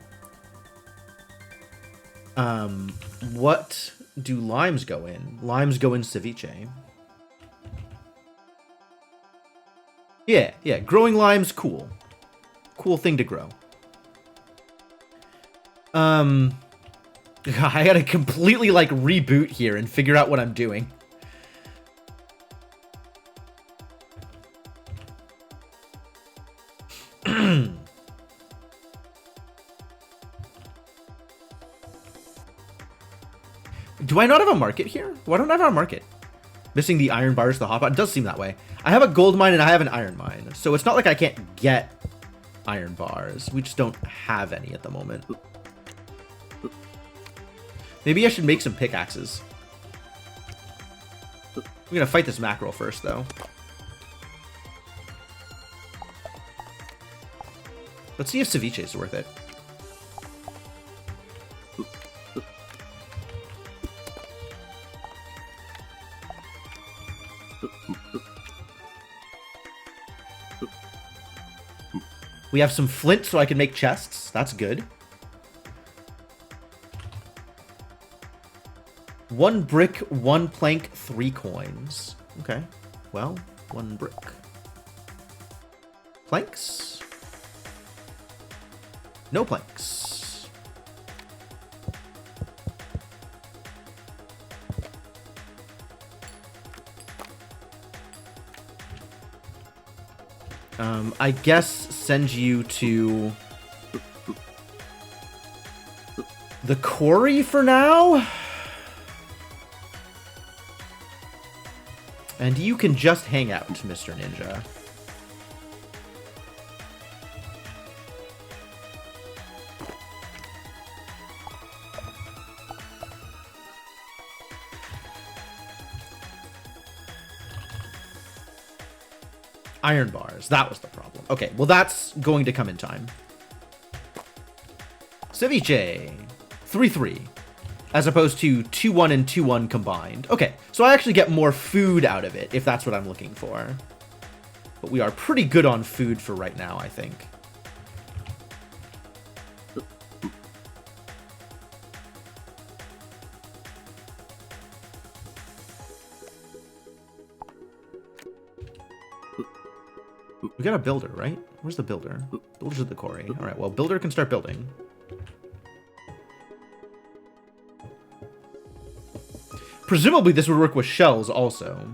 What do limes go in? Limes go in ceviche. Yeah, growing limes, cool. Cool thing to grow. I gotta completely, like, reboot here and figure out what I'm doing. Do I not have a market here? Why don't I have a market? Missing the iron bars, the hotpot. It does seem that way. I have a gold mine and I have an iron mine. So it's not like I can't get iron bars. We just don't have any at the moment. Maybe I should make some pickaxes. I'm gonna fight this mackerel first, though. Let's see if ceviche is worth it. We have some flint so I can make chests. That's good. 1 brick, 1 plank, 3 coins. Okay. Well, 1 brick. Planks? No planks. I guess send you to the quarry for now. And you can just hang out, Mr. Ninja. Iron bars. That was the problem. Okay, well that's going to come in time. Ceviche. 3-3. As opposed to 2-1 and 2-1 combined. Okay, so I actually get more food out of it, if that's what I'm looking for. But we are pretty good on food for right now, I think. We got a builder, right? Where's the builder? Builder's at the quarry. All right, well, builder can start building. Presumably this would work with shells also.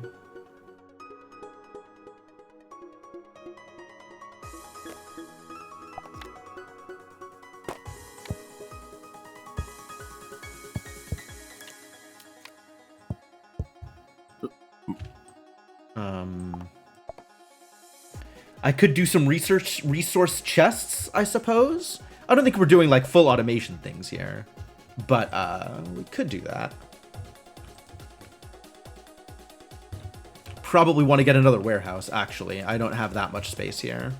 I could do some resource chests, I suppose. I don't think we're doing like full automation things here, but we could do that. Probably want to get another warehouse, actually. I don't have that much space here.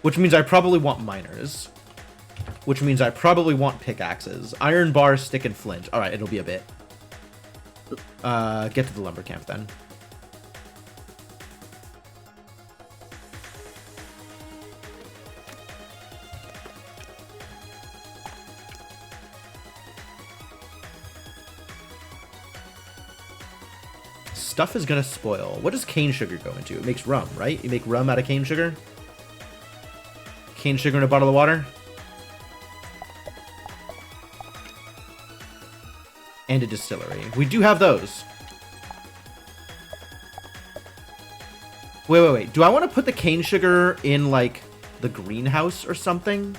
Which means I probably want miners. Which means I probably want pickaxes. Iron bar, stick, and flint. Alright, it'll be a bit. Get to the lumber camp then. Stuff is gonna spoil. What does cane sugar go into? It makes rum, right? You make rum out of cane sugar? Cane sugar in a bottle of water? And a distillery. We do have those. Wait. Do I want to put the cane sugar in, like, the greenhouse or something?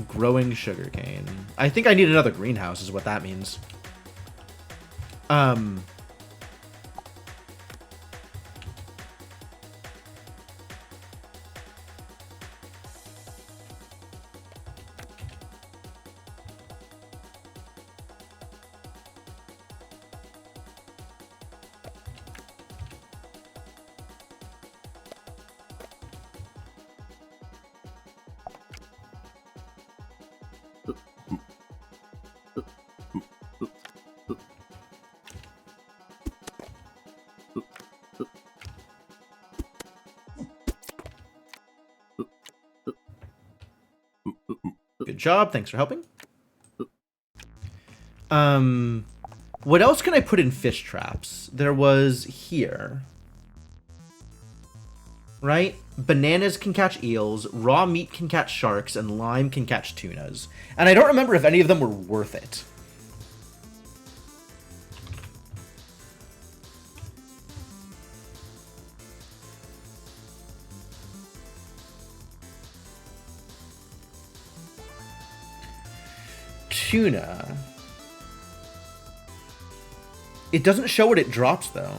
Growing sugarcane. I think I need another greenhouse is what that means. Good job. Thanks for helping. What else can I put in fish traps? There was here. right? Bananas can catch eels, raw meat can catch sharks, and lime can catch tunas. And I don't remember if any of them were worth it. Tuna. It doesn't show what it drops, though.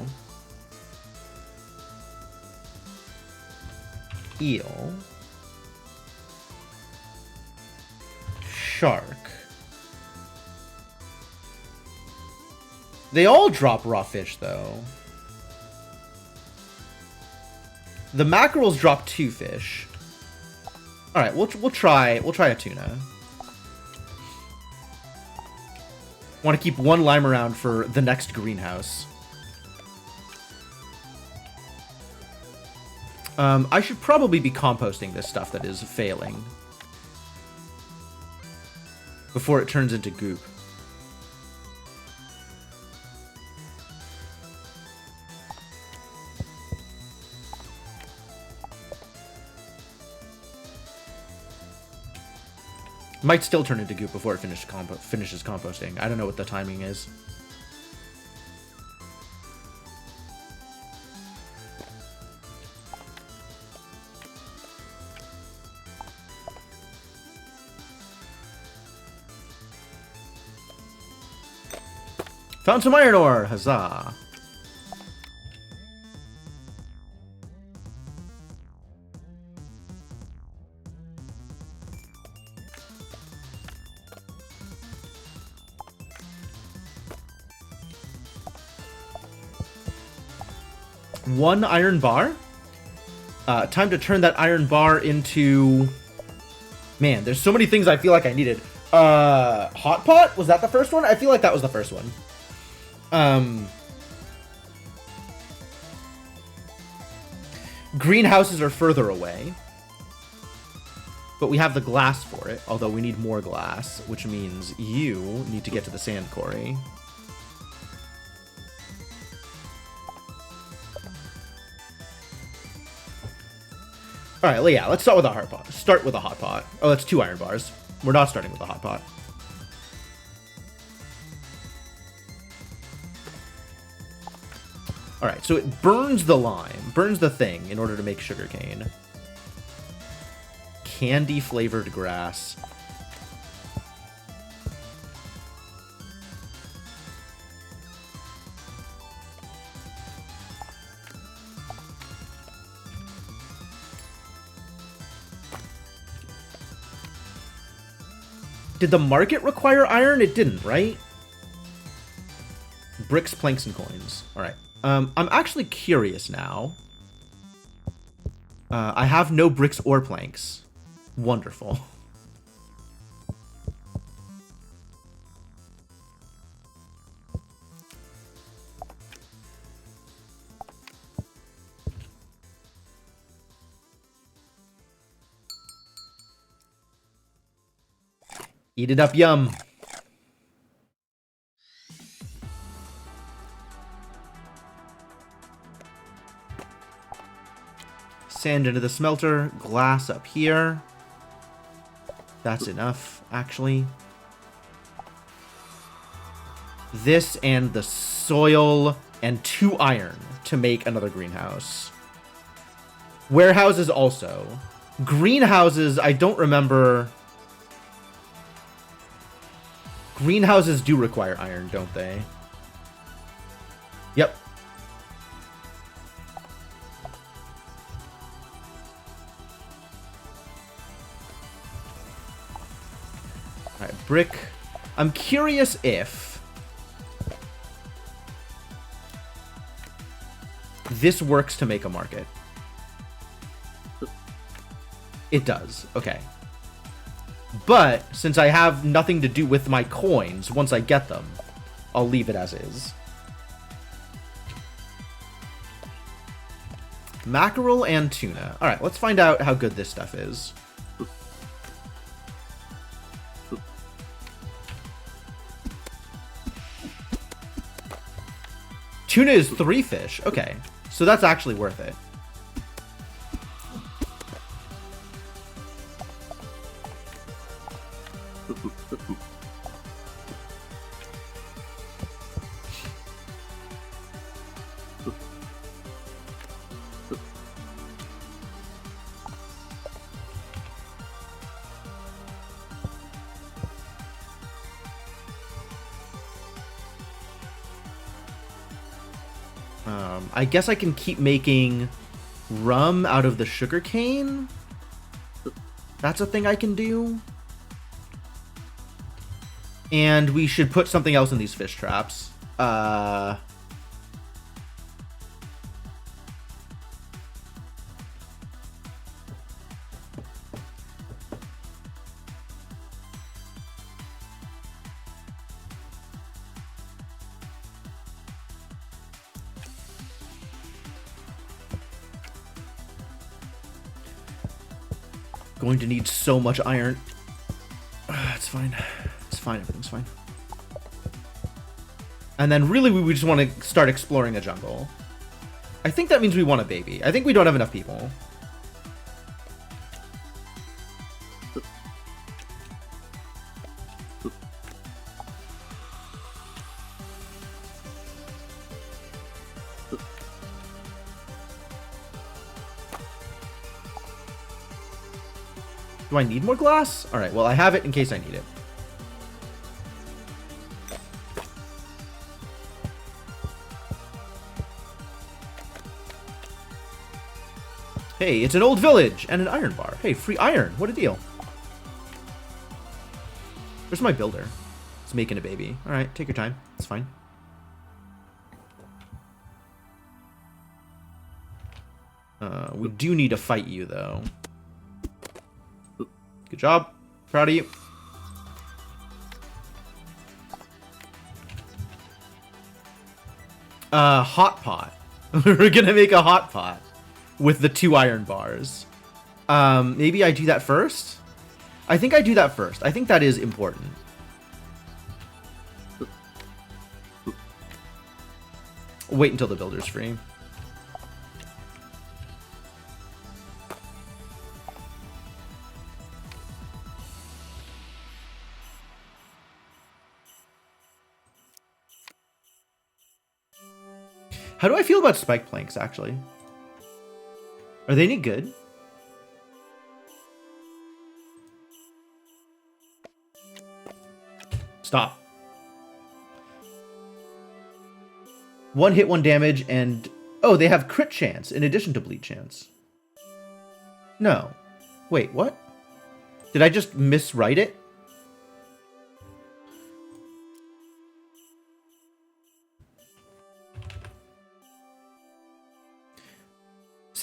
Eel. Shark. They all drop raw fish, though. The mackerels drop 2 fish. All right, we'll try a tuna. Want to keep 1 lime around for the next greenhouse. I should probably be composting this stuff that is failing before it turns into goop. Might still turn into goop before it finishes composting. I don't know what the timing is. Found some iron ore! Huzzah! One iron bar? Time to turn that iron bar into... Man, there's so many things I feel like I needed. Hot pot? Was that the first one? I feel like that was the first one. Greenhouses are further away. But we have the glass for it, although we need more glass, which means you need to get to the sand quarry. Alright, well, yeah, let's start with a hot pot. Start with a hot pot. Oh, that's 2 iron bars. We're not starting with a hot pot. Alright, so it burns the lime, burns the thing in order to make sugarcane. Candy-flavored grass. Did the market require iron? It didn't, right? Bricks, planks, and coins. Alright. I'm actually curious now. I have no bricks or planks. Wonderful. Eat it up, yum. Sand into the smelter, glass up here. That's enough, actually. This and the soil and 2 iron to make another greenhouse. Warehouses also. Greenhouses, I don't remember. Greenhouses do require iron, don't they? Yep. Alright, brick. I'm curious if this works to make a market. It does. Okay. But since I have nothing to do with my coins once I get them, I'll leave it as is. Mackerel and tuna. Alright, let's find out how good this stuff is. Tuna is 3 fish. Okay, so that's actually worth it. I guess I can keep making rum out of the sugar cane. That's a thing I can do. And we should put something else in these fish traps. Going to need so much iron. It's fine. It's fine. Everything's fine. And then really we just want to start exploring a jungle. I think that means we want a baby. I think we don't have enough people. Do I need more glass? All right, well, I have it in case I need it. Hey, it's an old village and an iron bar. Hey, free iron. What a deal. Where's my builder? It's making a baby. All right, take your time. It's fine. We do need to fight you, though. Good job. Proud of you. Hot pot. We're gonna make a hot pot with the 2 iron bars. Maybe I do that first? I think I do that first. I think that is important. Wait until the builder's free. How do I feel about spike planks, actually? Are they any good? Stop. 1 hit, 1 damage, and... Oh, they have crit chance in addition to bleed chance. No. Wait, what? Did I just miswrite it?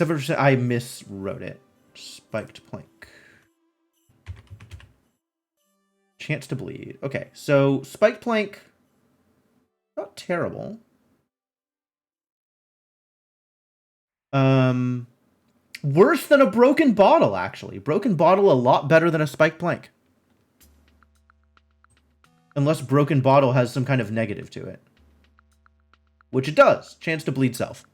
I miswrote it. Spiked plank. Chance to bleed. Okay, so spiked plank, not terrible. Worse than a broken bottle, actually. Broken bottle a lot better than a spiked plank. Unless broken bottle has some kind of negative to it. Which it does. Chance to bleed self.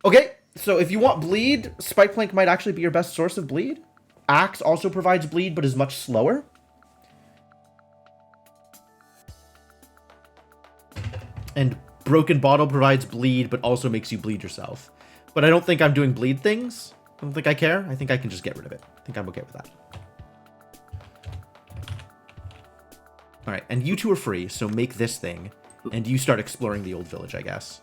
Okay. So if you want bleed, spike plank might actually be your best source of bleed. Axe also provides bleed, but is much slower. And broken bottle provides bleed, but also makes you bleed yourself. But I don't think I'm doing bleed things. I don't think I care. I think I can just get rid of it. I think I'm okay with that. All right, and you two are free, so make this thing. And you start exploring the old village, I guess.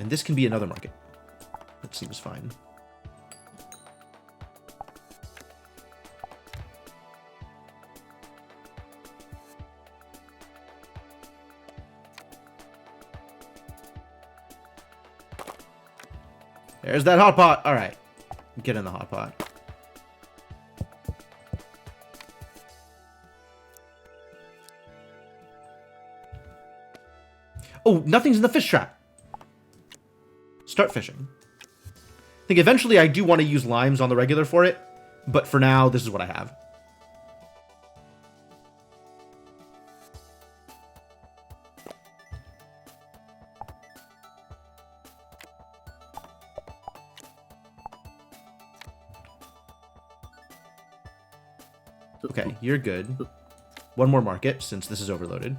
And this can be another market. That seems fine. There's that hot pot. All right. Get in the hot pot. Oh, nothing's in the fish trap. Start fishing. I think eventually I do want to use limes on the regular for it, but for now, this is what I have. Okay, you're good. One more market, since this is overloaded.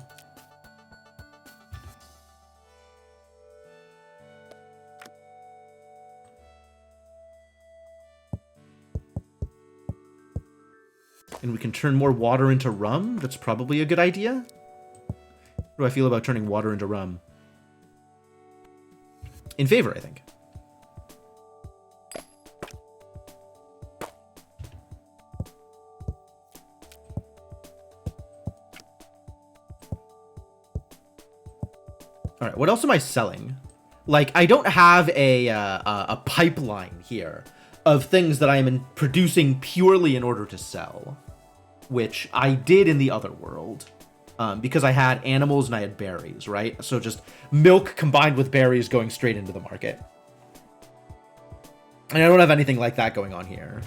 And we can turn more water into rum. That's probably a good idea. How do I feel about turning water into rum? In favor, I think. All right, what else am I selling? Like, I don't have a pipeline here of things that I am producing purely in order to sell, which I did in the other world, because I had animals and I had berries, right? So just milk combined with berries going straight into the market. And I don't have anything like that going on here.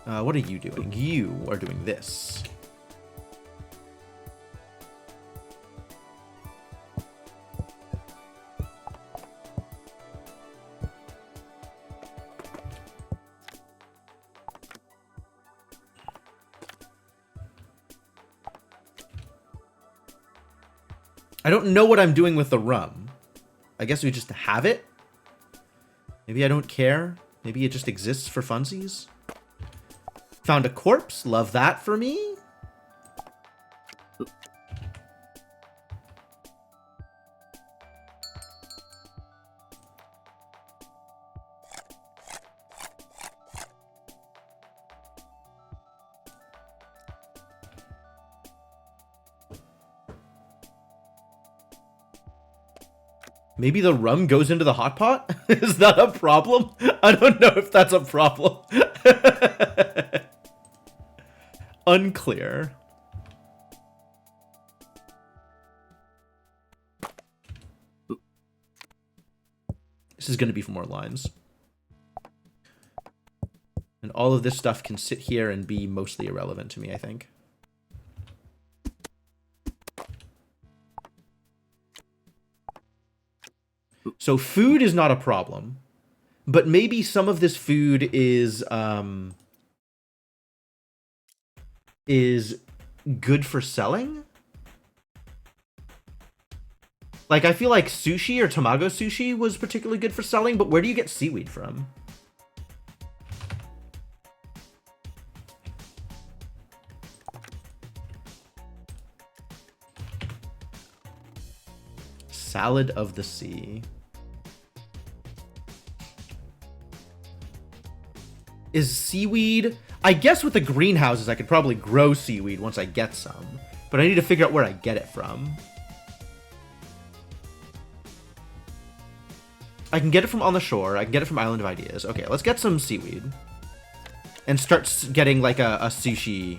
What are you doing? You are doing this. I don't know what I'm doing with the rum. I guess we just have it? Maybe I don't care. Maybe it just exists for funsies. Found a corpse. Love that for me. Maybe the rum goes into the hot pot? Is that a problem? I don't know if that's a problem. Unclear. This is going to be for more lines. And all of this stuff can sit here and be mostly irrelevant to me, I think. So food is not a problem, but maybe some of this food is good for selling. Like, I feel like sushi or tamago sushi was particularly good for selling, but where do you get seaweed from? Salad of the sea. Is seaweed... I guess with the greenhouses I could probably grow seaweed once I get some. But I need to figure out where I get it from. I can get it from on the shore. I can get it from Island of Ideas. Okay, let's get some seaweed. And start getting like a sushi...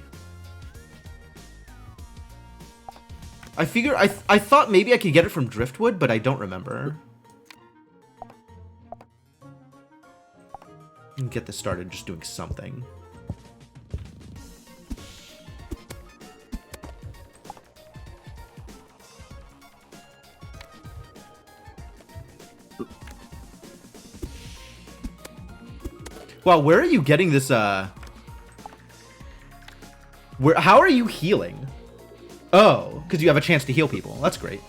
I thought maybe I could get it from driftwood, but I don't remember. Get this started just doing something. Wow, where are you getting this, how are you healing? Oh, because you have a chance to heal people. That's great.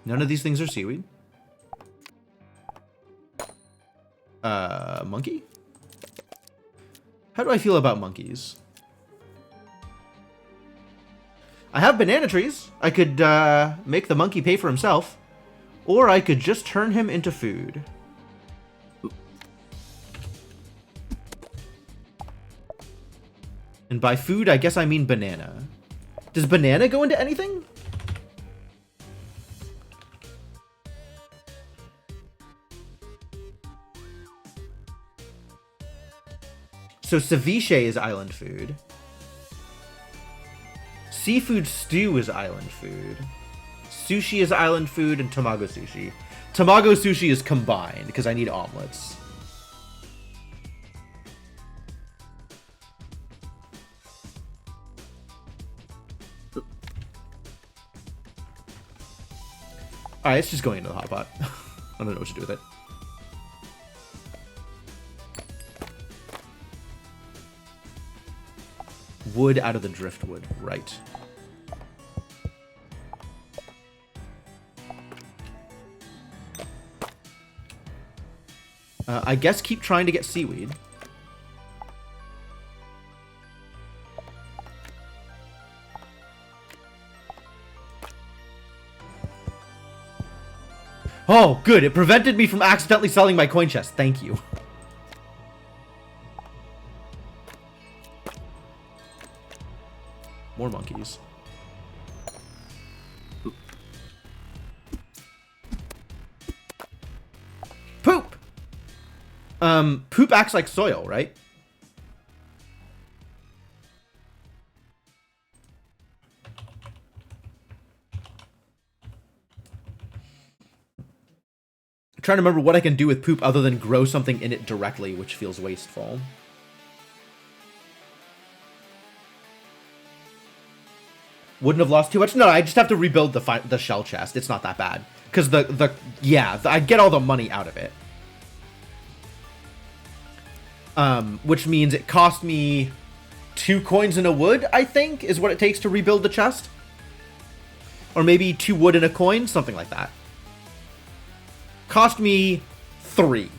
None of these things are seaweed. Monkey? How do I feel about monkeys? I have banana trees. I could make the monkey pay for himself. Or I could just turn him into food. And by food, I guess I mean banana. Does banana go into anything? So ceviche is island food. Seafood stew is island food. Sushi is island food, and tamago sushi. Tamago sushi is combined, because I need omelets. Alright, it's just going into the hot pot. I don't know what to do with it. Wood out of the driftwood, right. I guess keep trying to get seaweed. Oh, good. It prevented me from accidentally selling my coin chest. Thank you. More monkeys. Poop! Poop acts like soil, right? I'm trying to remember what I can do with poop other than grow something in it directly, which feels wasteful. Wouldn't have lost too much? No, I just have to rebuild the shell chest. It's not that bad. Because I get all the money out of it. Which means it cost me 2 coins and a wood, I think, is what it takes to rebuild the chest. Or maybe 2 wood and a coin, something like that. Cost me 3.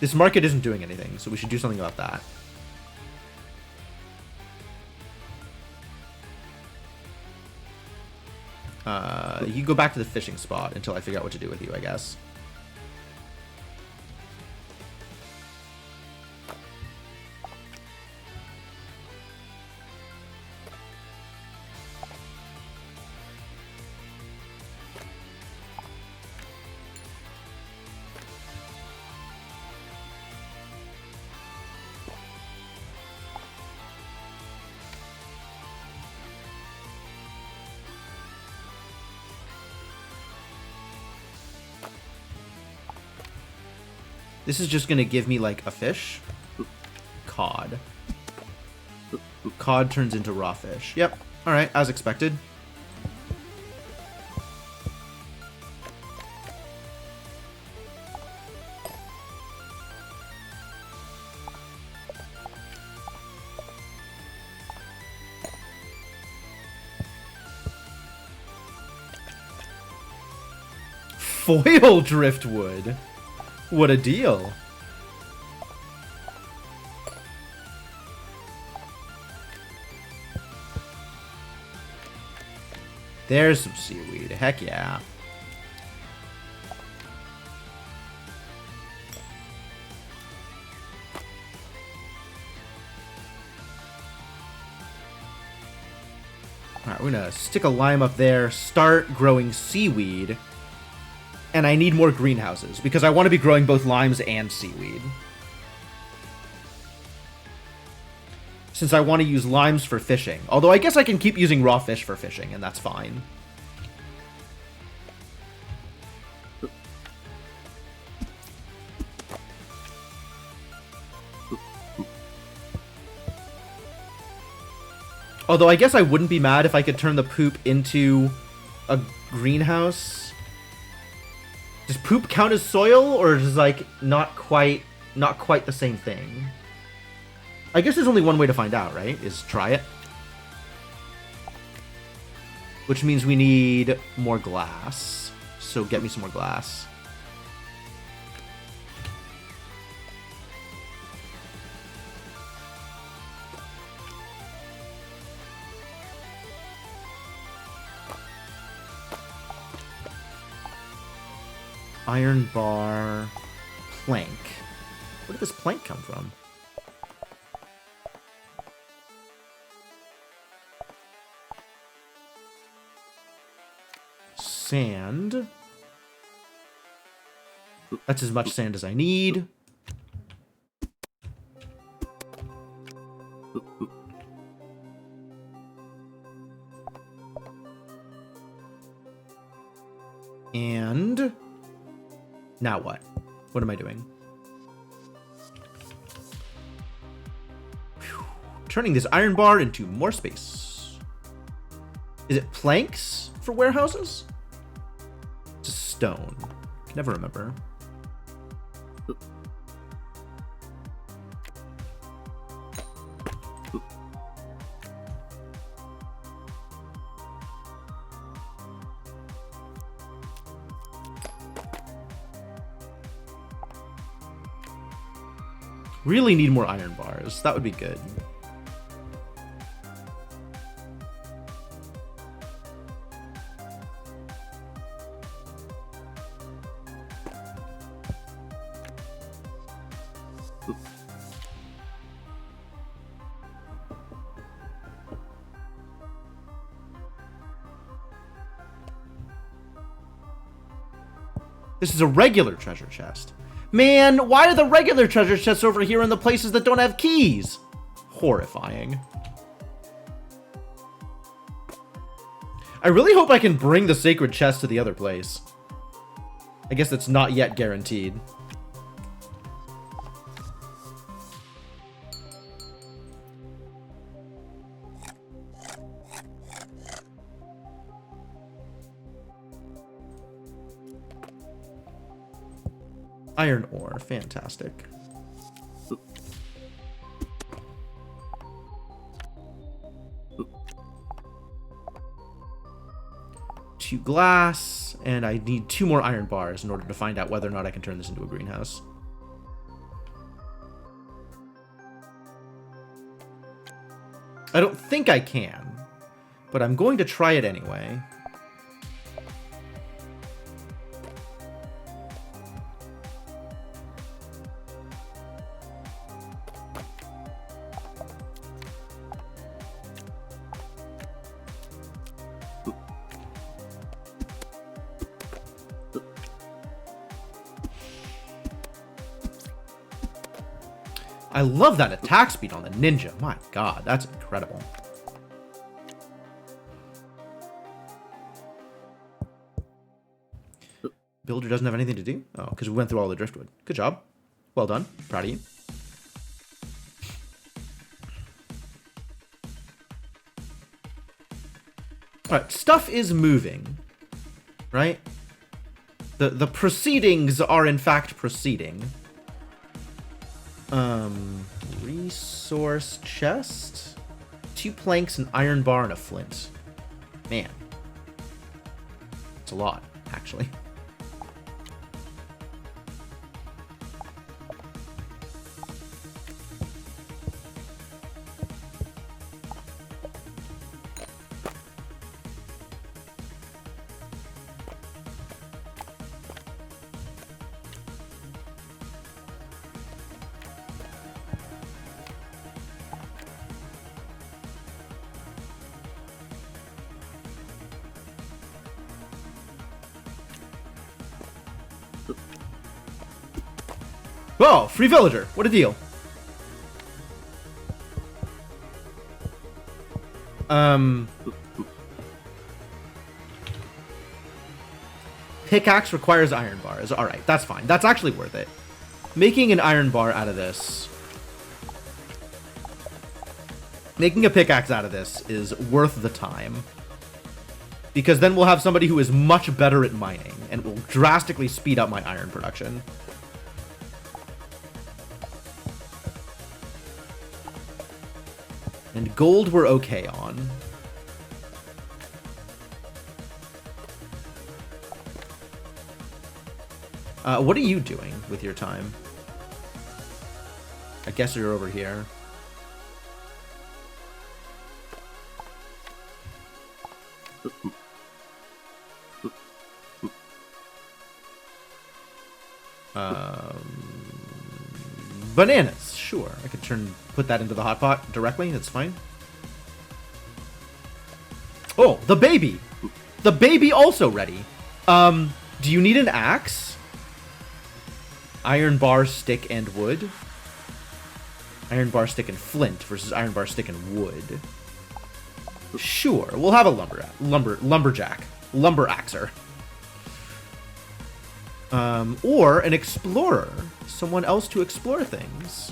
This market isn't doing anything, so we should do something about that. You can go back to the fishing spot until I figure out what to do with you, I guess. This is just going to give me, like, a fish. Cod. Cod turns into raw fish. Yep. Alright, as expected. Foil driftwood. What a deal. There's some seaweed. Heck yeah. Alright, we're gonna stick a lime up there, start growing seaweed. And I need more greenhouses, because I want to be growing both limes and seaweed. Since I want to use limes for fishing. Although I guess I can keep using raw fish for fishing, and that's fine. Although I guess I wouldn't be mad if I could turn the poop into a greenhouse. Does poop count as soil, or is like not quite the same thing? I guess there's only one way to find out, right? Is try it. Which means we need more glass. So get me some more glass. Iron bar, plank. Where did this plank come from? Sand. That's as much sand as I need. And now what? What am I doing? Whew. turning this iron bar into more space. Is it planks for warehouses? It's a stone. Can never remember. Really need more iron bars. That would be good. This is a regular treasure chest. Man, why are the regular treasure chests over here in the places that don't have keys? Horrifying. I really hope I can bring the sacred chest to the other place. I guess that's not yet guaranteed. Iron ore, fantastic. Two glass, and I need 2 more iron bars in order to find out whether or not I can turn this into a greenhouse. I don't think I can, but I'm going to try it anyway. I love that attack speed on the ninja. My god, that's incredible. Builder doesn't have anything to do? Oh, because we went through all the driftwood. Good job. Well done. Proud of you. Alright, stuff is moving. Right? The proceedings are in fact proceeding. Resource chest, 2 planks, an iron bar, and a flint. Man, it's a lot, actually. Oh, free villager. What a deal. Pickaxe requires iron bars. Alright, that's fine. That's actually worth it. Making an iron bar out of this. Making a pickaxe out of this is worth the time. Because then we'll have somebody who is much better at mining and will drastically speed up my iron production. And gold we're okay on. What are you doing with your time? I guess you're over here. Bananas, sure. I could put that into the hot pot directly. That's fine. Oh, the baby. The baby also ready. Do you need an axe? Iron bar, stick, and wood. Iron bar, stick, and flint versus iron bar, stick, and wood. Sure, we'll have a lumberjack, lumber axer. Or an explorer, someone else to explore things,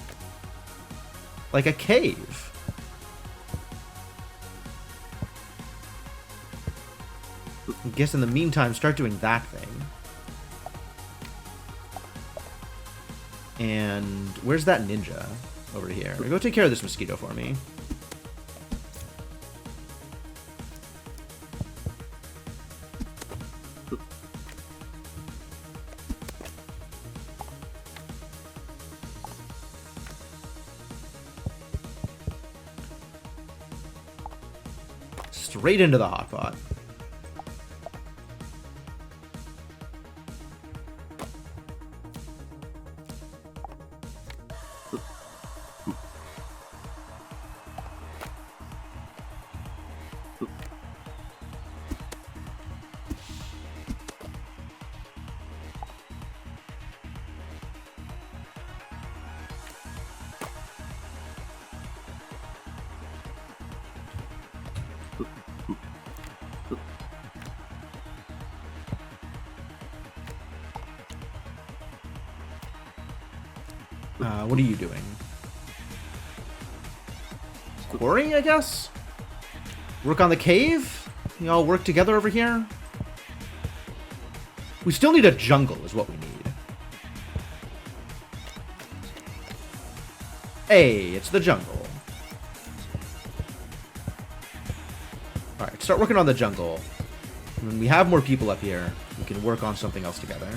like a cave. I guess in the meantime, start doing that thing. And where's that ninja? Over here. Go take care of this mosquito for me. Straight into the hot pot. What are you doing? Quarry, I guess? Work on the cave? You all work together over here? We still need a jungle is what we need. Hey, it's the jungle. Alright, start working on the jungle. When we have more people up here, we can work on something else together.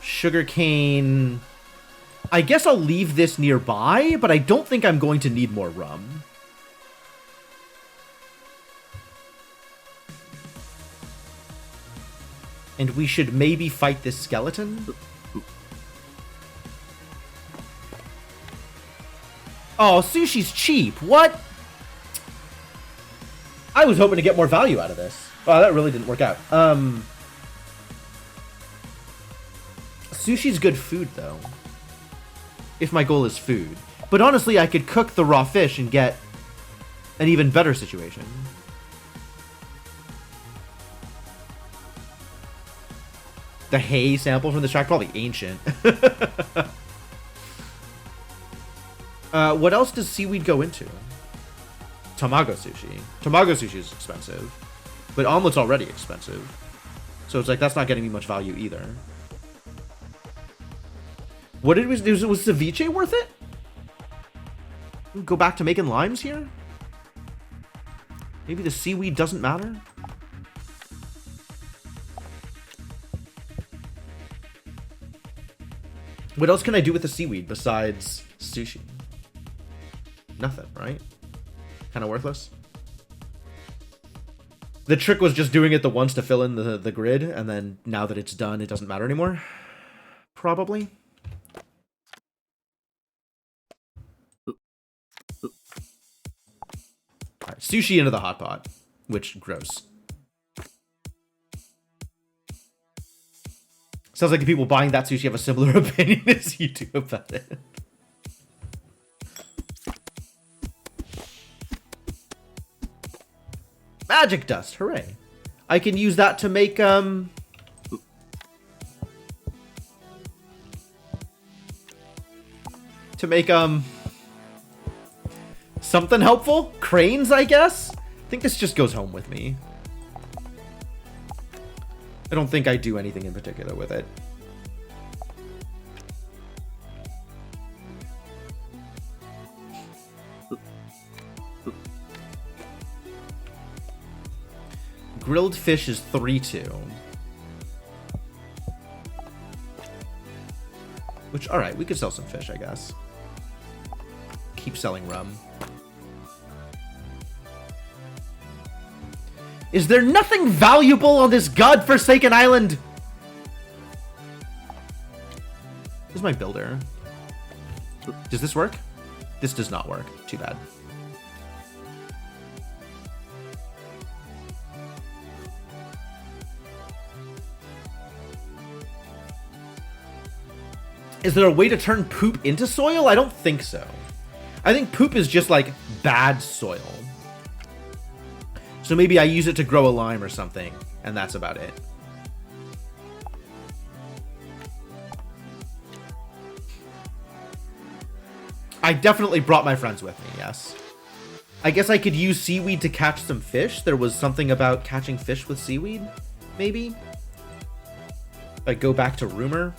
Sugarcane. I guess I'll leave this nearby, but I don't think I'm going to need more rum. And we should maybe fight this skeleton. Oh, sushi's cheap. What? I was hoping to get more value out of this. Oh, that really didn't work out. Sushi's good food, though. If my goal is food. But honestly, I could cook the raw fish and get an even better situation. The hay sample from this track, probably ancient. What else does seaweed go into? Tamago sushi. Tamago sushi is expensive. But omelet's already expensive. So it's like, that's not getting me much value either. What did was ceviche worth it? Go back to making limes here? Maybe the seaweed doesn't matter? What else can I do with the seaweed besides sushi? Nothing, right? Kind of worthless. The trick was just doing it the once to fill in the grid, and then now that it's done, it doesn't matter anymore. Probably. Alright, sushi into the hot pot, which gross. Sounds like the people buying that sushi have a similar opinion as you do about it. Magic dust, hooray. I can use that to make, something helpful? Cranes, I guess? I think this just goes home with me. I don't think I do anything in particular with it. Grilled fish is 3-2. Which, alright, we could sell some fish, I guess. Keep selling rum. Is there nothing valuable on this godforsaken island? Here's my builder. Does this work? This does not work. Too bad. Is there a way to turn poop into soil? I don't think so. I think poop is just like bad soil. So maybe I use it to grow a lime or something, and that's about it. I definitely brought my friends with me, yes. I guess I could use seaweed to catch some fish. There was something about catching fish with seaweed, maybe? Like, go back to rumor?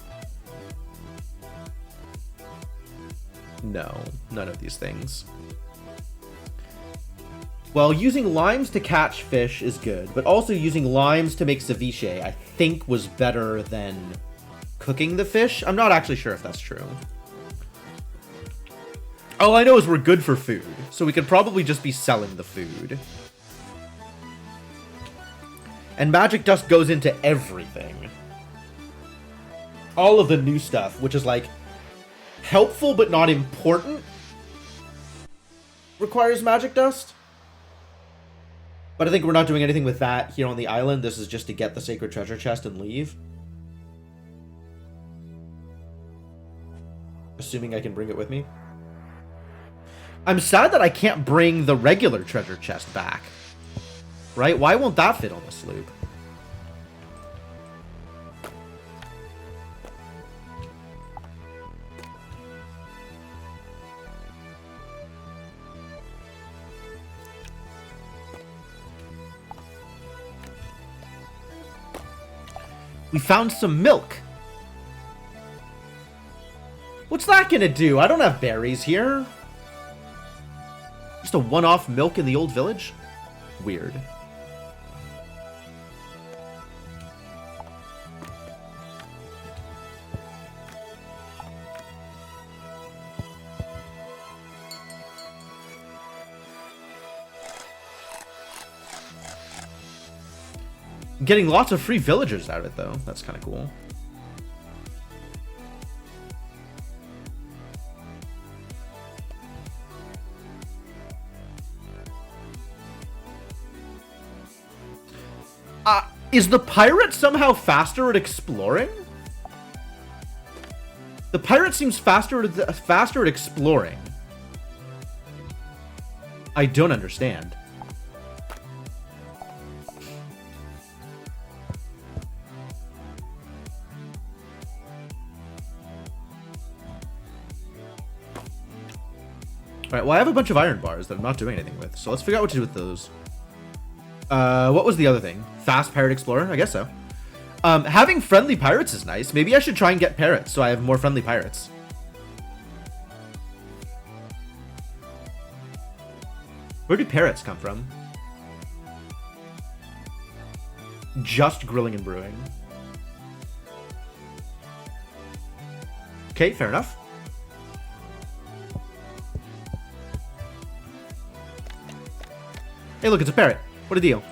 No, none of these things. Well, using limes to catch fish is good, but also using limes to make ceviche, I think, was better than cooking the fish. I'm not actually sure if that's true. All I know is we're good for food, so we could probably just be selling the food. And magic dust goes into everything. All of the new stuff, which is like helpful but not important, requires magic dust. But I think we're not doing anything with that here on the island. This is just to get the sacred treasure chest and leave. Assuming I can bring it with me. I'm sad that I can't bring the regular treasure chest back. Right? Why won't that fit on the sloop? We found some milk. What's that gonna do? I don't have berries here. Just a one-off milk in the old village? Weird. I'm getting lots of free villagers out of it, though. That's kind of cool. Is the pirate somehow faster at exploring? The pirate seems faster at exploring. I don't understand. Alright, well I have a bunch of iron bars that I'm not doing anything with, so let's figure out what to do with those. What was the other thing? Fast pirate explorer? I guess so. Having friendly pirates is nice. Maybe I should try and get parrots so I have more friendly pirates. Where do parrots come from? Just grilling and brewing. Okay, fair enough. Hey, look, it's a parrot. What a deal.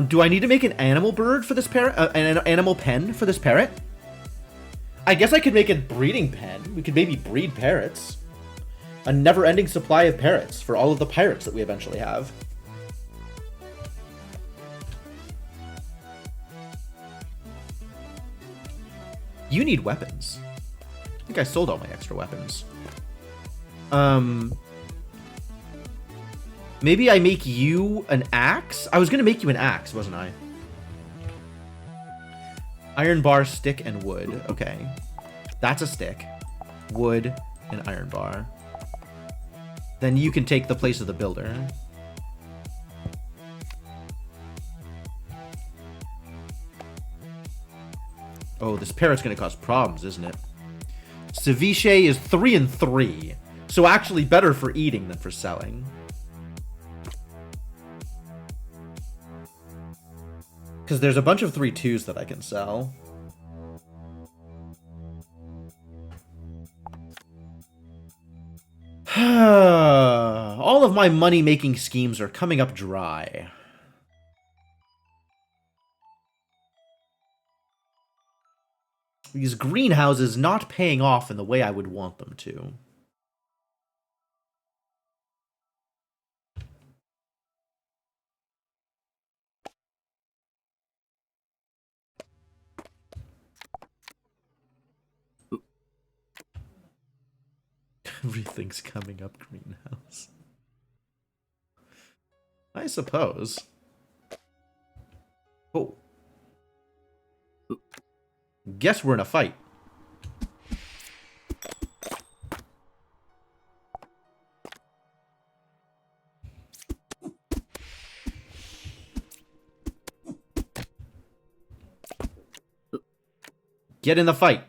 Do I need to make an animal bird for this parrot? An animal pen for this parrot? I guess I could make a breeding pen. We could maybe breed parrots. A never-ending supply of parrots for all of the pirates that we eventually have. You need weapons. I think I sold all my extra weapons. Maybe I make you an axe? I was gonna make you an axe, wasn't I? Iron bar, stick, and wood. Okay. That's a stick. Wood, and iron bar. Then you can take the place of the builder. Oh, this parrot's gonna cause problems, isn't it? Ceviche is 3 and 3. So actually better for eating than for selling. Because there's a bunch of 3-2s that I can sell. All of my money-making schemes are coming up dry. These greenhouses not paying off in the way I would want them to. Everything's coming up greenhouse. I suppose. Oh. Guess we're in a fight. Get in the fight.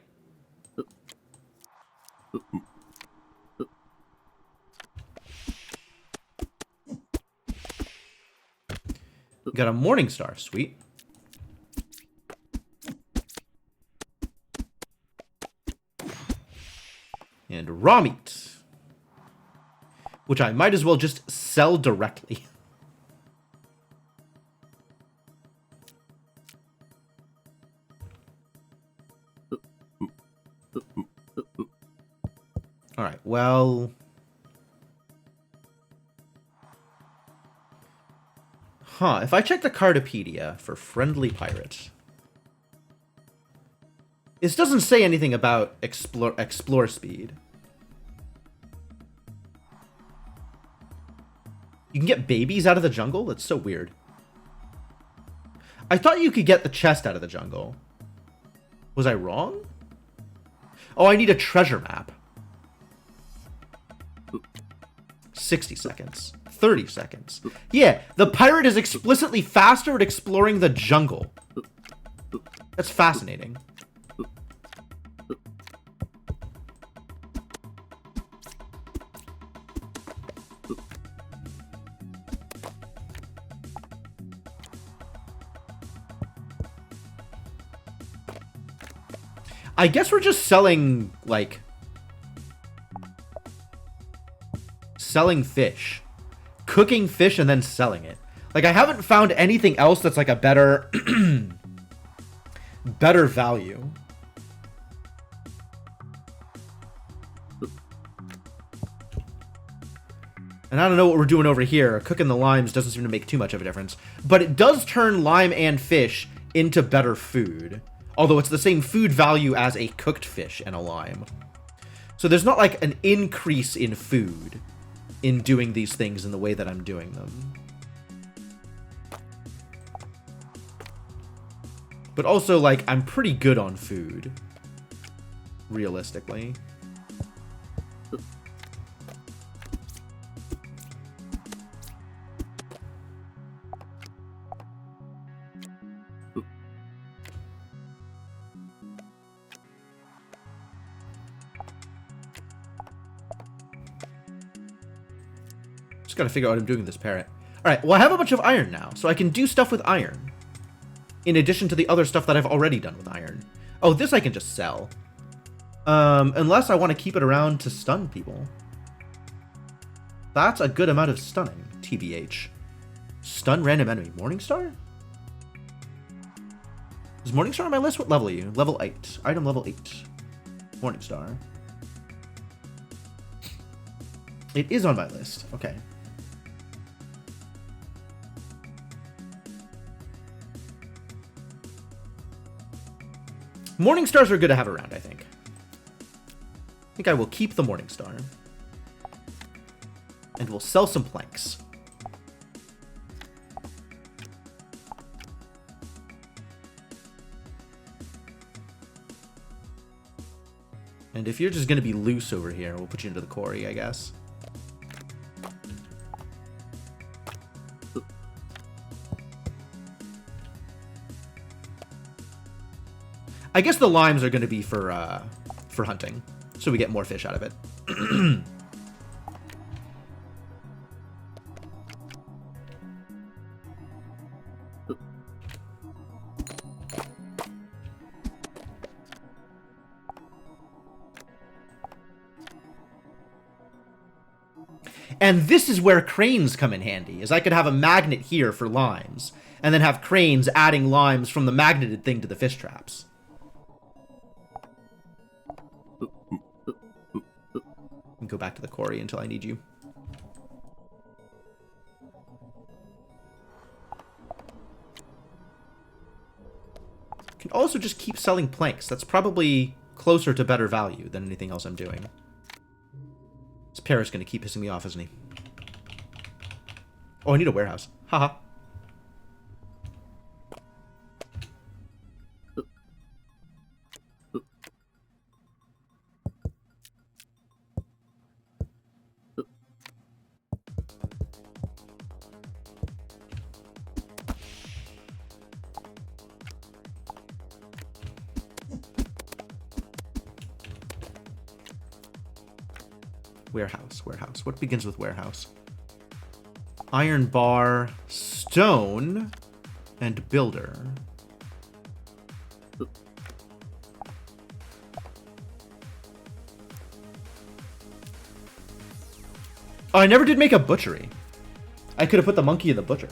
Got a morning star, sweet. And raw meat, which I might as well just sell directly. All right, well... Huh, if I check the Cardopedia for friendly pirate... This doesn't say anything about explore speed. You can get babies out of the jungle? That's so weird. I thought you could get the chest out of the jungle. Was I wrong? Oh, I need a treasure map. 60 seconds. 30 seconds. Yeah, the pirate is explicitly faster at exploring the jungle. That's fascinating. I guess we're just selling, like... selling fish. Cooking fish and then selling it. Like, I haven't found anything else that's, like, a better... better value. And I don't know what we're doing over here. Cooking the limes doesn't seem to make too much of a difference. But it does turn lime and fish into better food. Although it's the same food value as a cooked fish and a lime. So there's not like an increase in food in doing these things in the way that I'm doing them. But also, like, I'm pretty good on food. Realistically. Gotta figure out what I'm doing with this parrot. Alright, well I have a bunch of iron now, so I can do stuff with iron. In addition to the other stuff that I've already done with iron. Oh, this I can just sell. Unless I want to keep it around to stun people. That's a good amount of stunning, TBH. Stun random enemy. Morningstar? Is Morningstar on my list? What level are you? Level 8. Item level 8. Morningstar. It is on my list. Okay. Morning stars are good to have around, I think. I think I will keep the morning star. And we'll sell some planks. And if you're just going to be loose over here, we'll put you into the quarry, I guess. I guess the limes are going to be for hunting, so we get more fish out of it. And this is where cranes come in handy, is I could have a magnet here for limes, and then have cranes adding limes from the magneted thing to the fish traps. And go back to the quarry until I need you. Can also just keep selling planks. That's probably closer to better value than anything else I'm doing. parrot's gonna keep pissing me off, isn't he? Oh, I need a warehouse. Haha. Warehouse, warehouse. What begins with warehouse? Iron bar, stone, and builder. Oh, I never did make a butchery. I could have put the monkey in the butcher.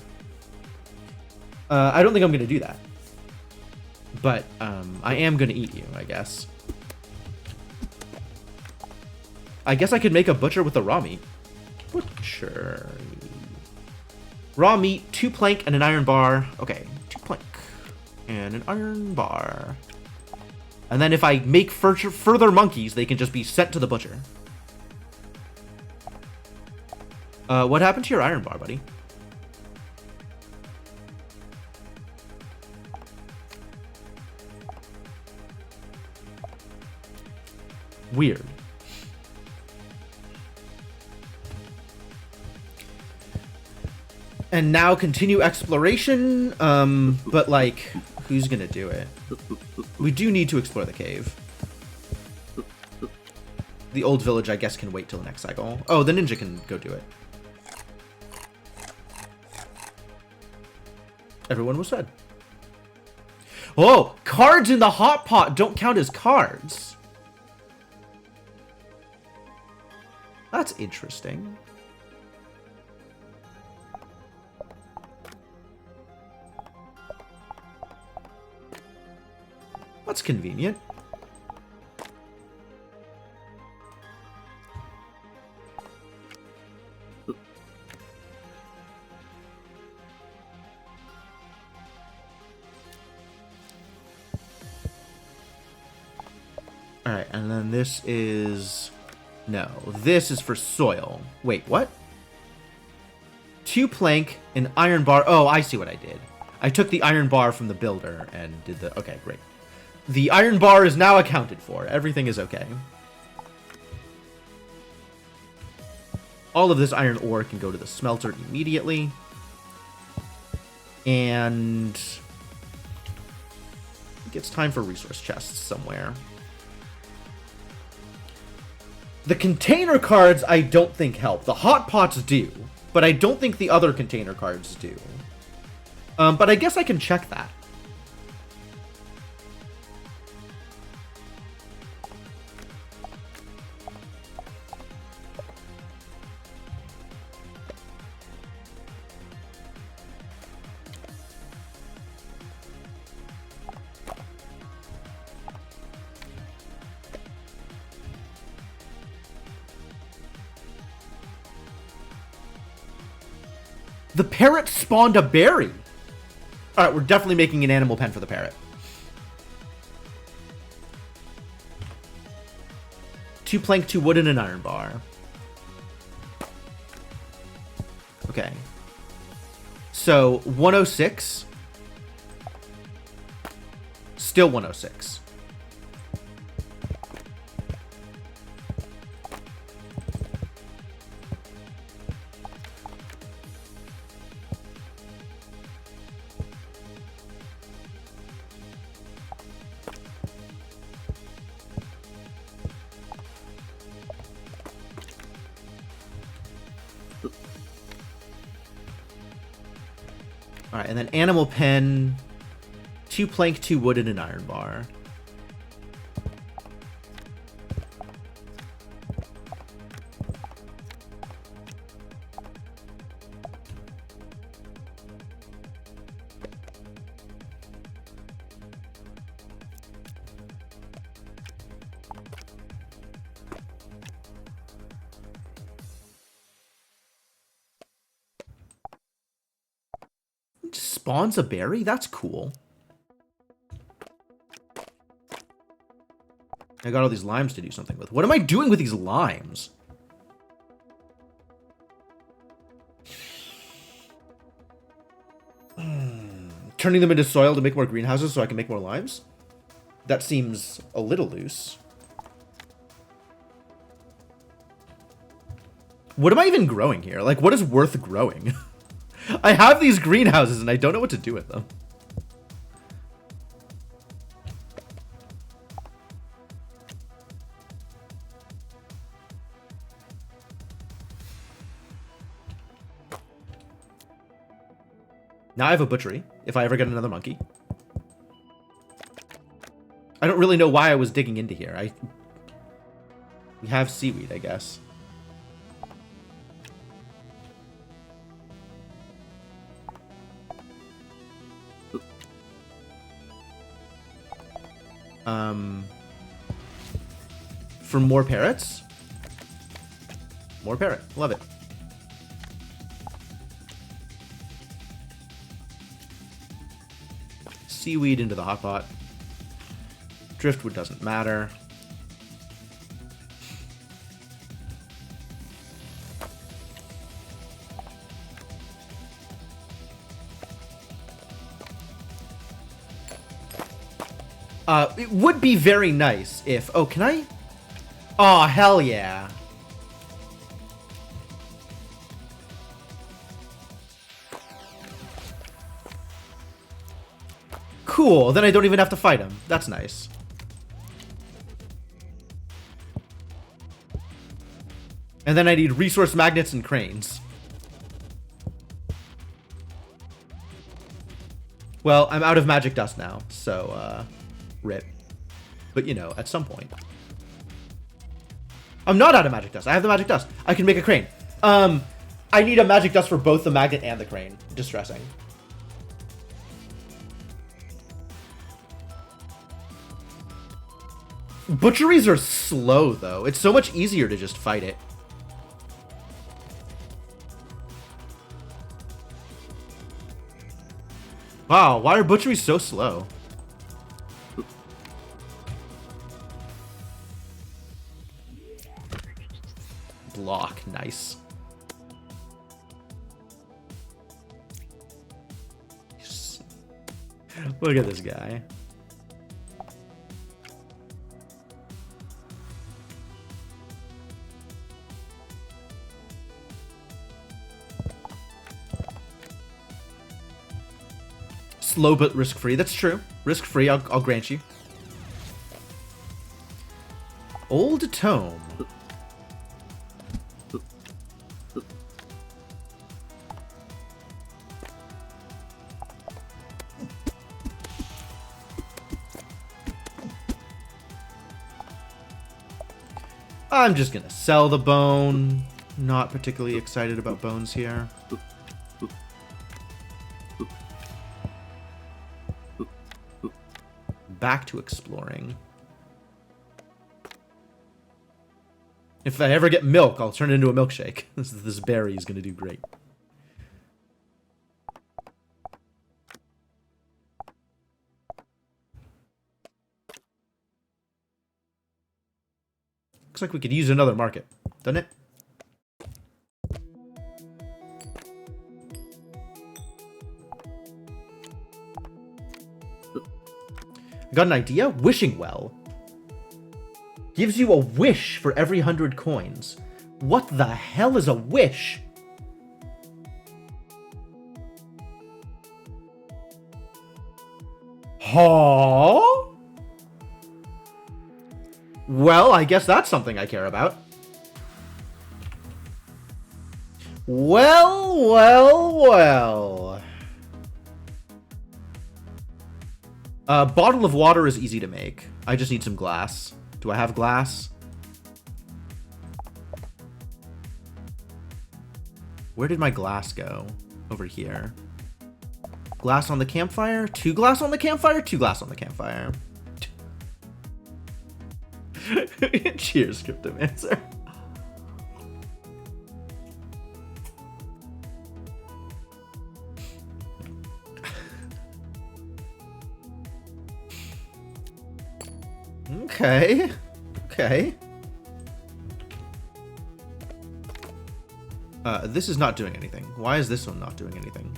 I don't think I'm going to do that. But I am going to eat you, I guess. I guess I could make a butcher with the raw meat. Butcher. Raw meat, 2 plank, and an iron bar. Okay, 2 plank and an iron bar. And then if I make further monkeys, they can just be sent to the butcher. What happened to your iron bar, buddy? Weird. And now continue exploration, but like, who's gonna do it? We do need to explore the cave. The old village, I guess, can wait till the next cycle. Oh, the ninja can go do it. Everyone was fed. Oh, cards in the hot pot don't count as cards. That's interesting. That's convenient. Alright, and then this is... No, this is for soil. Wait, what? 2 plank, an iron bar. Oh, I see what I did. I took the iron bar from the builder and did the... Okay, great. The iron bar is now accounted for. Everything is okay. All of this iron ore can go to the smelter immediately. And... I think it's time for resource chests somewhere. The container cards I don't think help. The hot pots do, but I don't think the other container cards do. But I guess I can check that. The parrot spawned a berry. All right, we're definitely making an animal pen for the parrot. 2 plank, 2 wood, and an iron bar. Okay. So 106. Still 106. Alright, and then animal pen, 2 plank, 2 wood, and an iron bar. Spawns a berry? That's cool. I got all these limes to do something with. What am I doing with these limes? turning them into soil to make more greenhouses so I can make more limes? That seems a little loose. What am I even growing here? Like, what is worth growing? I have these greenhouses and I don't know what to do with them. Now I have a butchery, if I ever get another monkey. I don't really know why I was digging into here. We have seaweed, I guess. For more parrots? More parrot. Love it. Seaweed into the hot pot. Driftwood doesn't matter. It would be very nice if... Oh, can I? Oh, hell yeah. Cool, then I don't even have to fight him. That's nice. And then I need resource magnets and cranes. Well, I'm out of magic dust now, so, rip. But, you know, at some point. I'm not out of magic dust. I have the magic dust. I can make a crane. I need a magic dust for both the magnet and the crane. Distressing. Butcheries are slow, though. It's so much easier to just fight it. Wow, why are butcheries so slow? Block, nice. Look at this guy. Slow but risk-free. That's true. Risk-free, I'll grant you. Old Tome. I'm just gonna sell the bone. Not particularly excited about bones here. Back to exploring. If I ever get milk, I'll turn it into a milkshake. This berry is going to do great. Looks like we could use another market, doesn't it? I got an idea. Wishing well. Gives you a wish for every 100 coins. What the hell is a wish? Huh? Well, I guess that's something I care about. Well, well, well. A bottle of water is easy to make. I just need some glass. Do I have glass? Where did my glass go? Over here. Glass on the campfire? 2 glass on the campfire? 2 glass on the campfire. Cheers, Cryptomancer. Okay. Okay. This is not doing anything. Why is this one not doing anything?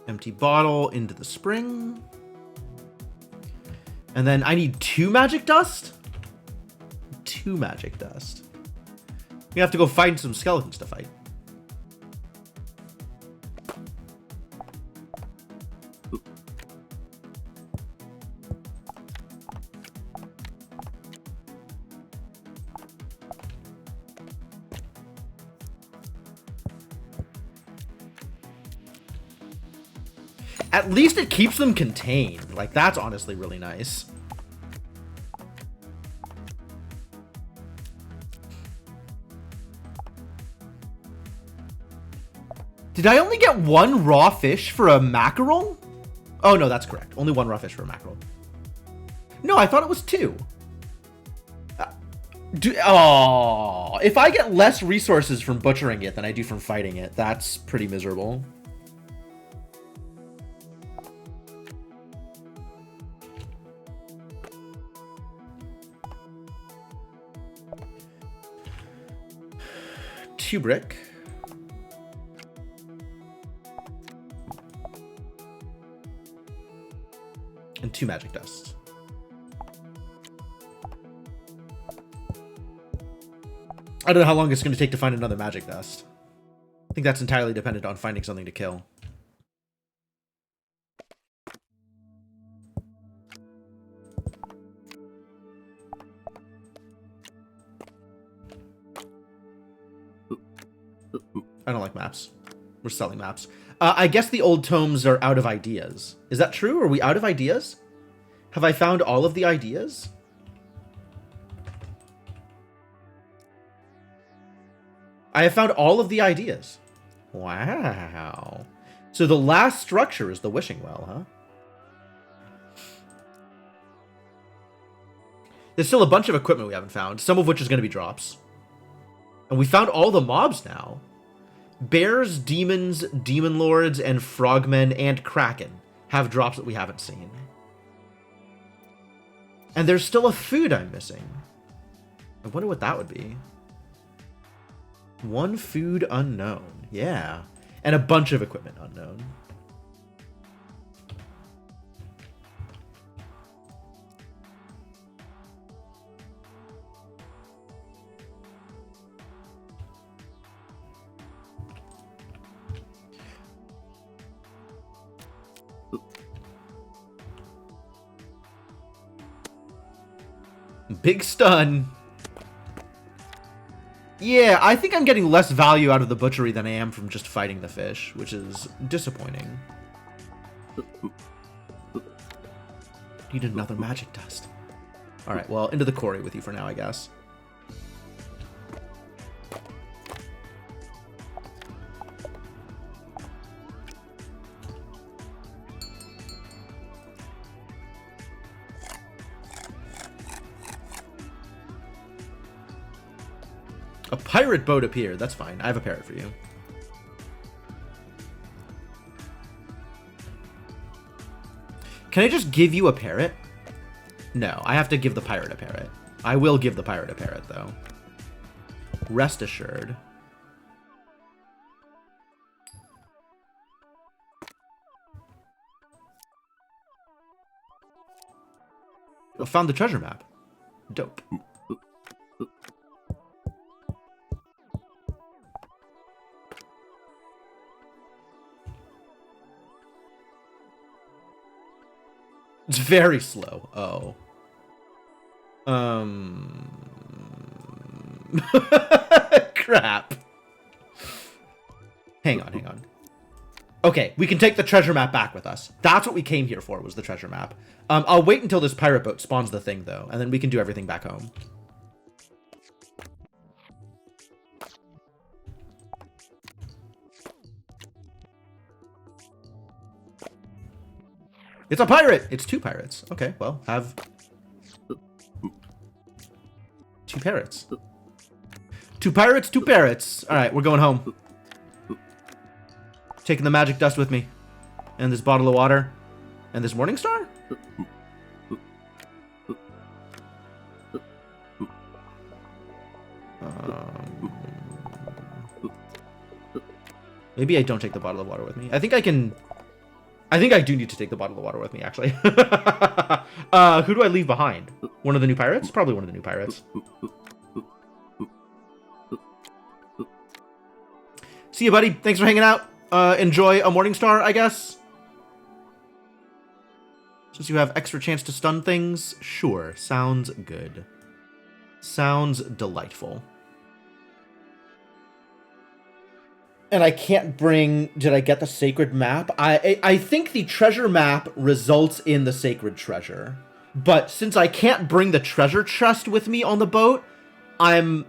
Empty bottle into the spring. And then I need 2 magic dust? 2 magic dust. We have to go find some skeletons to fight. At least it keeps them contained. Like, that's honestly really nice. Did I only get 1 raw fish for a mackerel? Oh, no, that's correct. Only 1 raw fish for a mackerel. No, I thought it was 2. If I get less resources from butchering it than I do from fighting it, that's pretty miserable. Two brick. And 2 magic dust. I don't know how long it's going to take to find another magic dust. I think that's entirely dependent on finding something to kill. I don't like maps. We're selling maps. I guess the old tomes are out of ideas. Is that true? Are we out of ideas? Have I found all of the ideas? I have found all of the ideas. Wow. So the last structure is the wishing well, huh? There's still a bunch of equipment we haven't found, some of which is going to be drops. And we found all the mobs now. Bears, demons, demon lords, and frogmen, and kraken have drops that we haven't seen. And there's still a food I'm missing. I wonder what that would be. 1 food unknown. Yeah. And a bunch of equipment unknown. Big stun. Yeah, I think I'm getting less value out of the butchery than I am from just fighting the fish, which is disappointing. Need another magic dust. Alright, well, into the quarry with you for now, I guess. A pirate boat appeared. That's fine. I have a parrot for you. Can I just give you a parrot? No, I have to give the pirate a parrot. I will give the pirate a parrot, though. Rest assured. I found the treasure map. Dope. It's very slow. Oh. Crap. Hang on, hang on. Okay, we can take the treasure map back with us. That's what we came here for, was the treasure map. I'll wait until this pirate boat spawns the thing, though, and then we can do everything back home. It's a pirate! It's 2 pirates. Okay, well, have 2 parrots. 2 pirates, 2 parrots. Alright, we're going home. Taking the magic dust with me. And this bottle of water. And this morning star? Maybe I don't take the bottle of water with me. I think I can I think I do need to take the bottle of water with me, actually. Who do I leave behind? One of the new pirates? Probably one of the new pirates. See you, buddy. Thanks for hanging out. Enjoy a Morning Star, I guess. Since you have extra chance to stun things, sure. Sounds good. Sounds delightful. And I can't bring... Did I get the sacred map? I think the treasure map results in the sacred treasure. But since I can't bring the treasure chest with me on the boat, I'm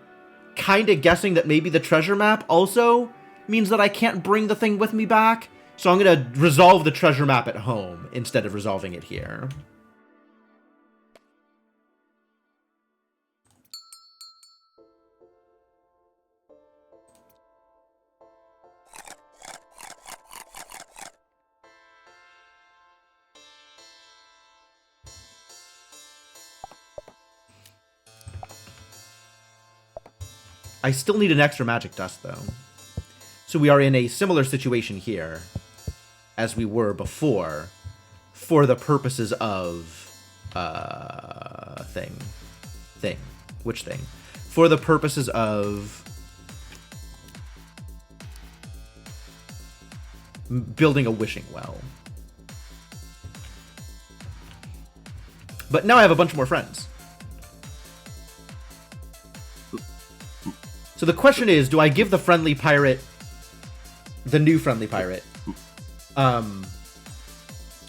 kind of guessing that maybe the treasure map also means that I can't bring the thing with me back. So I'm going to resolve the treasure map at home instead of resolving it here. I still need an extra magic dust, though. So we are in a similar situation here as we were before for the purposes of... Thing. Which thing? For the purposes of... building a wishing well. But now I have a bunch more friends. So the question is, do I give the friendly pirate, the new friendly pirate,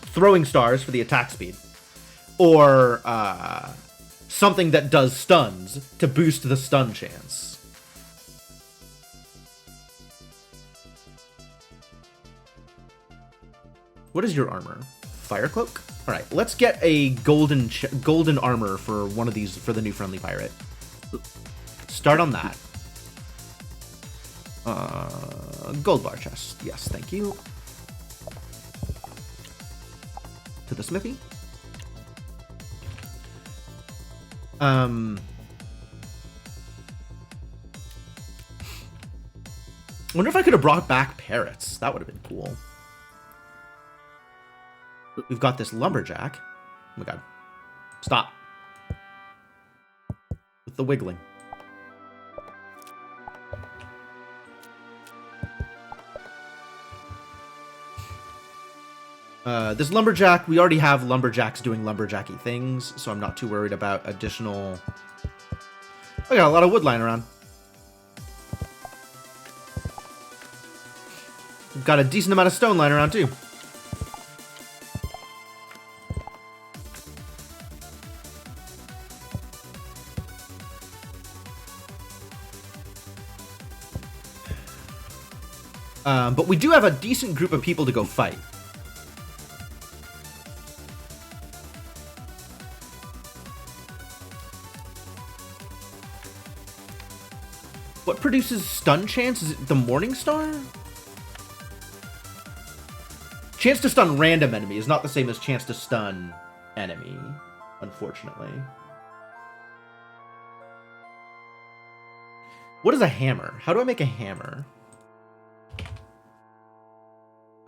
throwing stars for the attack speed, or something that does stuns to boost the stun chance? What is your armor? Fire cloak? All right, let's get a golden armor for one of these for the new friendly pirate. Start on that. Gold bar chest. Yes, thank you. To the smithy. I wonder if I could have brought back parrots. That would have been cool. We've got this lumberjack. Oh my god. Stop. With the wiggling. This lumberjack, we already have lumberjacks doing lumberjacky things, so I'm not too worried about additional... I got a lot of wood lying around. We've got a decent amount of stone lying around, too. But we do have a decent group of people to go fight. What produces stun chance? Is it the Morning Star? Chance to stun random enemy is not the same as chance to stun enemy, unfortunately. What is a hammer? How do I make a hammer?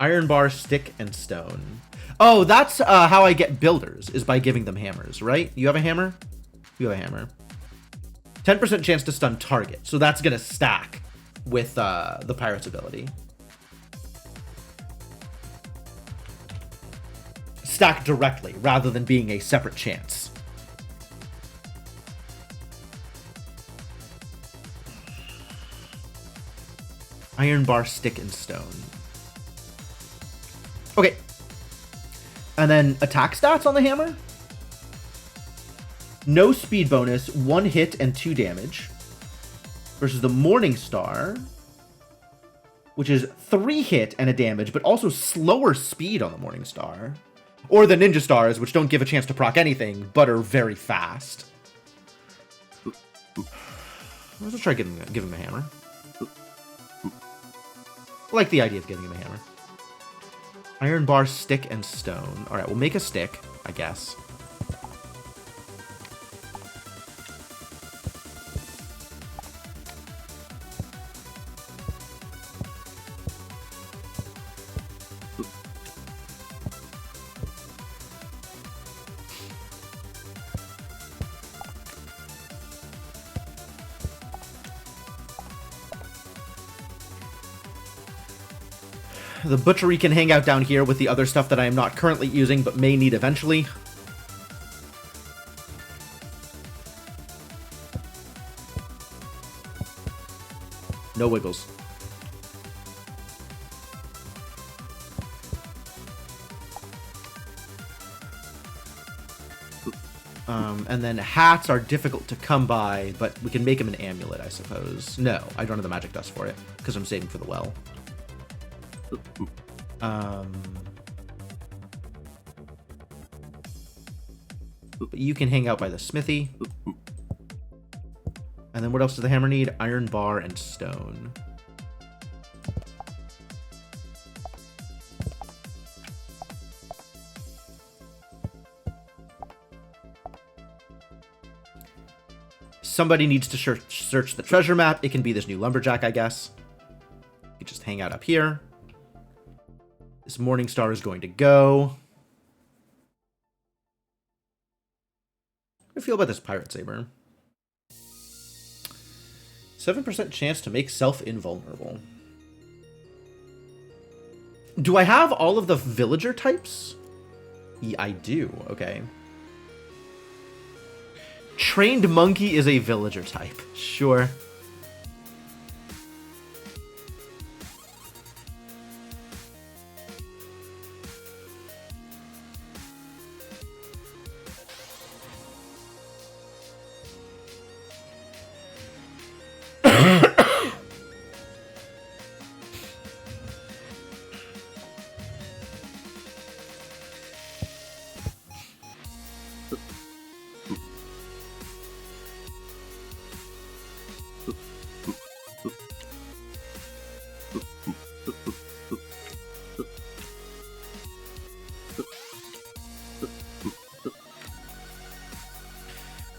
Iron bar, stick, and stone. Oh, that's how I get builders, is by giving them hammers, right? You have a hammer? You have a hammer. 10% chance to stun target. So that's going to stack with the pirate's ability. Stack directly, rather than being a separate chance. Iron bar, stick, and stone. Okay. And then attack stats on the hammer. No speed bonus, 1 hit and 2 damage. Versus the Morning Star, which is 3 hit and a damage, but also slower speed on the Morning Star. Or the Ninja Stars, which don't give a chance to proc anything, but are very fast. Let's try give him a hammer. I like the idea of giving him a hammer. Iron bar, stick, and stone. Alright, we'll make a stick, I guess. The butchery can hang out down here with the other stuff that I am not currently using, but may need eventually. No wiggles. And then hats are difficult to come by, but we can make them an amulet, I suppose. No, I don't have the magic dust for it, because I'm saving for the well. But you can hang out by the smithy. And then what else does the hammer need? Iron bar and stone. Somebody needs to search the treasure map. It can be this new lumberjack, I guess. You just hang out up here. This morning star is going to go. How do you feel about this pirate saber? 7% chance to make self invulnerable. Do I have all of the villager types? Yeah, I do. Okay. Trained monkey is a villager type. Sure.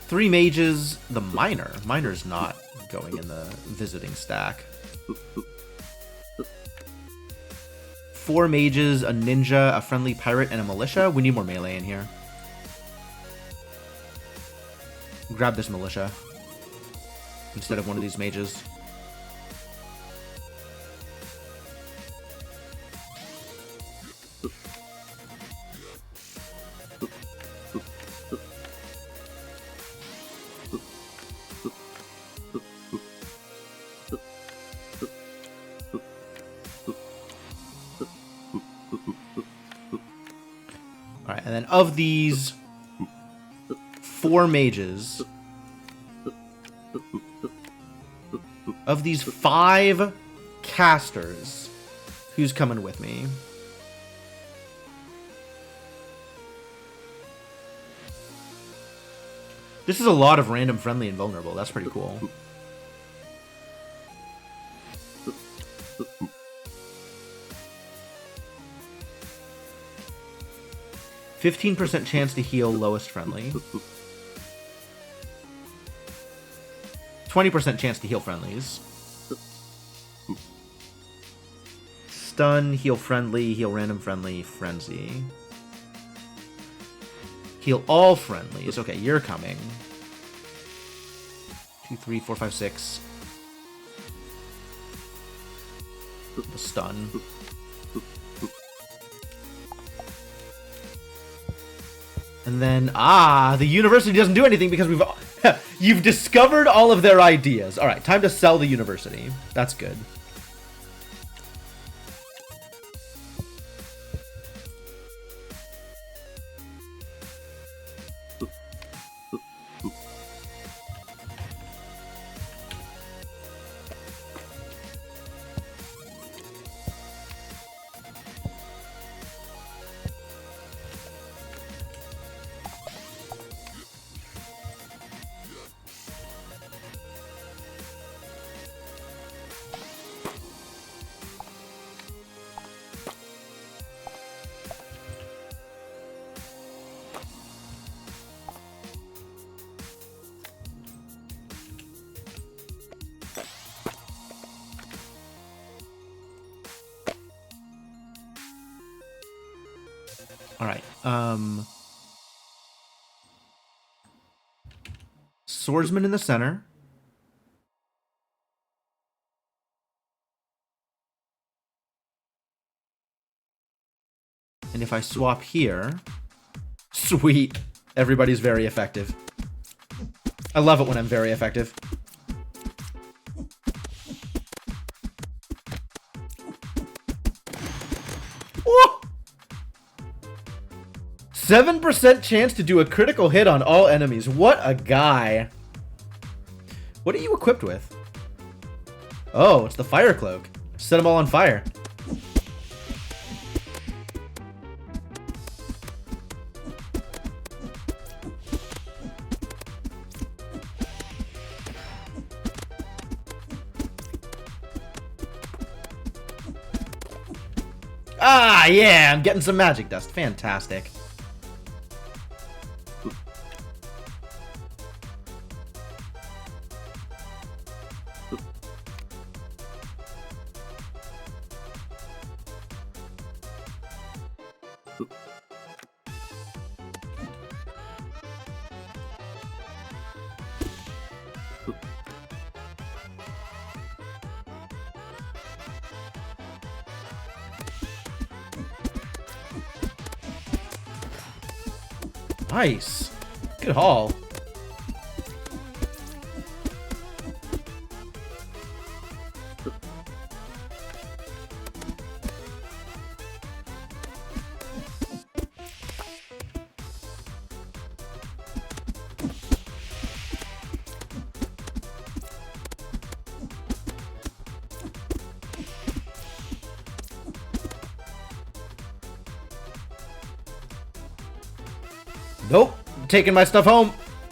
Three mages, the miner. Miner's not going in the visiting stack. 4 mages, a ninja, a friendly pirate, and a militia. We need more melee in here. Grab this militia instead of one of these mages. Alright, and then of these 4 mages, of these 5 casters, who's coming with me? This is a lot of random friendly and vulnerable. That's pretty cool. %15 chance to heal lowest friendly. 20% chance to heal friendlies. Stun, heal friendly, heal random friendly, frenzy. Heal all friendlies. Okay, you're coming. 2, 3, 4, 5, 6. The stun. And then, the university doesn't do anything because you've discovered all of their ideas. All right, time to sell the university. That's good. All right. Swordsman in the center. And if I swap here... Sweet. Everybody's very effective. I love it when I'm very effective. Woo! 7% chance to do a critical hit on all enemies. What a guy. What are you equipped with? Oh, it's the fire cloak. Set them all on fire. Ah, yeah, I'm getting some magic dust. Fantastic. Nice. Good haul. Nope. Taking my stuff home.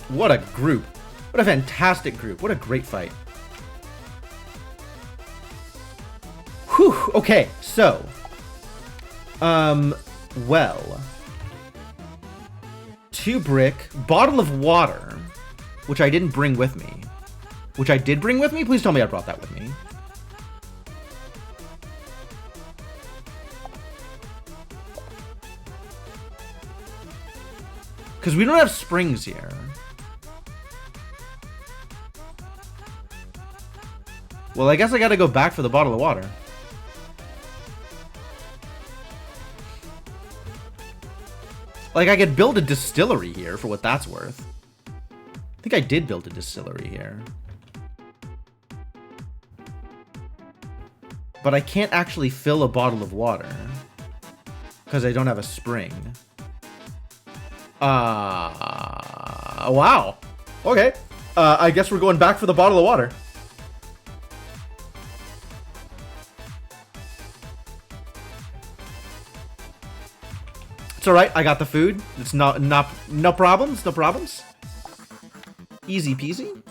What a group. What a fantastic group. What a great fight. Whew. Okay, so. Well. 2 brick. Bottle of water. Which I didn't bring with me. Which I did bring with me? Please tell me I brought that with me. Because we don't have springs here. Well, I guess I gotta go back for the bottle of water. Like, I could build a distillery here for what that's worth. I think I did build a distillery here. But I can't actually fill a bottle of water. Because I don't have a spring. Wow. Okay. I guess we're going back for the bottle of water. It's alright, I got the food. It's no problems, no problems. Easy peasy.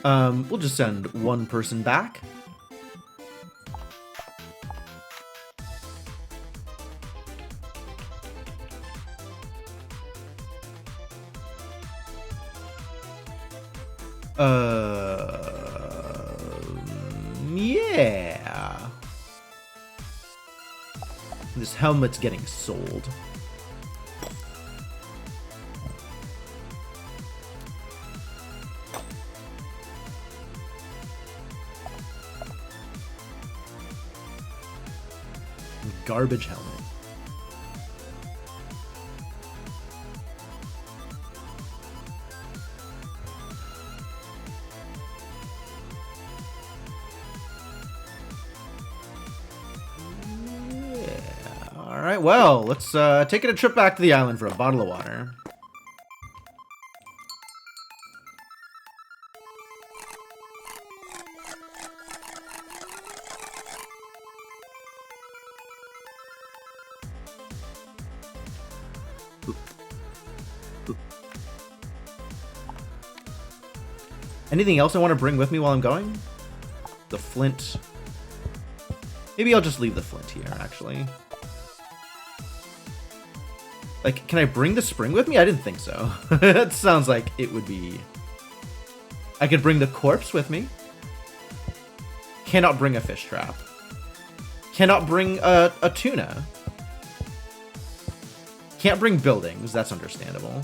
We'll just send one person back. Yeah. This helmet's getting sold. Garbage helmet. Alright, well, let's take it a trip back to the island for a bottle of water. Anything else I want to bring with me while I'm going? The flint. Maybe I'll just leave the flint here, actually. Like, can I bring the spring with me? I didn't think so. It sounds like it would be... I could bring the corpse with me. Cannot bring a fish trap. Cannot bring a tuna. Can't bring buildings. That's understandable.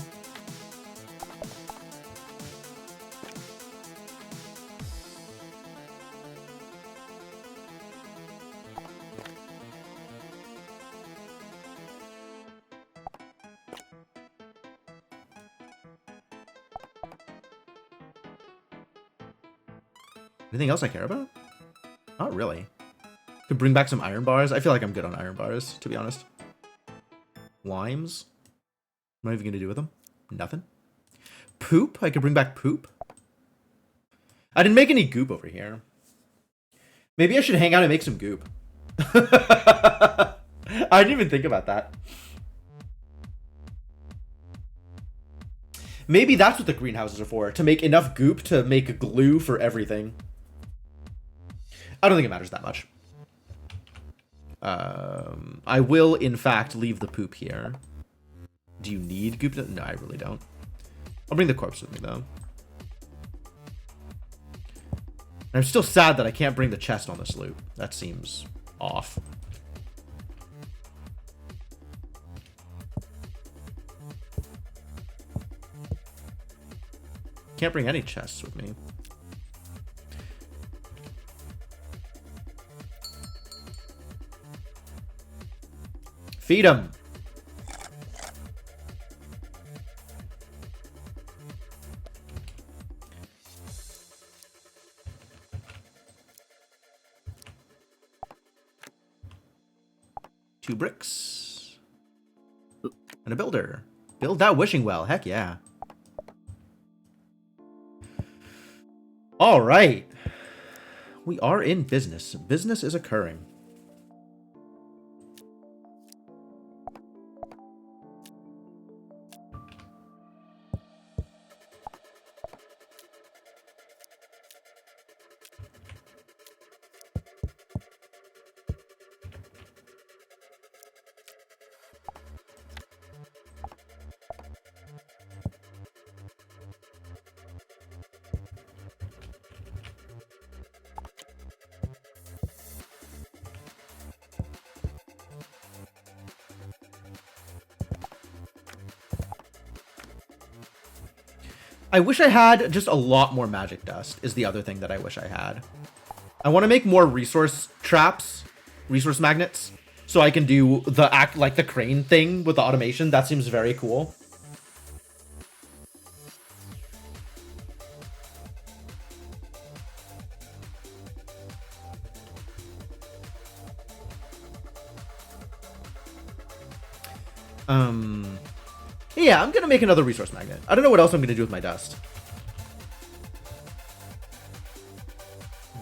Anything else I care about? Not really. Could bring back some iron bars. I feel like I'm good on iron bars, to be honest. Limes. What am I even gonna do with them? Nothing. Poop? I could bring back poop. I didn't make any goop over here. Maybe I should hang out and make some goop. I didn't even think about that. Maybe that's what the greenhouses are for. To make enough goop to make glue for everything. I don't think it matters that much. I will, in fact, leave the poop here. Do you need goop? No, I really don't. I'll bring the corpse with me, though. I'm still sad that I can't bring the chest on this loop. That seems off. Can't bring any chests with me. Feed him. Two bricks. And a builder. Build that wishing well. Heck yeah. All right. We are in business. Business is occurring. I wish I had just a lot more magic dust is the other thing that I wish I had. I want to make more resource traps, resource magnets, so I can do the crane thing with the automation. That seems very cool. Yeah, I'm gonna make another resource magnet. I don't know what else I'm gonna do with my dust.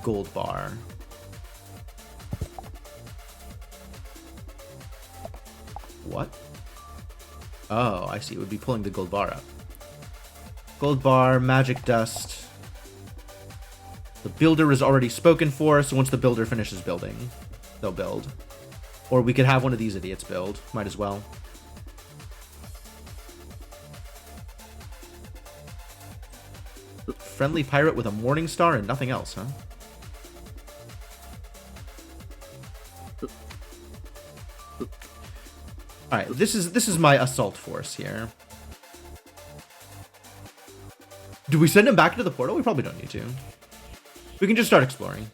Gold bar. What? Oh, I see. It would be pulling the gold bar up. Gold bar, magic dust. The builder is already spoken for, so once the builder finishes building, they'll build. Or we could have one of these idiots build. Might as well. Friendly pirate with a morning star and nothing else, huh? Alright, this is my assault force here. Do we send him back into the portal? We probably don't need to. We can just start exploring.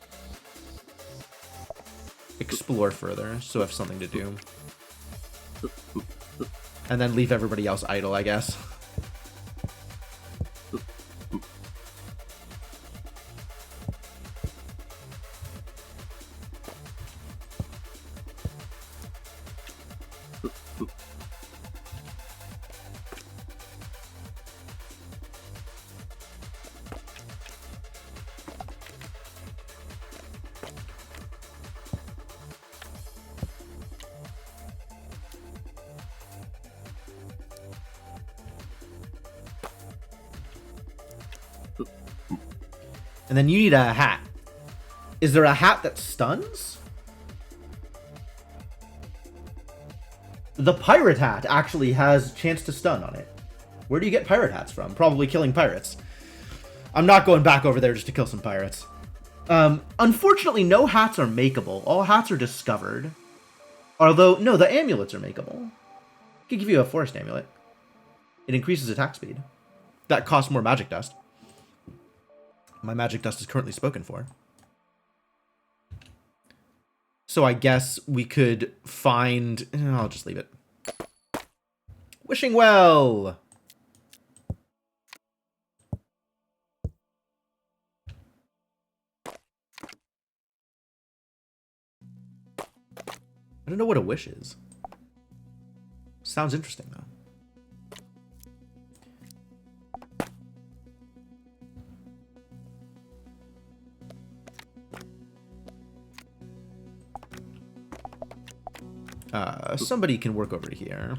Explore further, so we have something to do. And then leave everybody else idle, I guess. And then you need a hat. Is there a hat that stuns? The pirate hat actually has chance to stun on it. Where do you get pirate hats from? Probably killing pirates. I'm not going back over there just to kill some pirates. Unfortunately, no hats are makeable. All hats are discovered. Although, no, the amulets are makeable. I could give you a forest amulet. It increases attack speed. That costs more magic dust. My magic dust is currently spoken for. So I guess we could find... I'll just leave it. Wishing well! don't know what a wish is. Sounds interesting, though. Somebody can work over here.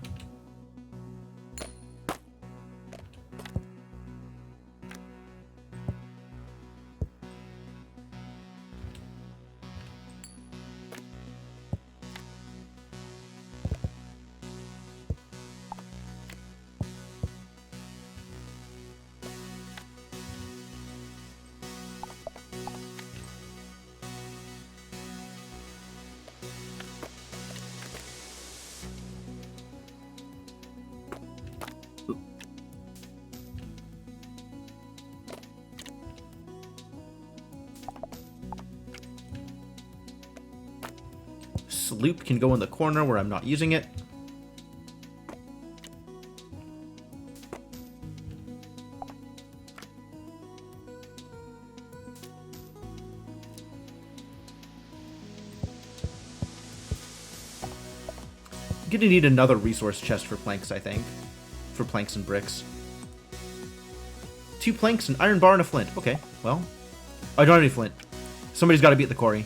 Sloop can go in the corner where I'm not using it. I'm gonna need another resource chest for planks, I think. For planks and bricks. 2 planks, an iron bar, and a flint. Okay, well. I don't have any flint. Somebody's got to be at the quarry.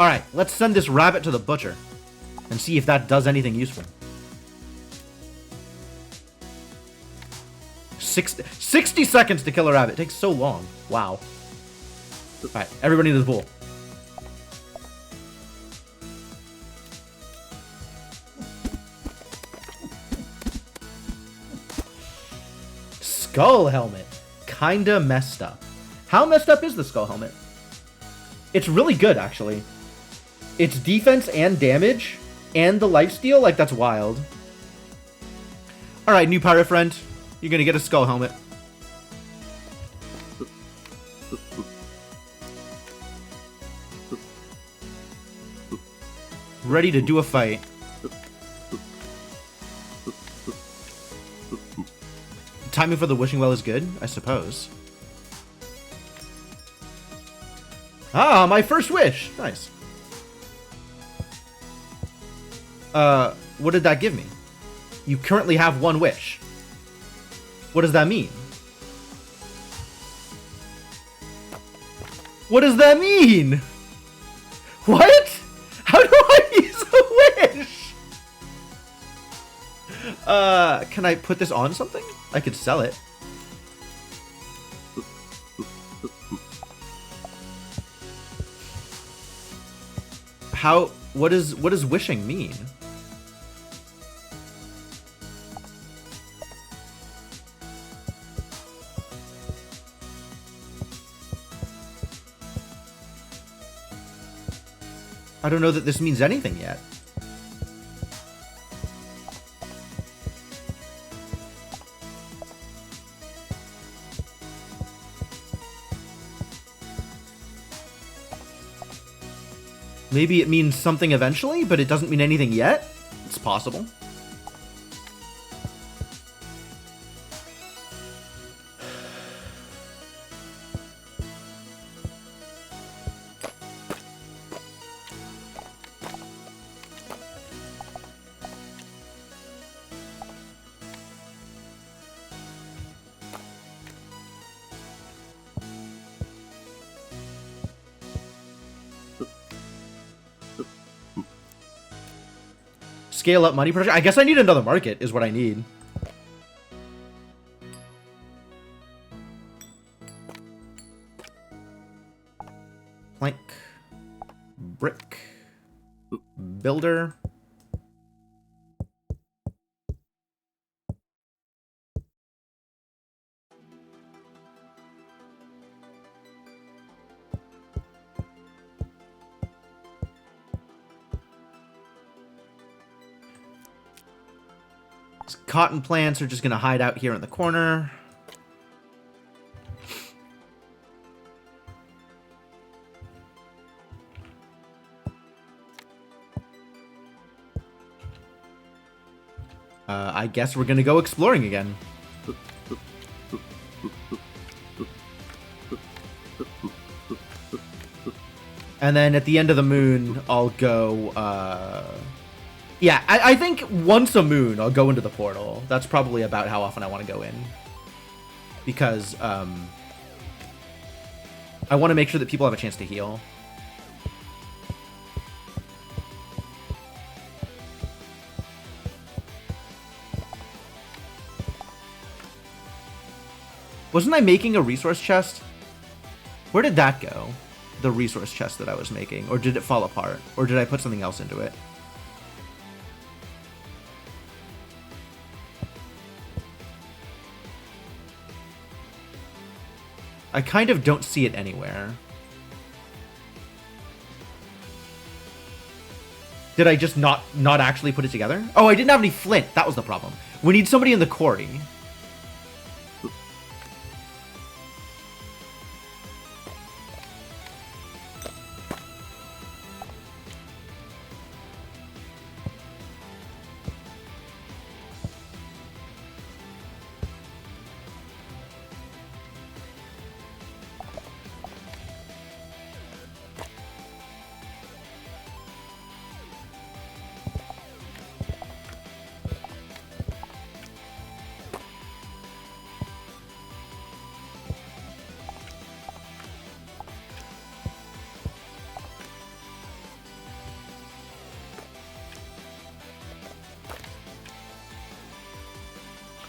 Alright, let's send this rabbit to the butcher and see if that does anything useful. 60 seconds to kill a rabbit. It takes so long. Wow. Alright, everybody in this pool. Skull helmet. Kinda messed up. How messed up is the skull helmet? It's really good, actually. It's defense and damage, and the lifesteal, like, that's wild. Alright, new pirate friend. You're gonna get a skull helmet. Ready to do a fight. Timing for the wishing well is good, I suppose. Ah, my first wish! Nice. What did that give me? You currently have 1 wish. What does that mean? What does that mean? What? How do I use a wish? Can I put this on something? I could sell it. How, what does wishing mean? I don't know that this means anything yet. Maybe it means something eventually, but it doesn't mean anything yet? It's possible. Scale up money production. I guess I need another market is what I need. Plank. Brick. Builder. Cotton plants are just going to hide out here in the corner. I guess we're going to go exploring again. And then at the end of the moon, I'll go... Yeah, I think once a moon, I'll go into the portal. That's probably about how often I want to go in. Because I want to make sure that people have a chance to heal. Wasn't I making a resource chest? Where did that go? The resource chest that I was making? Or did it fall apart? Or did I put something else into it? I kind of don't see it anywhere. Did I just not actually put it together? Oh, I didn't have any flint. That was the problem. We need somebody in the quarry.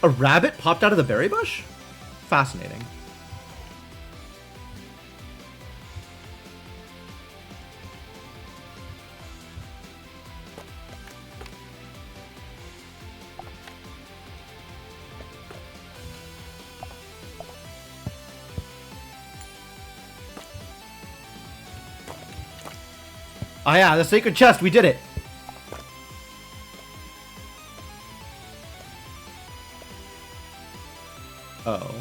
A rabbit popped out of the berry bush? Fascinating. Oh yeah, the sacred chest, we did it. Oh.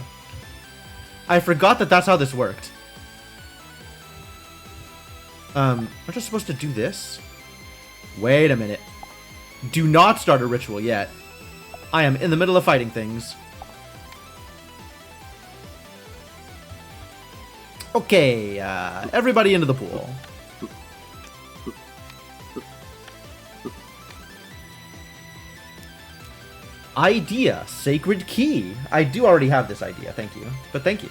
I forgot that that's how this worked. We're just supposed to do this? Wait a minute. Do not start a ritual yet. I am in the middle of fighting things. Okay, everybody into the pool. Idea, sacred key. I do already have this idea, thank you. But thank you.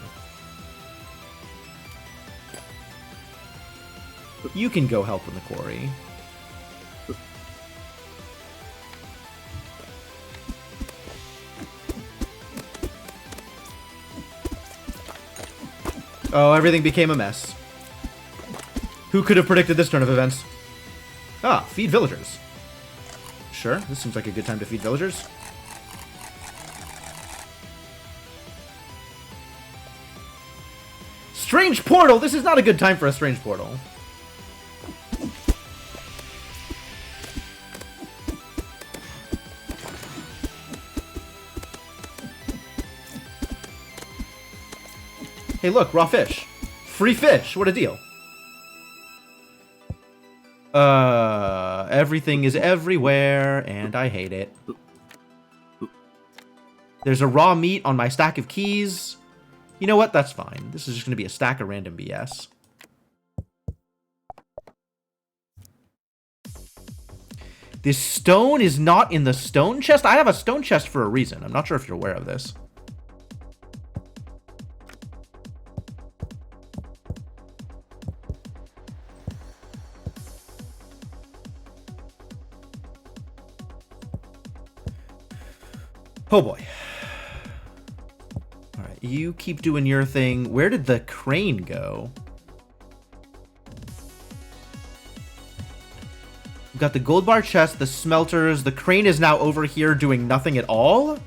You can go help in the quarry. Oh, everything became a mess. Who could have predicted this turn of events? Ah, feed villagers. Sure, this seems like a good time to feed villagers. Strange portal! This is not a good time for a strange portal. Hey look, raw fish. Free fish, what a deal. Everything is everywhere, and I hate it. There's a raw meat on my stack of keys. You know what? That's fine. This is just going to be a stack of random BS. This stone is not in the stone chest? I have a stone chest for a reason. I'm not sure if you're aware of this. Oh boy. Alright, you keep doing your thing. Where did the crane go? We've got the gold bar chest, the smelters. The crane is now over here doing nothing at all.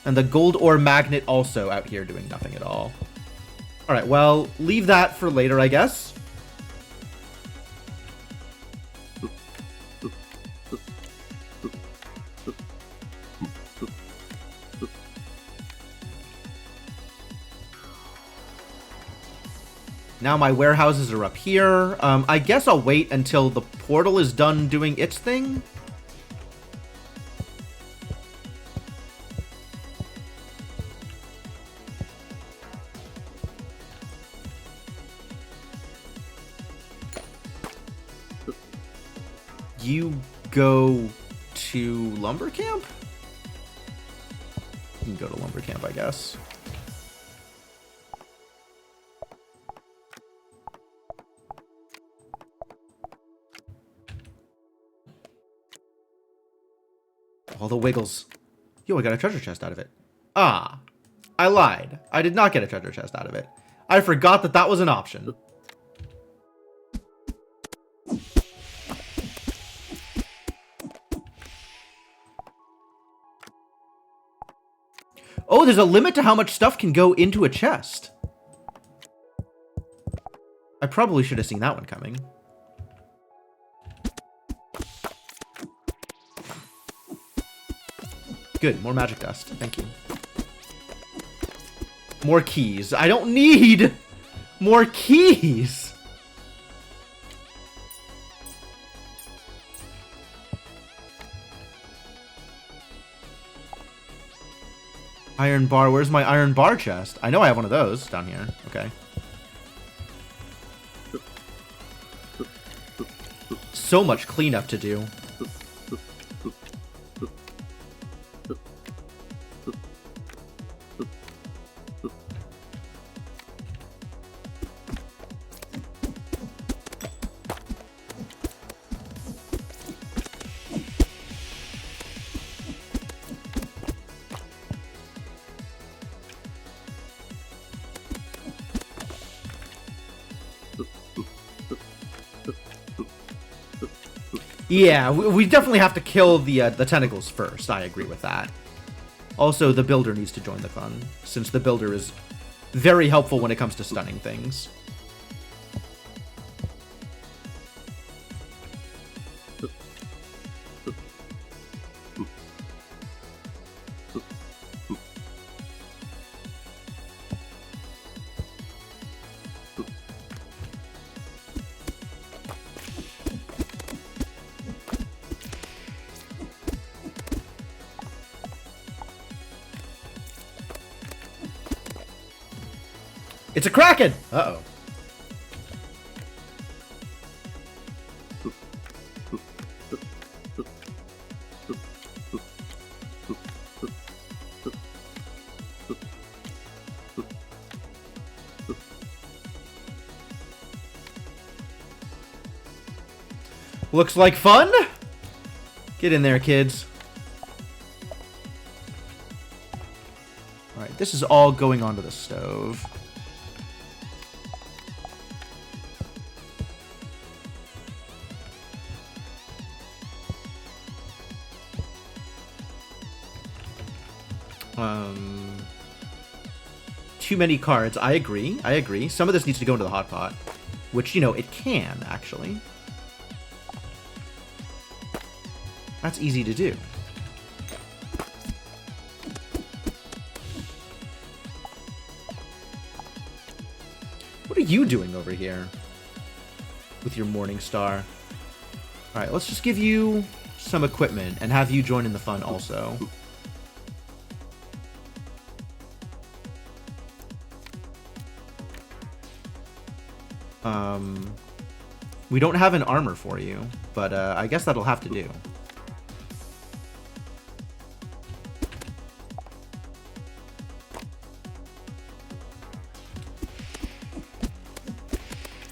And the gold ore magnet also out here doing nothing at all. Alright, well, leave that for later, I guess. Now my warehouses are up here. I guess I'll wait until the portal is done doing its thing. You go to lumber camp? You can go to lumber camp, I guess. All the wiggles. Yo, I got a treasure chest out of it. Ah, I lied. I did not get a treasure chest out of it. I forgot that that was an option. Oh, there's a limit to how much stuff can go into a chest. I probably should have seen that one coming. Good, more magic dust. Thank you. More keys. I don't need more keys. Iron bar. Where's my iron bar chest? I know I have one of those down here. Okay. So much cleanup to do. Yeah, we definitely have to kill the tentacles first. I agree with that. Also, the builder needs to join the fun, since the builder is very helpful when it comes to stunning things. It's a kraken! Uh-oh. Looks like fun? Get in there, kids. Alright, this is all going onto the stove. Too many cards. I agree. I agree. Some of this needs to go into the hot pot, which, you know, it can, actually. That's easy to do. What are you doing over here with your Morning Star? All right, let's just give you some equipment and have you join in the fun also. We don't have an armor for you, but I guess that'll have to do.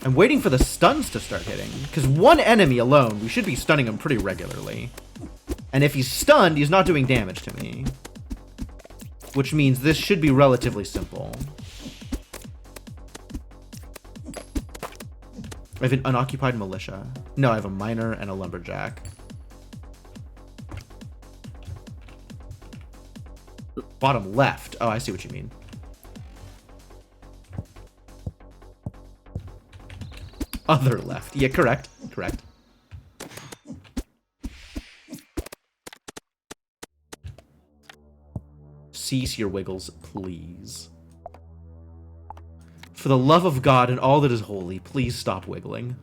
I'm waiting for the stuns to start hitting, because one enemy alone, we should be stunning him pretty regularly. And if he's stunned, he's not doing damage to me. Which means this should be relatively simple. I have an unoccupied militia. No, I have a miner and a lumberjack. Bottom left. Oh, I see what you mean. Other left. Yeah, correct. Correct. Cease your wiggles, please. For the love of God and all that is holy, please stop wiggling.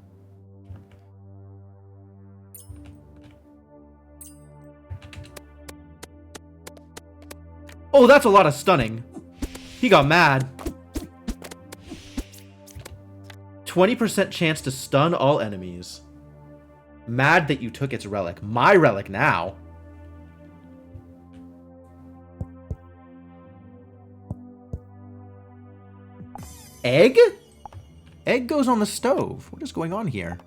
Oh, that's a lot of stunning. He got mad. 20% chance to stun all enemies. Mad that you took its relic. My relic now. Egg? Egg goes on the stove. What is going on here?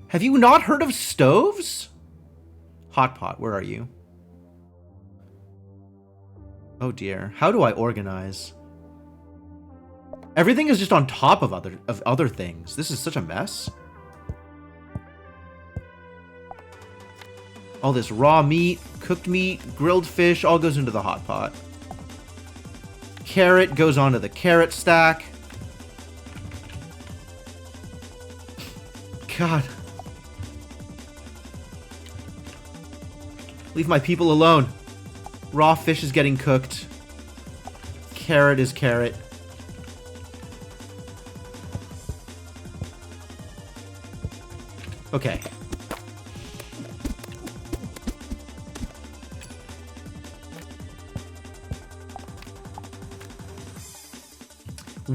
Have you not heard of stoves? Hot pot, where are you? Oh dear. How do I organize? Everything is just on top of other things. This is such a mess. All this raw meat, cooked meat, grilled fish, all goes into the hot pot. Carrot goes onto the carrot stack. God. Leave my people alone. Raw fish is getting cooked. Carrot is carrot. Okay.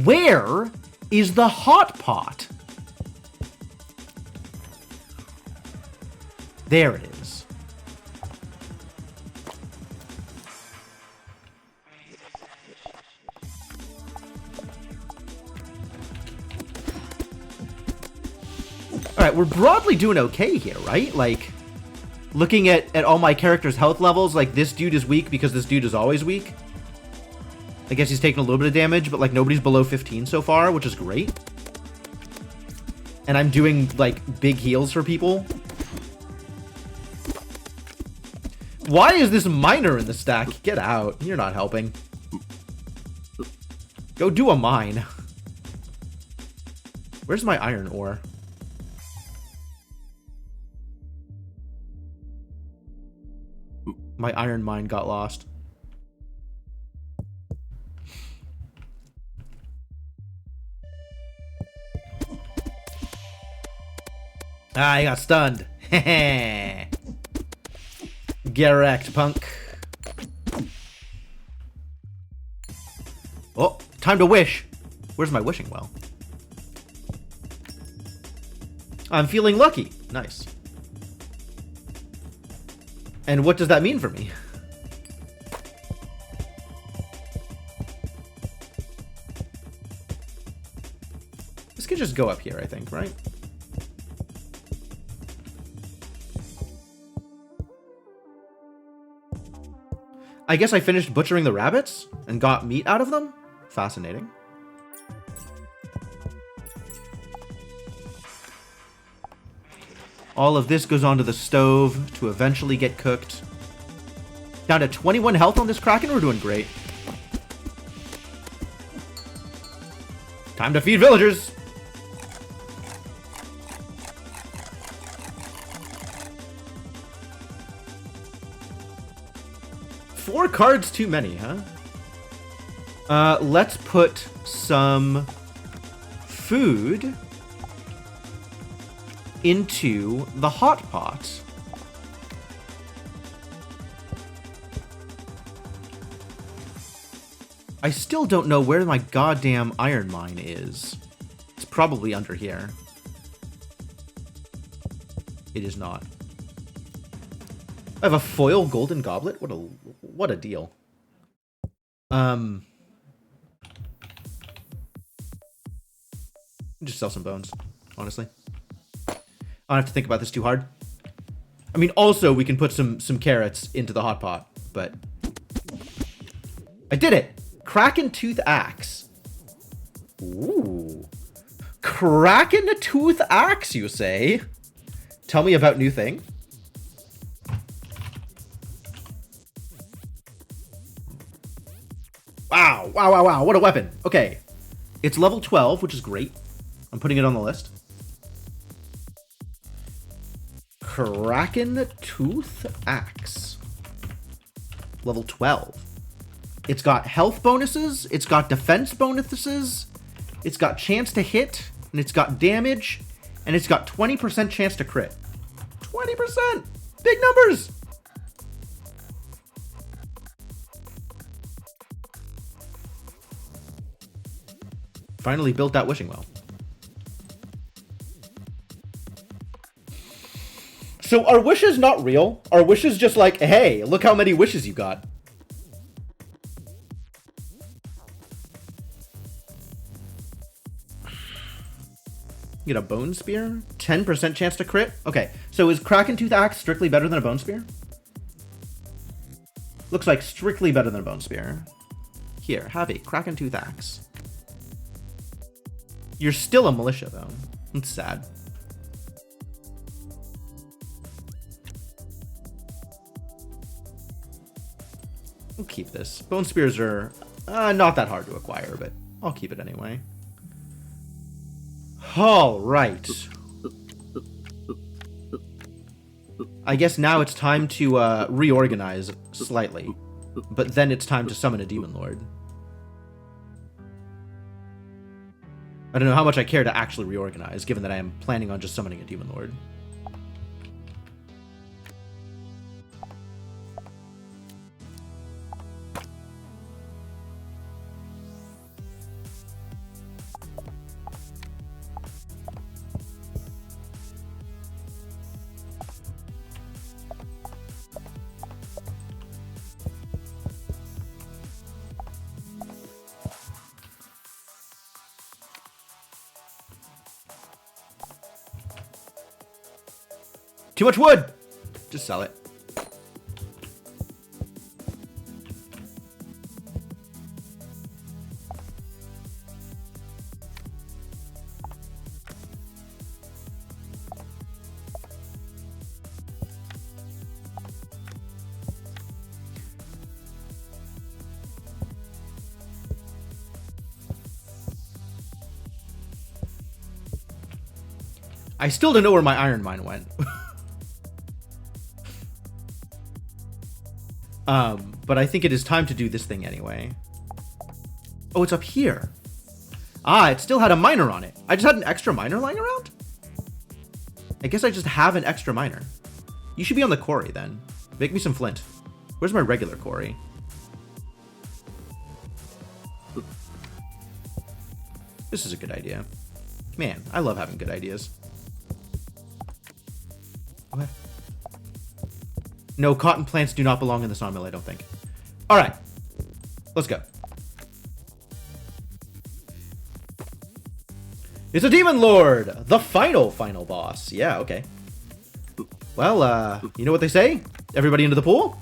Where is the hot pot? There it is. Alright, we're broadly doing okay here, right? Like, looking at all my characters' health levels, like, this dude is weak because this dude is always weak. I guess he's taking a little bit of damage, but, like, nobody's below 15 so far, which is great. And I'm doing, like, big heals for people. Why is this miner in the stack? Get out. You're not helping. Go do a mine. Where's my iron ore? My iron mine got lost. Ah, I got stunned. Get wrecked, punk. Oh, time to wish. Where's my wishing well? I'm feeling lucky. Nice. And what does that mean for me? This could just go up here, I think, right? I guess I finished butchering the rabbits and got meat out of them? Fascinating. All of this goes onto the stove to eventually get cooked. Down to 21 health on this Kraken. We're doing great. Time to feed villagers. Four cards too many, huh? Let's put some food into the hot pot. I still don't know where my goddamn iron mine is. It's probably under here. It is not. I have a foil golden goblet? What a deal. Just sell some bones, honestly. I don't have to think about this too hard. I mean, also, we can put some carrots into the hot pot, but... I did it! Kraken Tooth Axe. Ooh. Kraken Tooth Axe, you say? Tell me about new thing. Wow, wow, wow, wow, what a weapon. Okay. It's level 12, which is great. I'm putting it on the list. Kraken Tooth Axe. Level 12. It's got health bonuses, it's got defense bonuses, it's got chance to hit, and it's got damage, and it's got 20% chance to crit. 20%! Big numbers! Finally built that wishing well. So are wishes not real? Are wishes just like, hey, look how many wishes you got? You get a bone spear? 10% chance to crit? Okay, so is Kraken Tooth Axe strictly better than a bone spear? Looks like strictly better than a bone spear. Here, have a Kraken Tooth Axe. You're still a militia, though. It's sad. We'll keep this. Bone spears are not that hard to acquire, but I'll keep it anyway. All right. I guess now it's time to reorganize slightly, but then it's time to summon a demon lord. I don't know how much I care to actually reorganize, given that I am planning on just summoning a demon lord. Too much wood! Just sell it. I still don't know where my iron mine went. But I think it is time to do this thing anyway. Oh, it's up here. Ah, it still had a miner on it. I just had an extra miner lying around? I guess I just have an extra miner. You should be on the quarry then. Make me some flint. Where's my regular quarry? This is a good idea. Man, I love having good ideas. Okay. No, cotton plants do not belong in the sawmill, I don't think. All right, let's go. It's a demon lord, the final boss. Yeah, okay. Well, you know what they say? Everybody into the pool?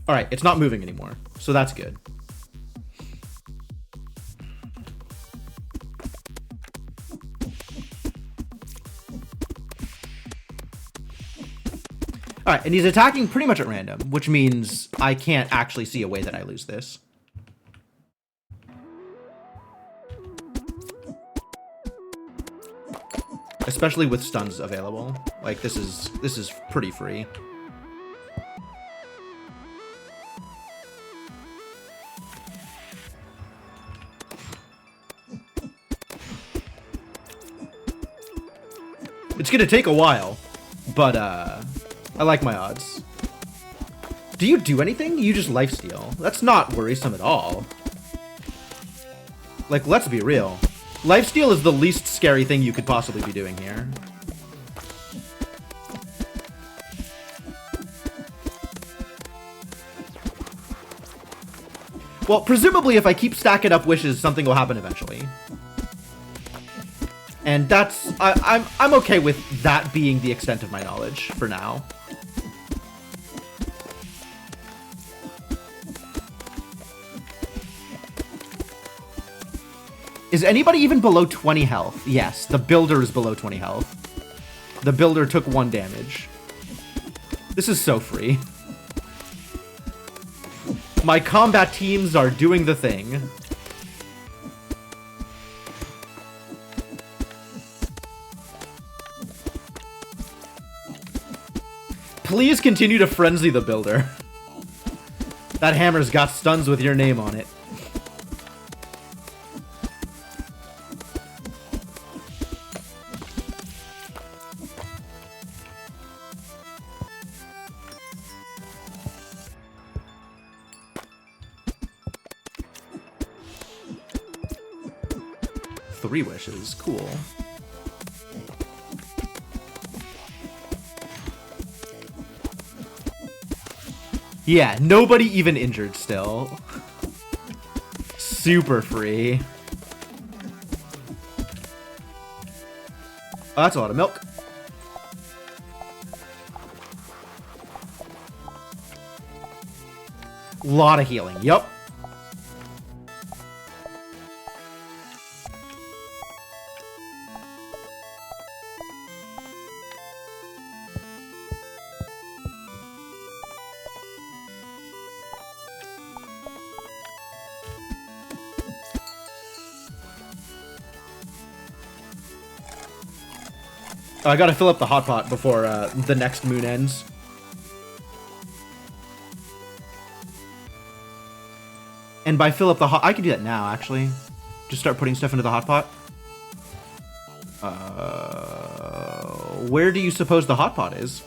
All right, it's not moving anymore, so that's good. All right, and he's attacking pretty much at random, which means I can't actually see a way that I lose this. Especially with stuns available. Like, this is pretty free. It's gonna take a while, but I like my odds. Do you do anything? You just lifesteal. That's not worrisome at all. Like, let's be real. Lifesteal is the least scary thing you could possibly be doing here. Well, presumably if I keep stacking up wishes, something will happen eventually. And that's... I'm okay with that being the extent of my knowledge for now. Is anybody even below 20 health? Yes, the builder is below 20 health. The builder took 1 damage. This is so free. My combat teams are doing the thing. Please continue to frenzy the builder. That hammer's got stuns with your name on it. Three wishes, cool. Yeah, nobody even injured still. Super free. Oh, that's a lot of milk. Lot of healing, yep. I gotta fill up the hot pot before the next moon ends. And by fill up the hot... I could do that now, actually. Just start putting stuff into the hot pot. Where do you suppose the hot pot is?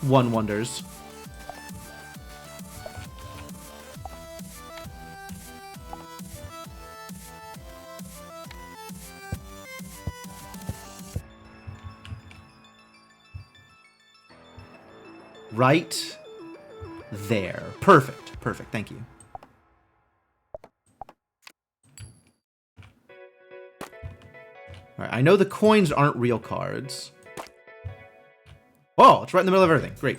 One wonders. Right there. Perfect. Perfect. Thank you. All right. I know the coins aren't real cards. Oh, it's right in the middle of everything. Great.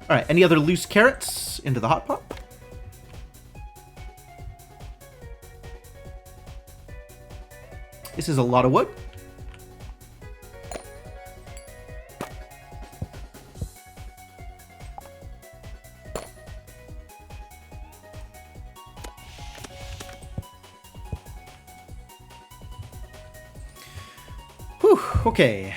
All right, any other loose carrots into the hot pot? This is a lot of wood. Whew, okay.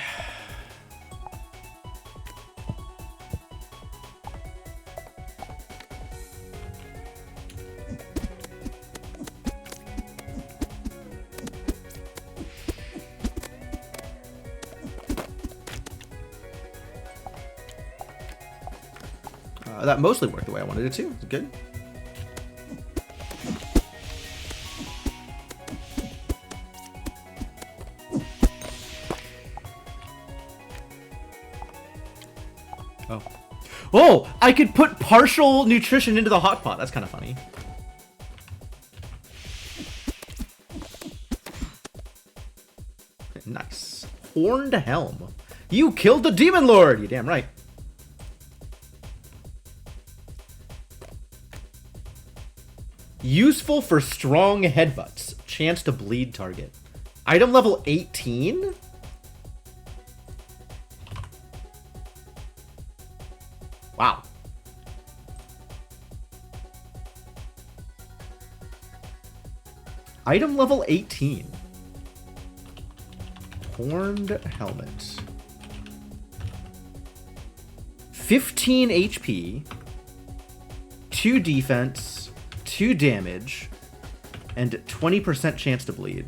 That mostly worked the way I wanted it to. It's good. Oh. Oh! I could put partial nutrition into the hot pot. That's kind of funny. Nice. Horned Helm. You killed the Demon Lord! You damn right. Useful for strong headbutts. Chance to bleed target. Item level 18? Wow. Item level 18. Horned helmet. 15 HP. 2 defense. 2 damage, and 20% chance to bleed.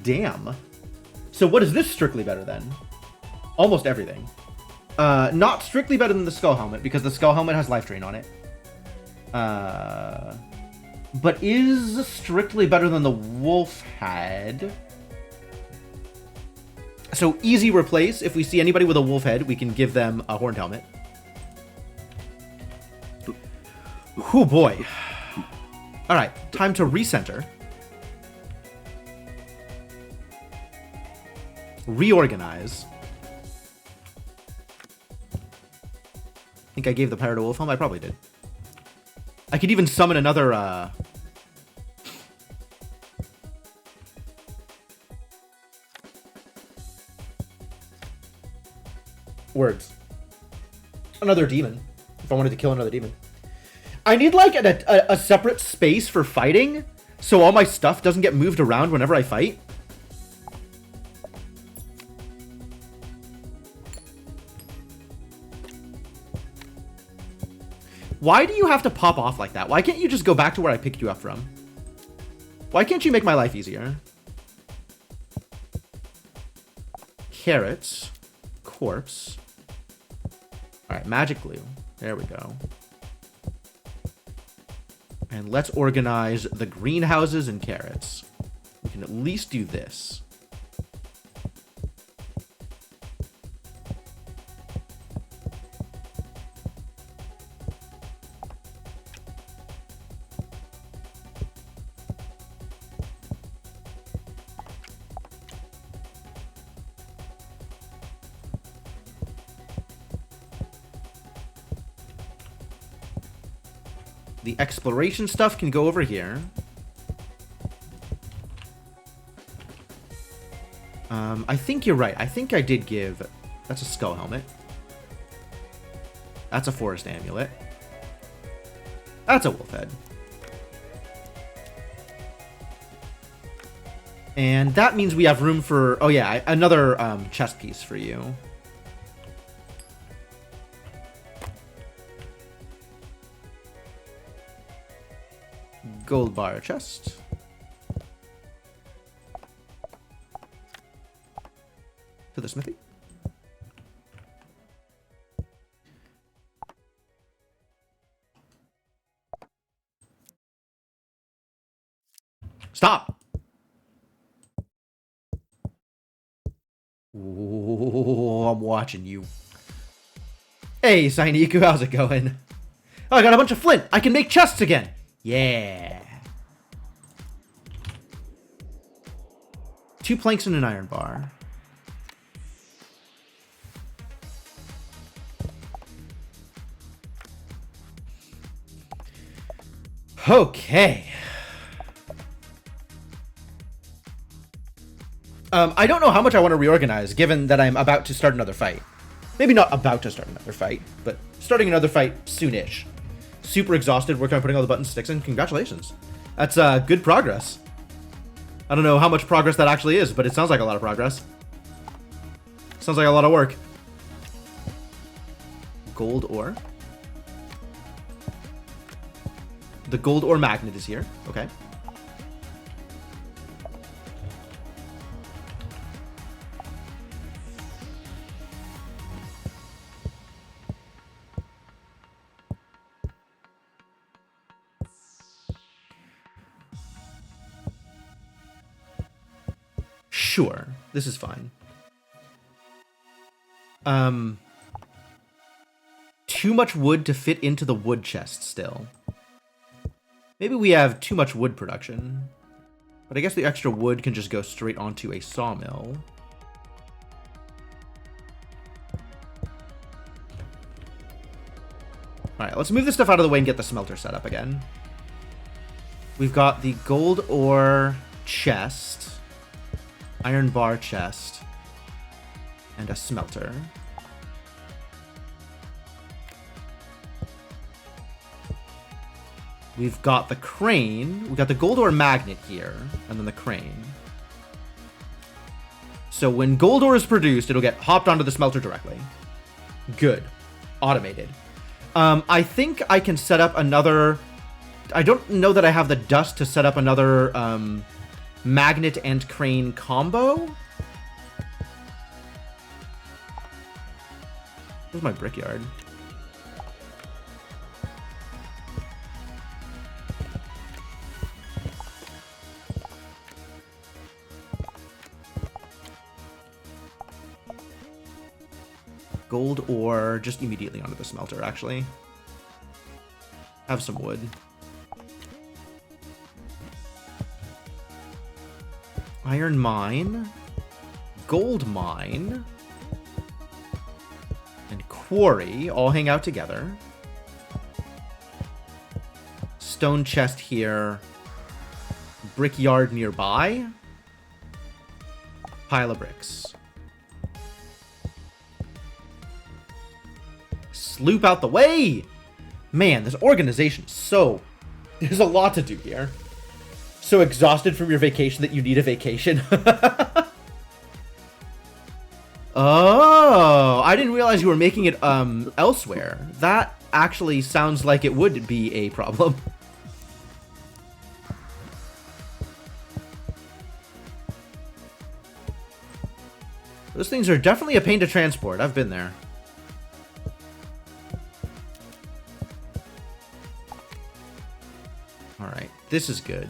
Damn. So what is this strictly better than? Almost everything. Not strictly better than the Skull Helmet, because the Skull Helmet has Life Drain on it. But is strictly better than the Wolf Head. So easy replace. If we see anybody with a wolf head, we can give them a horned helmet. Oh boy. All right, time to recenter. Reorganize. I think I gave the Pirate a wolf helm. I probably did. I could even summon another, words. Another demon. If I wanted to kill another demon. I need, like, a separate space for fighting, so all my stuff doesn't get moved around whenever I fight. Why do you have to pop off like that? Why can't you just go back to where I picked you up from? Why can't you make my life easier? Carrots. Corpse. Alright, magic glue. There we go. And let's organize the greenhouses and carrots. We can at least do this. The exploration stuff can go over here. I think you're right. I think I did give... That's a skull helmet. That's a forest amulet. That's a wolf head. And that means we have room for... Oh yeah, another chest piece for you. Gold bar chest. To the smithy. Stop! Ooh, I'm watching you. Hey, Sainiku, how's it going? Oh, I got a bunch of flint. I can make chests again. Yeah. 2 planks and an iron bar. Okay. I don't know how much I want to reorganize, given that I'm about to start another fight. Maybe not about to start another fight, but starting another fight soonish. Super exhausted, working on putting all the button sticks in. Congratulations. That's good progress. I don't know how much progress that actually is, but it sounds like a lot of progress. Sounds like a lot of work. Gold ore. The gold ore magnet is here. Okay. Sure, this is fine. Too much wood to fit into the wood chest still. Maybe we have too much wood production. But I guess the extra wood can just go straight onto a sawmill. Alright, let's move this stuff out of the way and get the smelter set up again. We've got the gold ore chest. Iron bar chest. And a smelter. We've got the crane. We've got the gold ore magnet here. And then the crane. So when gold ore is produced, it'll get hopped onto the smelter directly. Good. Automated. I think I can set up another... I don't know that I have the dust to set up another magnet and crane combo. Where's my brickyard? Gold ore just immediately onto the smelter, actually. Have some wood. Iron mine. Gold mine. And quarry all hang out together. Stone chest here. Brickyard nearby. Pile of bricks. Sloop out the way! Man, this organization is so... There's a lot to do here. So exhausted from your vacation that you need a vacation. Oh, I didn't realize you were making it elsewhere. That actually sounds like it would be a problem. Those things are definitely a pain to transport. I've been there. Alright, this is good.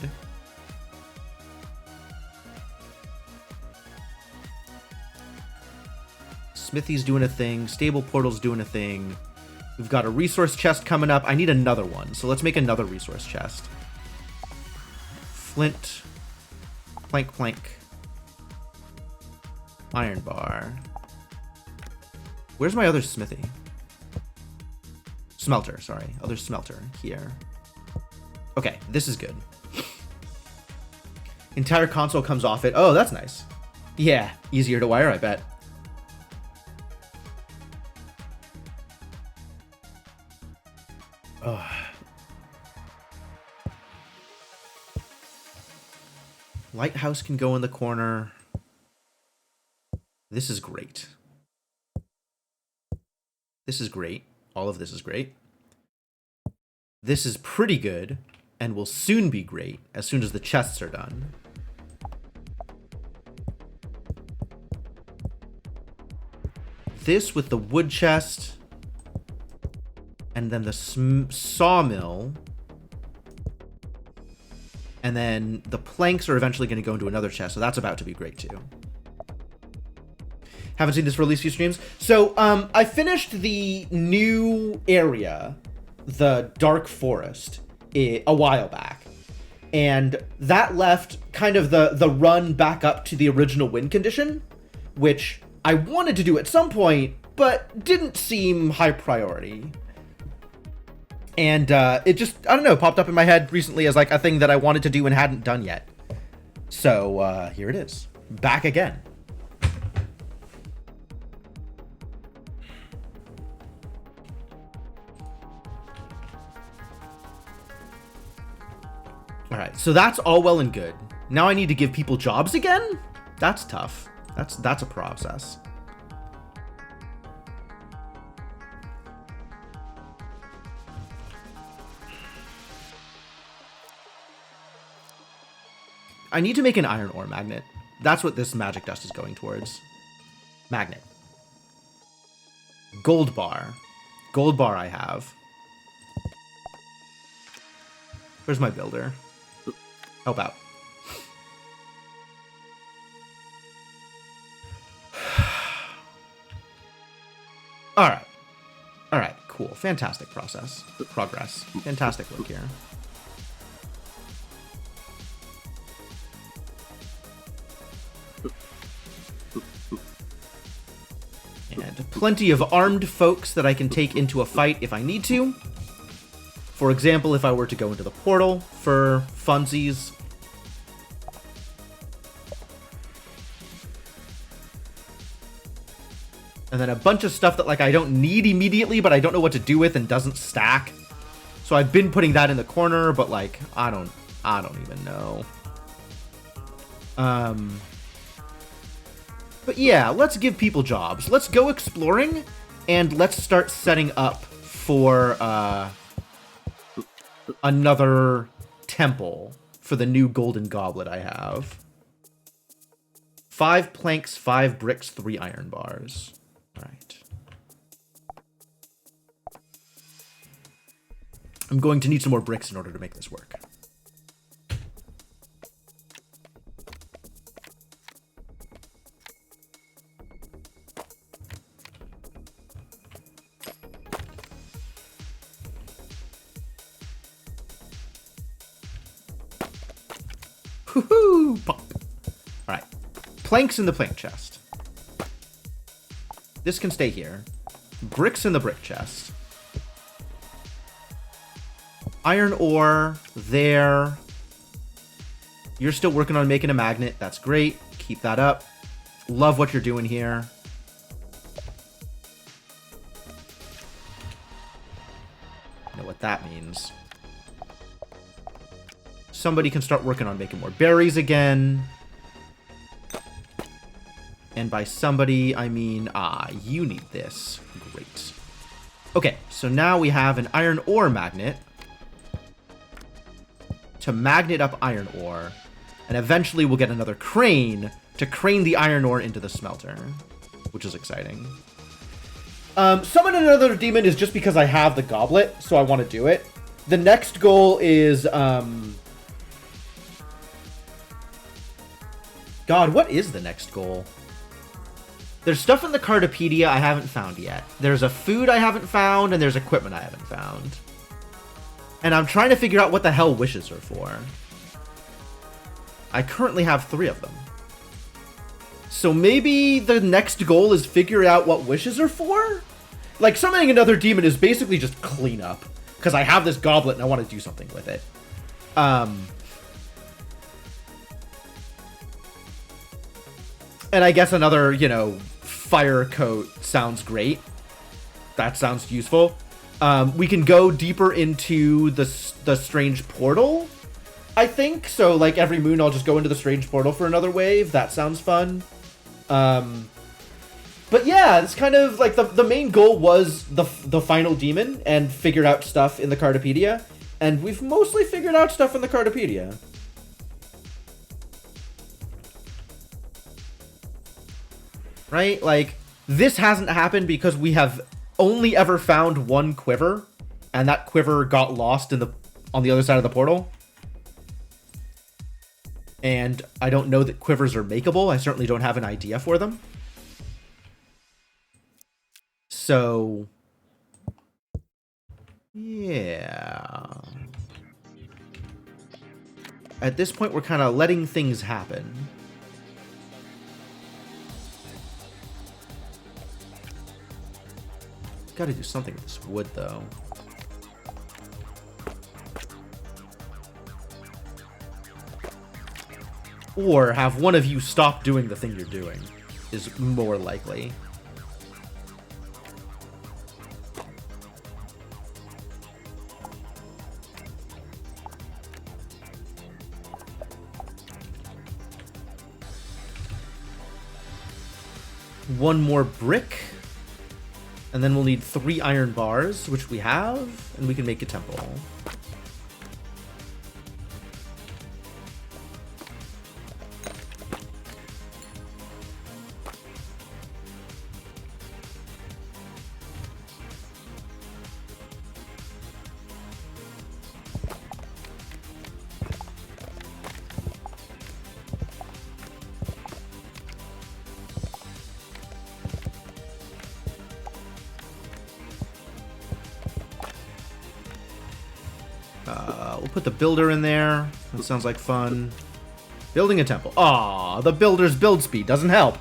Smithy's doing a thing. Stable portal's doing a thing. We've got a resource chest coming up. I need another one, so let's make another resource chest. Flint. Plank, plank. Iron bar. Where's my other smithy? Smelter, sorry. Other smelter here. Okay, this is good. Entire console comes off it. Oh, that's nice. Yeah, easier to wire, I bet. Ugh. Lighthouse can go in the corner. This is great. This is great. All of this is great. This is pretty good and will soon be great as soon as the chests are done. This with the wood chest and then the sawmill. And then the planks are eventually going to go into another chest, so that's about to be great too. Haven't seen this for at least a few streams. So, I finished the new area, the Dark Forest, a while back. And that left kind of the run back up to the original win condition, which I wanted to do at some point, but didn't seem high priority. And it just, I don't know, popped up in my head recently as like a thing that I wanted to do and hadn't done yet. So here it is. Back again. Alright, so that's all well and good. Now I need to give people jobs again? That's tough. That's a process. I need to make an iron ore magnet. That's what this magic dust is going towards. Magnet. Gold bar. Gold bar I have. Where's my builder? Help out. Alright. Alright, cool. Fantastic process. Progress. Fantastic work here. And plenty of armed folks that I can take into a fight if I need to. For example, if I were to go into the portal for funsies. And then a bunch of stuff that like I don't need immediately, but I don't know what to do with and doesn't stack. So I've been putting that in the corner, but like I don't even know. But yeah, let's give people jobs. Let's go exploring and let's start setting up for another temple for the new golden goblet I have. 5 planks, 5 bricks, 3 iron bars. All right. I'm going to need some more bricks in order to make this work. Hoo-hoo! Pop. Alright. Planks in the plank chest. This can stay here. Bricks in the brick chest. Iron ore there. You're still working on making a magnet. That's great. Keep that up. Love what you're doing here. Know what that means. Somebody can start working on making more berries again. And by somebody, I mean, you need this. Great. Okay, so now we have an iron ore magnet to magnet up iron ore. And eventually we'll get another crane to crane the iron ore into the smelter, which is exciting. Summon another demon is just because I have the goblet, so I want to do it. The next goal is, God, what is the next goal? There's stuff in the Cardopedia I haven't found yet. There's a food I haven't found, and there's equipment I haven't found. And I'm trying to figure out what the hell wishes are for. I currently have 3 of them. So maybe the next goal is figure out what wishes are for? Like, summoning another demon is basically just cleanup. Because I have this goblet and I want to do something with it. And I guess another, you know, fire coat sounds great. That sounds useful. We can go deeper into the strange portal, I think. So, like, every moon I'll just go into the strange portal for another wave. That sounds fun. But yeah, it's kind of like the main goal was the final demon and figure out stuff in the Cardopedia. And we've mostly figured out stuff in the Cardopedia. Right? Like, this hasn't happened because we have only ever found one quiver, and that quiver got lost on the other side of the portal. And I don't know that quivers are makeable. I certainly don't have an idea for them. So, yeah. At this point, we're kind of letting things happen. Gotta do something with this wood, though. Or have one of you stop doing the thing you're doing is more likely. One more brick. And then we'll need 3 iron bars, which we have, and we can make a temple. We'll put the builder in there. That sounds like fun. Building a temple. Aw, the builder's build speed doesn't help.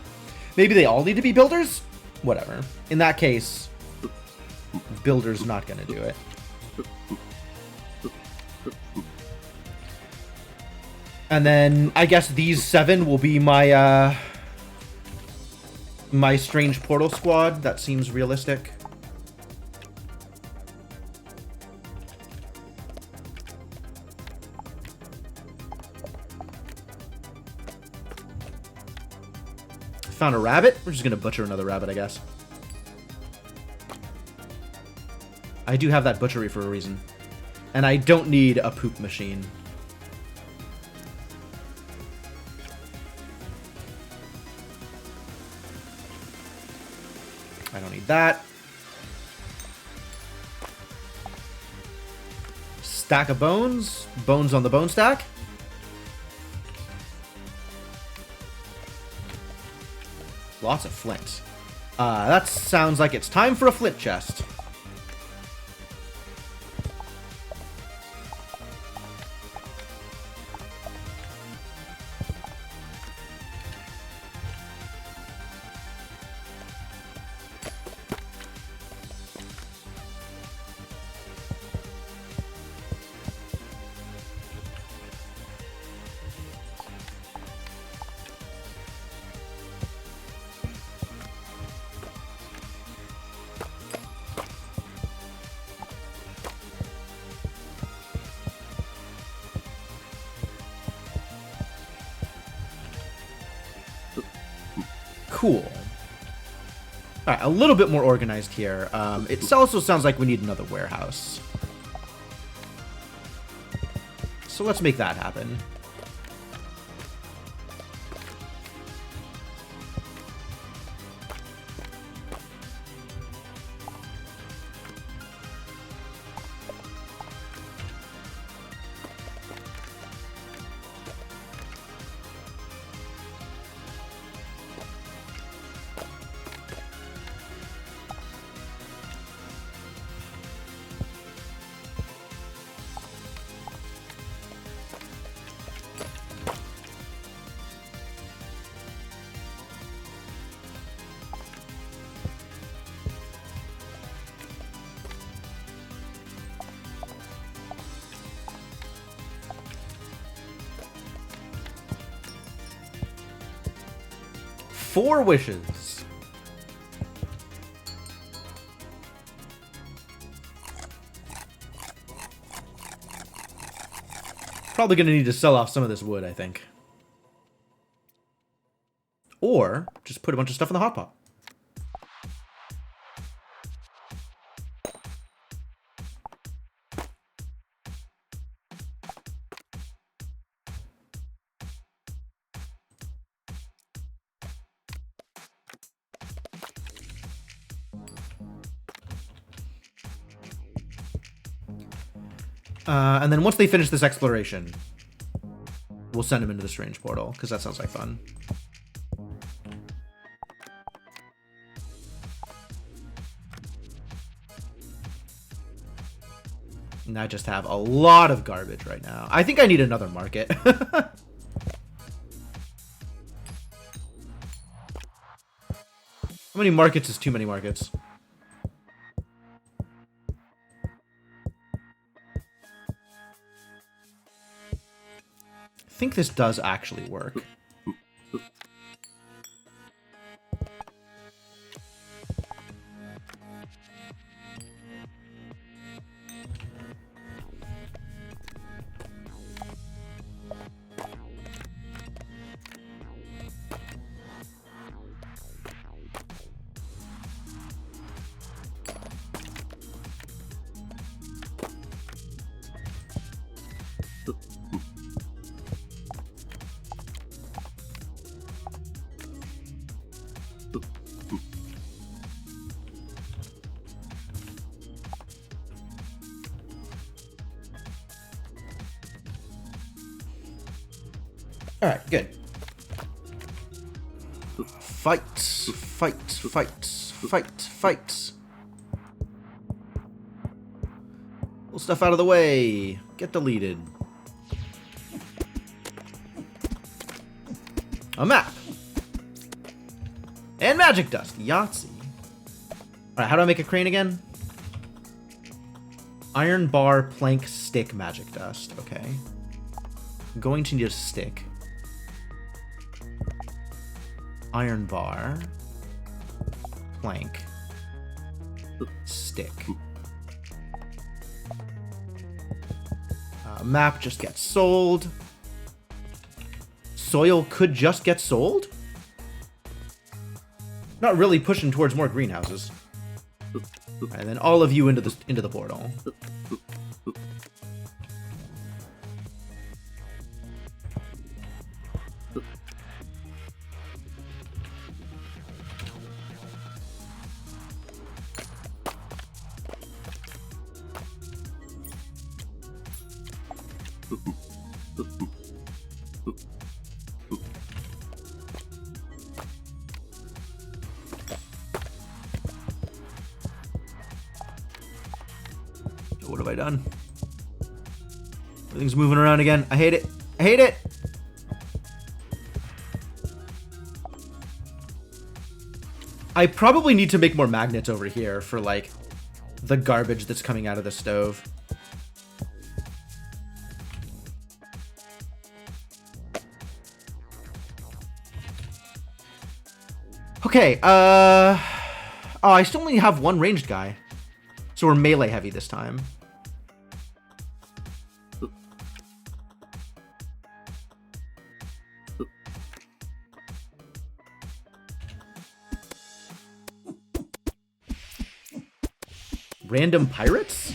Maybe they all need to be builders? Whatever. In that case, builder's not gonna do it. And then I guess these 7 will be my my strange portal squad. That seems realistic. Found a rabbit. We're just gonna butcher another rabbit, I guess. I do have that butchery for a reason. And I don't need a poop machine. I don't need that. Stack of bones. Bones on the bone stack. Lots of flint. That sounds like it's time for a flint chest. Cool. All right, a little bit more organized here. It also sounds like we need another warehouse. So let's make that happen. Four wishes. Probably going to need to sell off some of this wood, I think. Or just put a bunch of stuff in the hot pot. And then once they finish this exploration, we'll send them into the strange portal, because that sounds like fun. And I just have a lot of garbage right now. I think I need another market. How many markets is too many markets? I think this does actually work. Alright, good. Fight, fight, fight, fight, fight. Pull stuff out of the way. Get deleted. A map. And magic dust. Yahtzee. Alright, how do I make a crane again? Iron bar, plank, stick, magic dust. Okay. I'm going to need a stick. Iron bar, plank, stick. Map just gets sold. Soil could just get sold? Not really pushing towards more greenhouses. And then all of you into the portal. What have I done? Everything's moving around again. I hate it. I hate it. I probably need to make more magnets over here for, like, the garbage that's coming out of the stove. Okay, oh, I still only have one ranged guy. So we're melee heavy this time. Random pirates?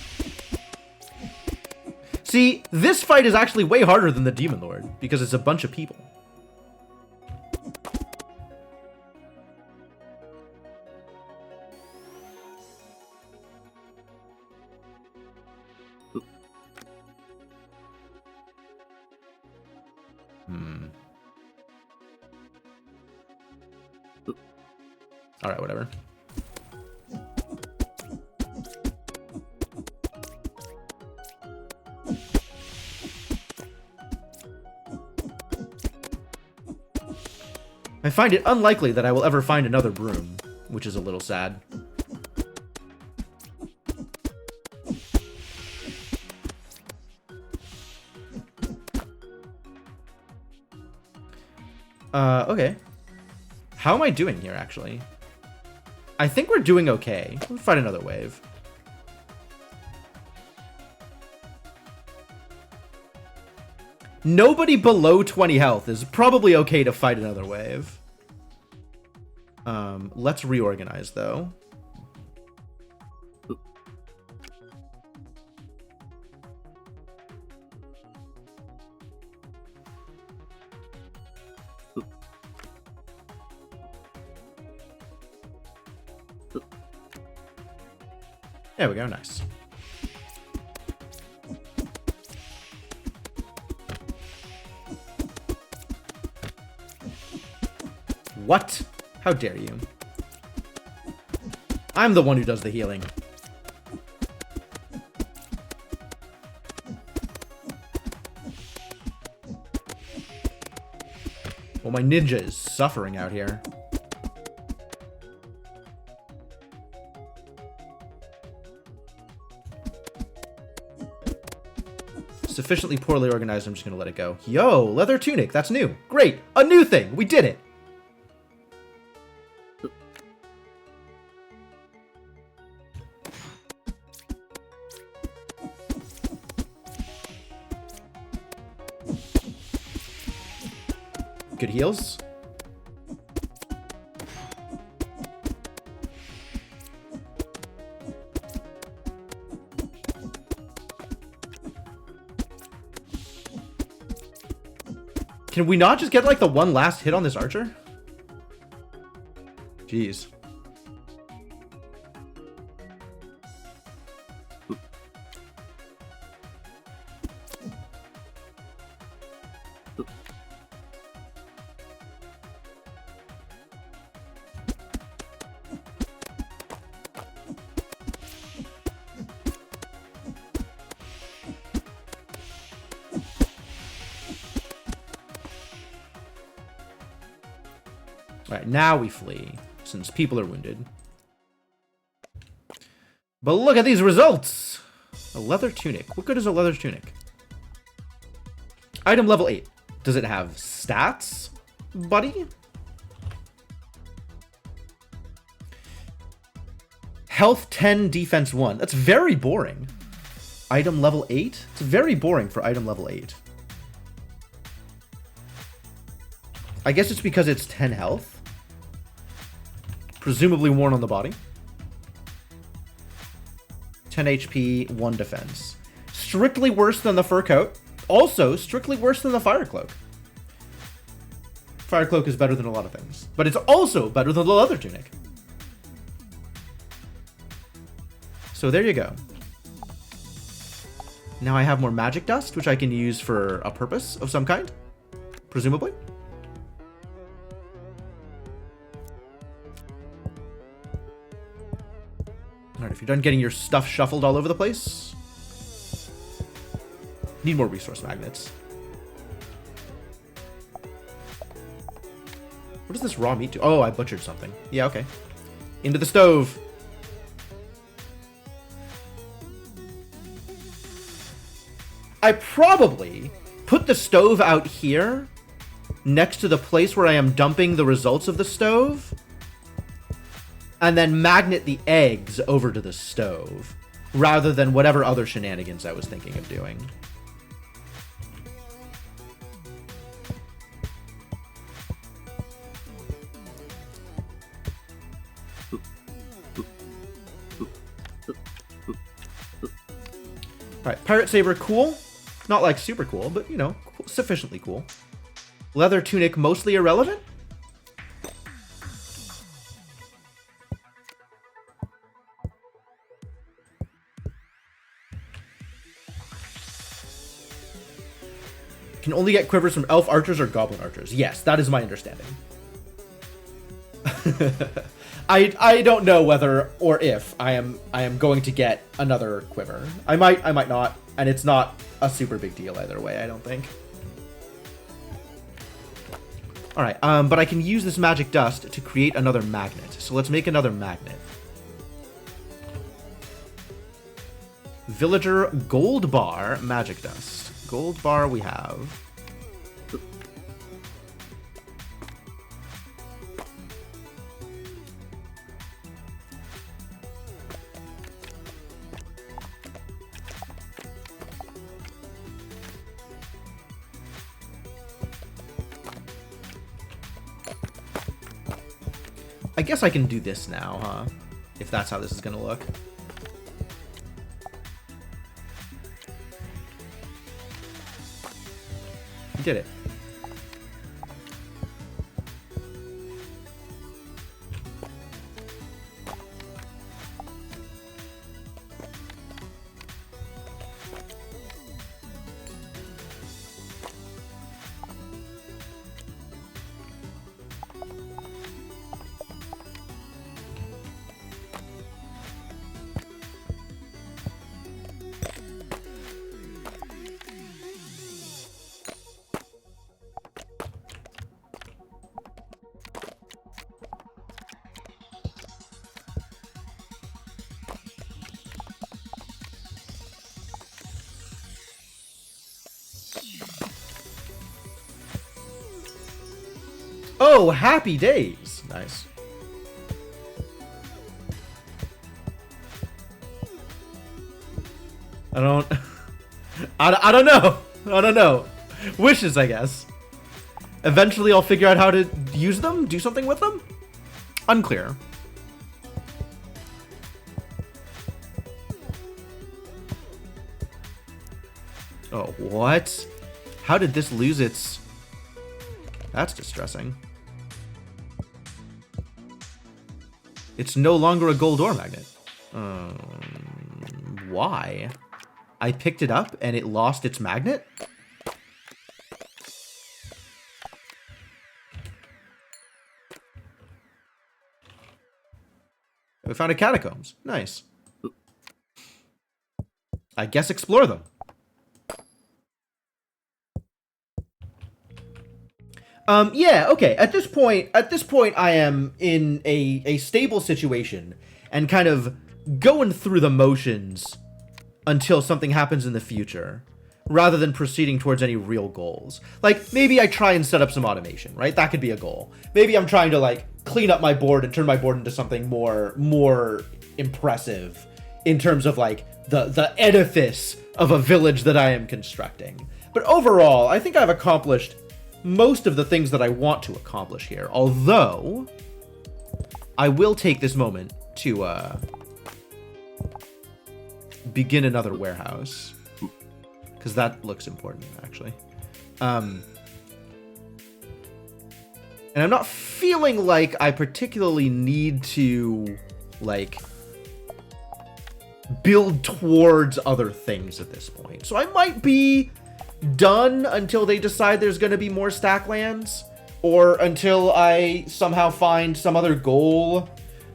See, this fight is actually way harder than the Demon Lord, because it's a bunch of people. Alright, whatever. I find it unlikely that I will ever find another broom, which is a little sad. Okay. How am I doing here, actually? I think we're doing okay. We'll fight another wave. Nobody below 20 health is probably okay to fight another wave. Let's reorganize, though. There we go, nice. What? How dare you? I'm the one who does the healing. Well, my ninja is suffering out here. Sufficiently poorly organized, I'm just gonna let it go. Yo, leather tunic, that's new. Great, a new thing, we did it. Good heals. Can we not just get, like, the one last hit on this archer? Jeez. Alright, now we flee, since people are wounded. But look at these results! A leather tunic. What good is a leather tunic? Item level 8. Does it have stats, buddy? Health 10, defense 1. That's very boring. Item level 8? It's very boring for item level 8. I guess it's because it's 10 health. Presumably worn on the body. 10 HP, 1 defense. Strictly worse than the fur coat. Also, strictly worse than the fire cloak. Fire cloak is better than a lot of things. But it's also better than the leather tunic. So there you go. Now I have more magic dust, which I can use for a purpose of some kind. Presumably. Alright, if you're done getting your stuff shuffled all over the place, need more resource magnets. What does this raw meat do? Oh, I butchered something. Yeah, okay. Into the stove. I probably put the stove out here next to the place where I am dumping the results of the stove, and then magnet the eggs over to the stove, rather than whatever other shenanigans I was thinking of doing. Alright, Pirate Saber, cool. Not like super cool, but you know, sufficiently cool. Leather Tunic, mostly irrelevant. Can only get quivers from elf archers or goblin archers. Yes, that is my understanding. I don't know whether or if I am going to get another quiver. I might not, and it's not a super big deal either way, I don't think. Alright, but I can use this magic dust to create another magnet. So let's make another magnet. Villager gold bar magic dust. Gold bar we have. I guess I can do this now, huh? If that's how this is gonna look. Did it. Oh, happy days. Nice. I don't know. I don't know. Wishes, I guess. Eventually I'll figure out how to use them, do something with them? Unclear. Oh, what? How did this lose its... That's distressing. It's no longer a gold ore magnet. Why? I picked it up and it lost its magnet? We found a catacombs. Nice. I guess explore them. Yeah, okay. At this point, I am in a stable situation and kind of going through the motions until something happens in the future, rather than proceeding towards any real goals. Like, maybe I try and set up some automation, right? That could be a goal. Maybe I'm trying to, like, clean up my board and turn my board into something more impressive in terms of, like, the edifice of a village that I am constructing. But overall, I think I've accomplished most of the things that I want to accomplish here, although I will take this moment to begin another warehouse, because that looks important, actually. And I'm not feeling like I particularly need to, like, build towards other things at this point. So I might be done until they decide there's going to be more Stacklands, or until I somehow find some other goal,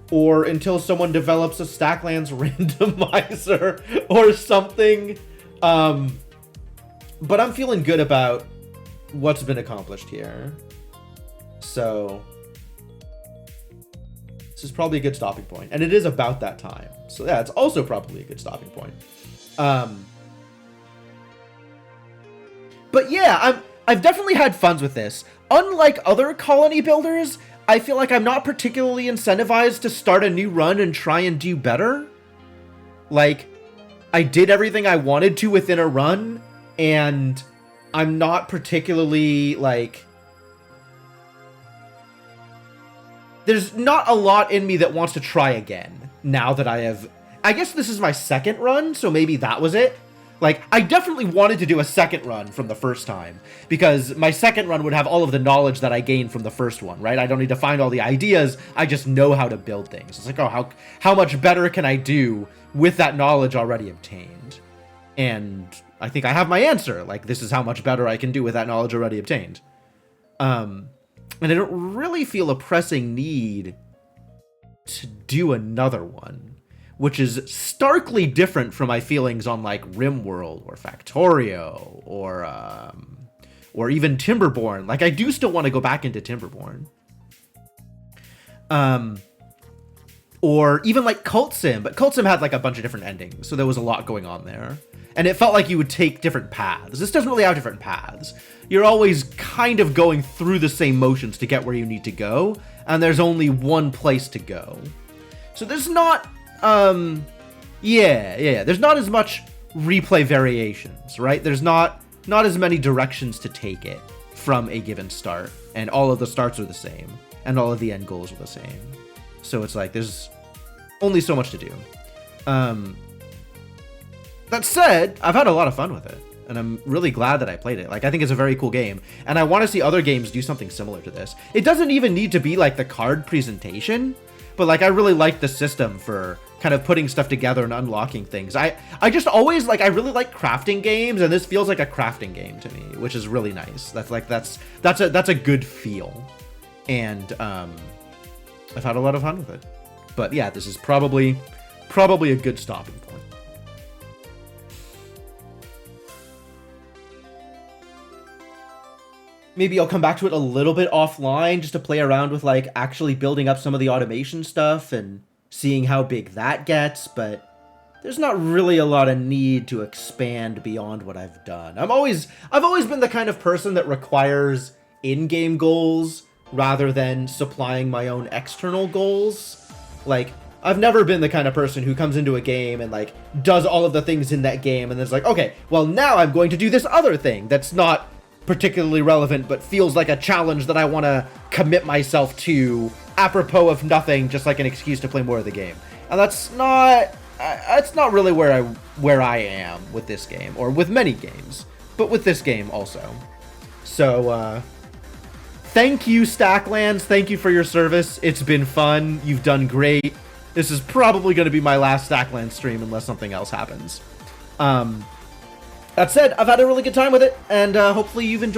or until someone develops a Stacklands randomizer or something. But I'm feeling good about what's been accomplished here. So this is probably a good stopping point, and it is about that time. So yeah, it's also probably a good stopping point. But yeah, I've definitely had fun with this. Unlike other colony builders, I feel like I'm not particularly incentivized to start a new run and try and do better. Like, I did everything I wanted to within a run, and I'm not particularly, like... There's not a lot in me that wants to try again, now that I have... I guess this is my second run, so maybe that was it. Like, I definitely wanted to do a second run from the first time, because my second run would have all of the knowledge that I gained from the first one, right? I don't need to find all the ideas, I just know how to build things. It's like, oh, how much better can I do with that knowledge already obtained? And I think I have my answer. Like, this is how much better I can do with that knowledge already obtained. And I don't really feel a pressing need to do another one, which is starkly different from my feelings on like RimWorld or Factorio or even Timberborn. Like, I do still want to go back into Timberborn. Or even like Cult Sim, but Cult Sim had like a bunch of different endings, so there was a lot going on there. And it felt like you would take different paths. This doesn't really have different paths. You're always kind of going through the same motions to get where you need to go, and there's only one place to go. So there's not, there's not as much replay variations, right? There's not as many directions to take it from a given start, and all of the starts are the same, and all of the end goals are the same. So it's like, there's only so much to do. That said, I've had a lot of fun with it, and I'm really glad that I played it. Like, I think it's a very cool game, and I want to see other games do something similar to this. It doesn't even need to be like the card presentation, but like, I really like the system for kind of putting stuff together and unlocking things. I just always like, I really like crafting games, and this feels like a crafting game to me, which is really nice. That's a good feel, and I've had a lot of fun with it. But yeah, this is probably a good stopping point. Maybe I'll come back to it a little bit offline just to play around with like actually building up some of the automation stuff and seeing how big that gets, but there's not really a lot of need to expand beyond what I've done. I've always been the kind of person that requires in-game goals rather than supplying my own external goals. Like, I've never been the kind of person who comes into a game and like does all of the things in that game and then it's like, okay, well now I'm going to do this other thing that's not particularly relevant but feels like a challenge that I want to commit myself to apropos of nothing, just like an excuse to play more of the game. And that's not really where I am with this game, or with many games, but with this game also. So thank you, Stacklands. Thank you for your service. It's been fun. You've done great. This is probably going to be my last Stacklands stream unless something else happens. That said, I've had a really good time with it, and hopefully you've enjoyed